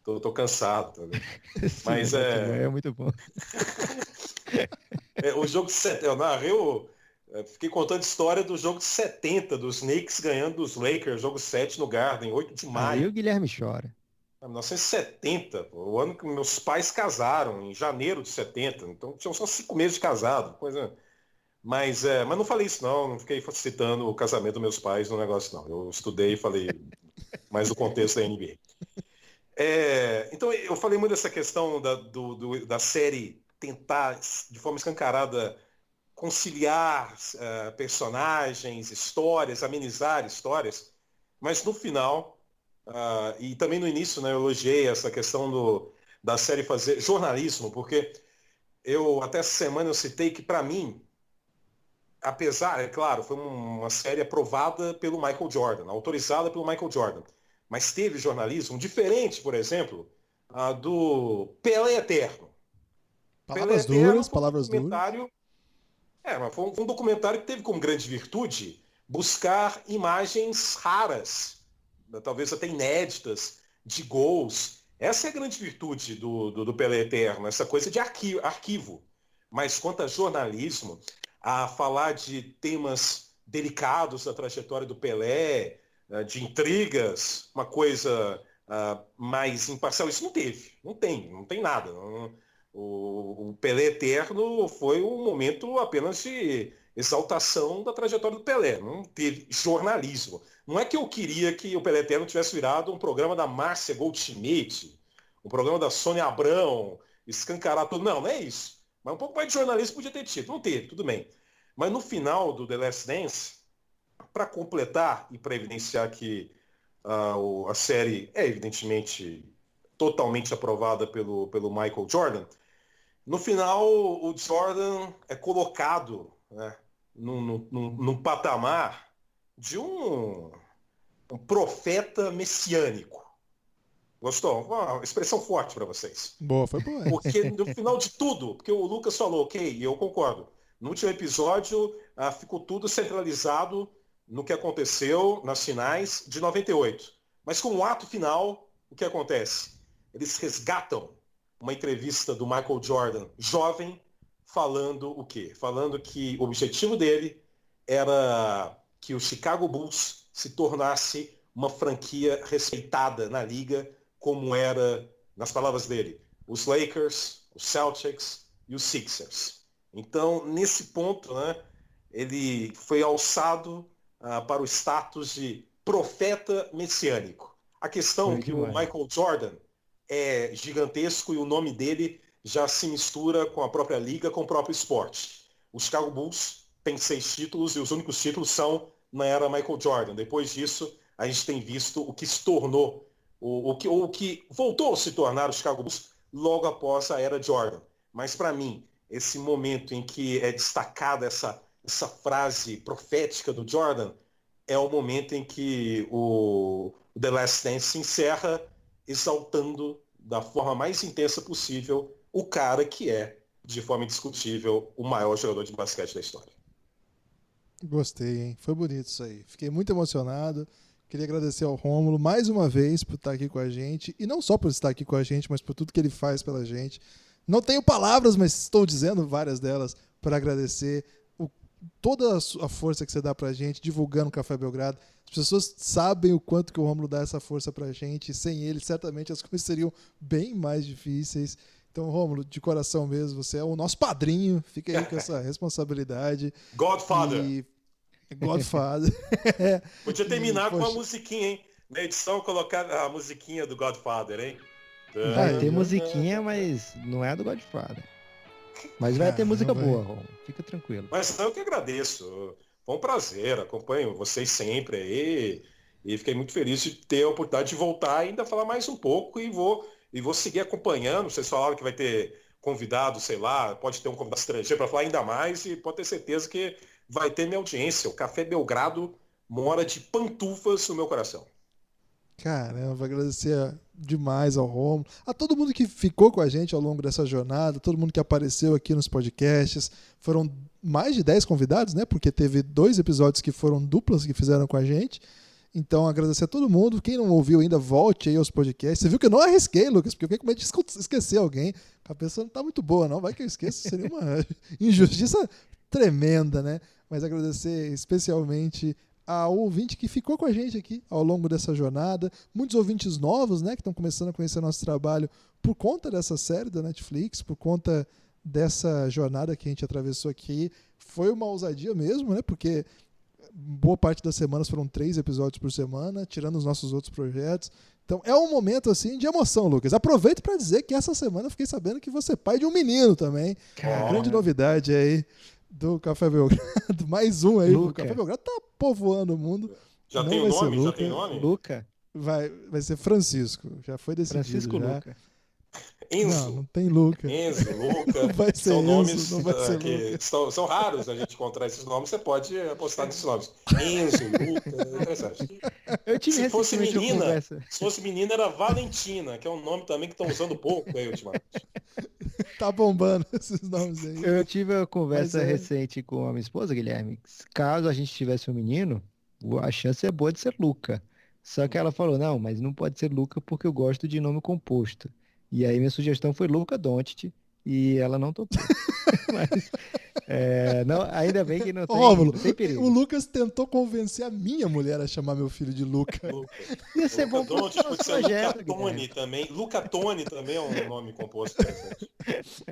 Speaker 4: Tô cansado também.
Speaker 2: Esse
Speaker 4: Mas
Speaker 2: negócio é muito bom.
Speaker 4: o jogo de 70, eu narrei fiquei contando história do jogo de 70, dos Knicks ganhando dos Lakers, jogo 7 no Garden, 8 de
Speaker 2: Aí
Speaker 4: maio.
Speaker 2: o Guilherme chora.
Speaker 4: 1970, pô, o ano que meus pais casaram, em janeiro de 70. Então tinham só 5 meses de casado. Mas não falei isso não fiquei citando o casamento dos meus pais no negócio não. Eu estudei e falei mas no contexto da NBA. Então, eu falei muito dessa questão da série tentar, de forma escancarada, conciliar personagens, histórias, amenizar histórias, mas no final, e também no início, né, eu elogiei essa questão da série fazer jornalismo, porque até essa semana eu citei que, para mim, apesar, é claro, foi uma série aprovada pelo Michael Jordan, autorizada pelo Michael Jordan, mas teve jornalismo diferente, por exemplo, do Pelé Eterno.
Speaker 1: Palavras duras, palavras duras.
Speaker 4: Mas foi um documentário que teve como grande virtude buscar imagens raras, talvez até inéditas, de gols. Essa é a grande virtude do Pelé Eterno, essa coisa de arquivo. Mas quanto a jornalismo, a falar de temas delicados da trajetória do Pelé, de intrigas, uma coisa mais imparcial, isso não teve. Não tem nada. O Pelé Eterno foi um momento apenas de exaltação da trajetória do Pelé. Não teve jornalismo. Não é que eu queria que o Pelé Eterno tivesse virado um programa da Márcia Goldschmidt, um programa da Sônia Abrão, escancarar tudo. Não é isso. Mas um pouco mais de jornalismo podia ter tido. Não teve, tudo bem. Mas no final do The Last Dance, para completar e para evidenciar que a série é evidentemente totalmente aprovada pelo Michael Jordan, no final o Jordan é colocado, né, num patamar de um profeta messiânico. Gostou? Uma expressão forte para vocês.
Speaker 1: Boa, foi boa.
Speaker 4: Porque no final de tudo, porque o Lucas falou, ok, e eu concordo, no último episódio ficou tudo centralizado no que aconteceu nas finais de 98. Mas com o ato final, o que acontece? Eles resgatam uma entrevista do Michael Jordan, jovem, falando o quê? Falando que o objetivo dele era que o Chicago Bulls se tornasse uma franquia respeitada na liga, como era, nas palavras dele, os Lakers, os Celtics e os Sixers. Então, nesse ponto, né, ele foi alçado para o status de profeta messiânico. A questão é que o Michael Jordan é gigantesco e o nome dele já se mistura com a própria liga, com o próprio esporte. O Chicago Bulls tem 6 títulos e os únicos títulos são na era Michael Jordan. Depois disso, a gente tem visto o que se tornou, o que voltou a se tornar o Chicago Bulls logo após a era Jordan. Mas para mim, esse momento em que é destacada essa frase profética do Jordan é o momento em que o The Last Dance se encerra exaltando da forma mais intensa possível o cara que é, de forma indiscutível, o maior jogador de basquete da história.
Speaker 1: Gostei, hein? Foi bonito isso aí. Fiquei muito emocionado. Queria agradecer ao Rômulo mais uma vez por estar aqui com a gente. E não só por estar aqui com a gente, mas por tudo que ele faz pela gente. Não tenho palavras, mas estou dizendo várias delas para agradecer toda a força que você dá pra gente, divulgando o Café Belgrado. As pessoas sabem o quanto que o Rômulo dá essa força pra gente. E sem ele, certamente, as coisas seriam bem mais difíceis. Então, Rômulo, de coração mesmo, você é o nosso padrinho. Fica aí com essa responsabilidade.
Speaker 4: Godfather.
Speaker 1: Godfather.
Speaker 4: Podia terminar com uma musiquinha, hein? Na edição, colocar a musiquinha do Godfather, hein?
Speaker 2: Vai ter musiquinha, mas não é do Godfather. Mas vai ter música boa, Rômulo. Fica tranquilo.
Speaker 4: Mas eu que agradeço. Foi um prazer. Acompanho vocês sempre aí. E fiquei muito feliz de ter a oportunidade de voltar e ainda falar mais um pouco. E vou seguir acompanhando. Vocês falaram que vai ter convidado, sei lá, pode ter um convidado estrangeiro para falar ainda mais. E pode ter certeza que vai ter minha audiência. O Café Belgrado mora de pantufas no meu coração.
Speaker 1: Caramba, agradecer demais ao Rômulo, a todo mundo que ficou com a gente ao longo dessa jornada, todo mundo que apareceu aqui nos podcasts. Foram mais de 10 convidados, né? Porque teve 2 episódios que foram duplas que fizeram com a gente. Então, agradecer a todo mundo. Quem não ouviu ainda, volte aí aos podcasts. Você viu que eu não arrisquei, Lucas, porque eu fiquei com medo de esquecer alguém. A cabeça não tá muito boa, não. Vai que eu esqueço, seria uma injustiça tremenda, né? Mas agradecer especialmente ao ouvinte que ficou com a gente aqui ao longo dessa jornada. Muitos ouvintes novos, né, que estão começando a conhecer nosso trabalho por conta dessa série da Netflix, por conta dessa jornada que a gente atravessou aqui. Foi uma ousadia mesmo, né, porque boa parte das semanas foram 3 episódios por semana, tirando os nossos outros projetos. Então é um momento assim de emoção, Lucas. Aproveito para dizer que essa semana eu fiquei sabendo que você é pai de um menino também.
Speaker 2: Caramba.
Speaker 1: Grande novidade aí do Café Belgrado. Mais um aí. O Café Belgrado tá povoando o mundo.
Speaker 4: Já
Speaker 1: Não
Speaker 4: tem
Speaker 1: vai
Speaker 4: o
Speaker 1: ser
Speaker 4: nome? Já
Speaker 1: Luca.
Speaker 4: tem nome?
Speaker 2: Luca.
Speaker 1: Vai ser Francisco. Já foi decidido.
Speaker 2: Francisco
Speaker 1: já.
Speaker 2: Luca.
Speaker 4: Enzo.
Speaker 1: Não tem Luca.
Speaker 4: Enzo, Luca.
Speaker 1: Não vai ser
Speaker 4: são
Speaker 1: Enzo,
Speaker 4: nomes
Speaker 1: não vai ser
Speaker 4: que
Speaker 1: Luca.
Speaker 4: são raros a gente encontrar esses nomes. Você pode apostar nesses nomes. Enzo, Luca, é interessante.
Speaker 2: Eu tive
Speaker 4: Se fosse
Speaker 2: recentemente uma
Speaker 4: menina,
Speaker 2: conversa.
Speaker 4: se fosse menina era Valentina, que é um nome também que estão usando pouco aí ultimamente.
Speaker 1: Tá bombando esses nomes aí.
Speaker 2: Eu tive uma conversa
Speaker 1: Mas é.
Speaker 2: recente com a minha esposa, Guilherme. Caso a gente tivesse um menino, a chance é boa de ser Luca. Só que ela falou, não, mas não pode ser Luca porque eu gosto de nome composto. E aí minha sugestão foi Luca Doncic e ela não topou. Mas, não, ainda bem que não tem,
Speaker 1: Rômulo,
Speaker 2: não tem perigo.
Speaker 1: o Lucas tentou convencer a minha mulher a chamar meu filho de Luca.
Speaker 2: Ia ser bom pro
Speaker 4: Doncic pode
Speaker 2: nosso
Speaker 4: ser
Speaker 2: projeto,
Speaker 4: Luca Toni
Speaker 2: Guilherme.
Speaker 4: também. Luca Toni também é um nome composto interessante.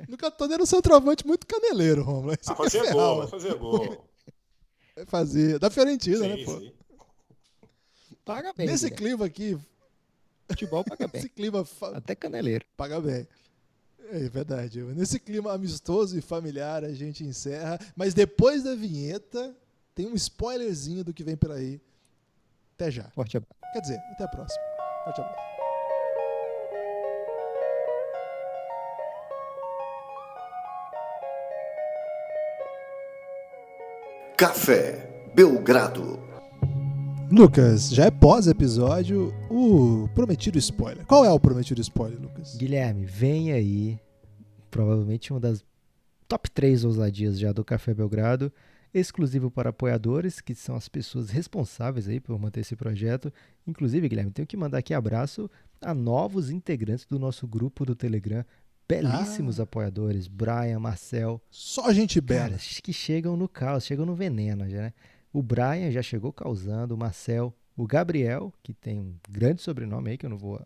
Speaker 1: Luca Toni era um centroavante muito caneleiro, Rômulo. Aí você
Speaker 4: Ah, fazer
Speaker 1: quer
Speaker 4: gol,
Speaker 1: ferrar,
Speaker 4: vai fazer gol.
Speaker 1: Fazia. Da Fiorentina,
Speaker 4: Sim,
Speaker 1: né, pô?
Speaker 4: sim.
Speaker 2: Paga bem,
Speaker 1: Nesse
Speaker 2: Guilherme.
Speaker 1: clima aqui,
Speaker 2: Futebol paga
Speaker 1: esse
Speaker 2: bem.
Speaker 1: clima
Speaker 2: Até caneleiro.
Speaker 1: paga bem. É verdade. Nesse clima amistoso e familiar a gente encerra. Mas depois da vinheta, tem um spoilerzinho do que vem por aí. Até já.
Speaker 2: Forte abraço.
Speaker 1: Quer dizer, até a próxima. Forte abraço.
Speaker 3: Café Belgrado.
Speaker 1: Lucas, já é pós-episódio o prometido spoiler. Qual é o prometido spoiler, Lucas?
Speaker 2: Guilherme, vem aí, provavelmente uma das top 3 ousadias já do Café Belgrado, exclusivo para apoiadores, que são as pessoas responsáveis aí por manter esse projeto. Inclusive, Guilherme, tenho que mandar aqui abraço a novos integrantes do nosso grupo do Telegram, belíssimos apoiadores, Brian, Marcel,
Speaker 1: Só gente bela.
Speaker 2: caras que chegam no caos, chegam no veneno já, né? O Brian já chegou causando, o Marcel, o Gabriel, que tem um grande sobrenome aí, que eu não vou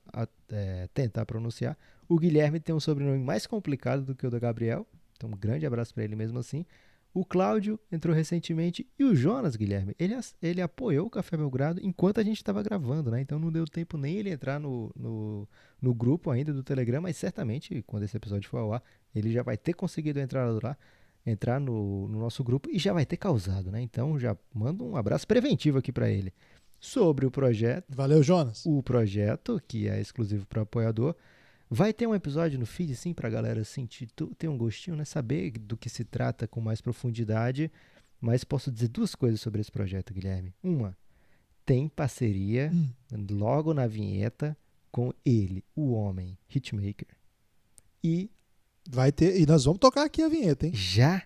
Speaker 2: tentar pronunciar. O Guilherme tem um sobrenome mais complicado do que o do Gabriel, então um grande abraço para ele mesmo assim. O Cláudio entrou recentemente e o Jonas, Guilherme, ele apoiou o Café Belgrado enquanto a gente estava gravando, né? Então não deu tempo nem ele entrar no grupo ainda do Telegram, mas certamente quando esse episódio for ao ar, ele já vai ter conseguido entrar no nosso grupo e já vai ter causado, né? Então já mando um abraço preventivo aqui para ele. Sobre o projeto,
Speaker 1: Valeu, Jonas.
Speaker 2: o projeto, que é exclusivo para apoiador, vai ter um episódio no feed, sim, pra galera sentir, ter um gostinho, né? Saber do que se trata com mais profundidade. Mas posso dizer 2 coisas sobre esse projeto, Guilherme. Uma, tem parceria logo na vinheta com ele, o homem, Hitmaker. E
Speaker 1: Vai ter. E nós vamos tocar aqui a vinheta, hein?
Speaker 2: já...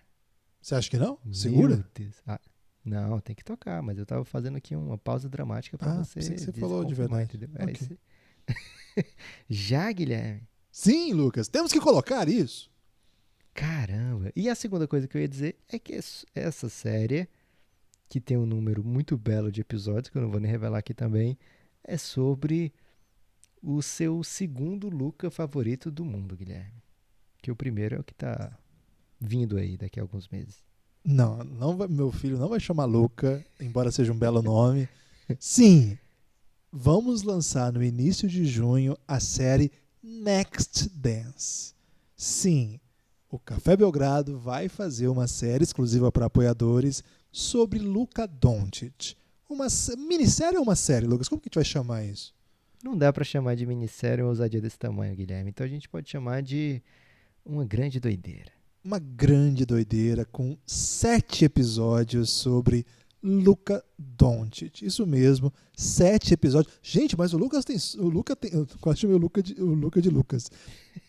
Speaker 1: Você acha que não? Segura?
Speaker 2: Meu Deus. Não, tem que tocar, mas eu tava fazendo aqui uma pausa dramática pra você.
Speaker 1: Pensei que você falou de
Speaker 2: desconfirmar,
Speaker 1: verdade.
Speaker 2: entendeu?
Speaker 1: Ok.
Speaker 2: Já, Guilherme.
Speaker 1: Sim, Lucas. Temos que colocar isso.
Speaker 2: Caramba! E a segunda coisa que eu ia dizer é que essa série, que tem um número muito belo de episódios, que eu não vou nem revelar aqui também, é sobre o seu segundo Luca favorito do mundo, Guilherme. Que o primeiro é o que tá vindo aí daqui a alguns meses.
Speaker 1: Não vai, meu filho não vai chamar Luca, embora seja um belo nome. Sim, vamos lançar no início de junho a série Next Dance. Sim, o Café Belgrado vai fazer uma série exclusiva para apoiadores sobre Luka Doncic. Uma minissérie ou uma série, Lucas? Como que a gente vai chamar isso?
Speaker 2: Não dá pra chamar de minissérie uma ousadia desse tamanho, Guilherme. Então a gente pode chamar de uma grande doideira.
Speaker 1: Uma grande doideira com 7 episódios sobre Luka Doncic. Isso mesmo, 7 episódios. Gente, mas o Luca tem. Eu quase chamei o Luca de Lucas.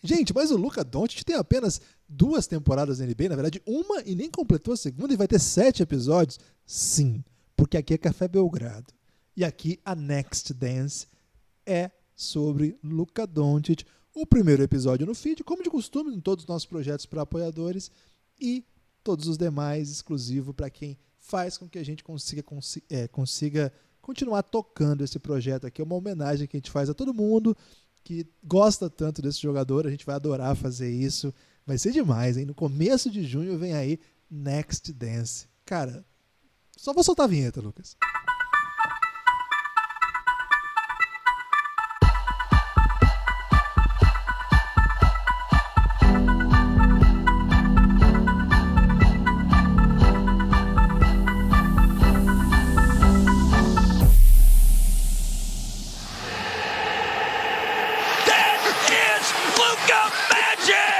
Speaker 1: Gente, mas o Luka Doncic tem apenas 2 temporadas na NBA, na verdade, uma e nem completou a segunda e vai ter 7 episódios? Sim, porque aqui é Café Belgrado. E aqui a Next Dance é sobre Luka Doncic. O primeiro episódio no feed, como de costume, em todos os nossos projetos para apoiadores, e todos os demais exclusivo para quem faz com que a gente consiga continuar tocando esse projeto aqui. É uma homenagem que a gente faz a todo mundo que gosta tanto desse jogador. A gente vai adorar fazer isso. Vai ser demais, hein? No começo de junho vem aí Next Dance. Cara, Só vou soltar a vinheta, Lucas.
Speaker 5: Luka Magic!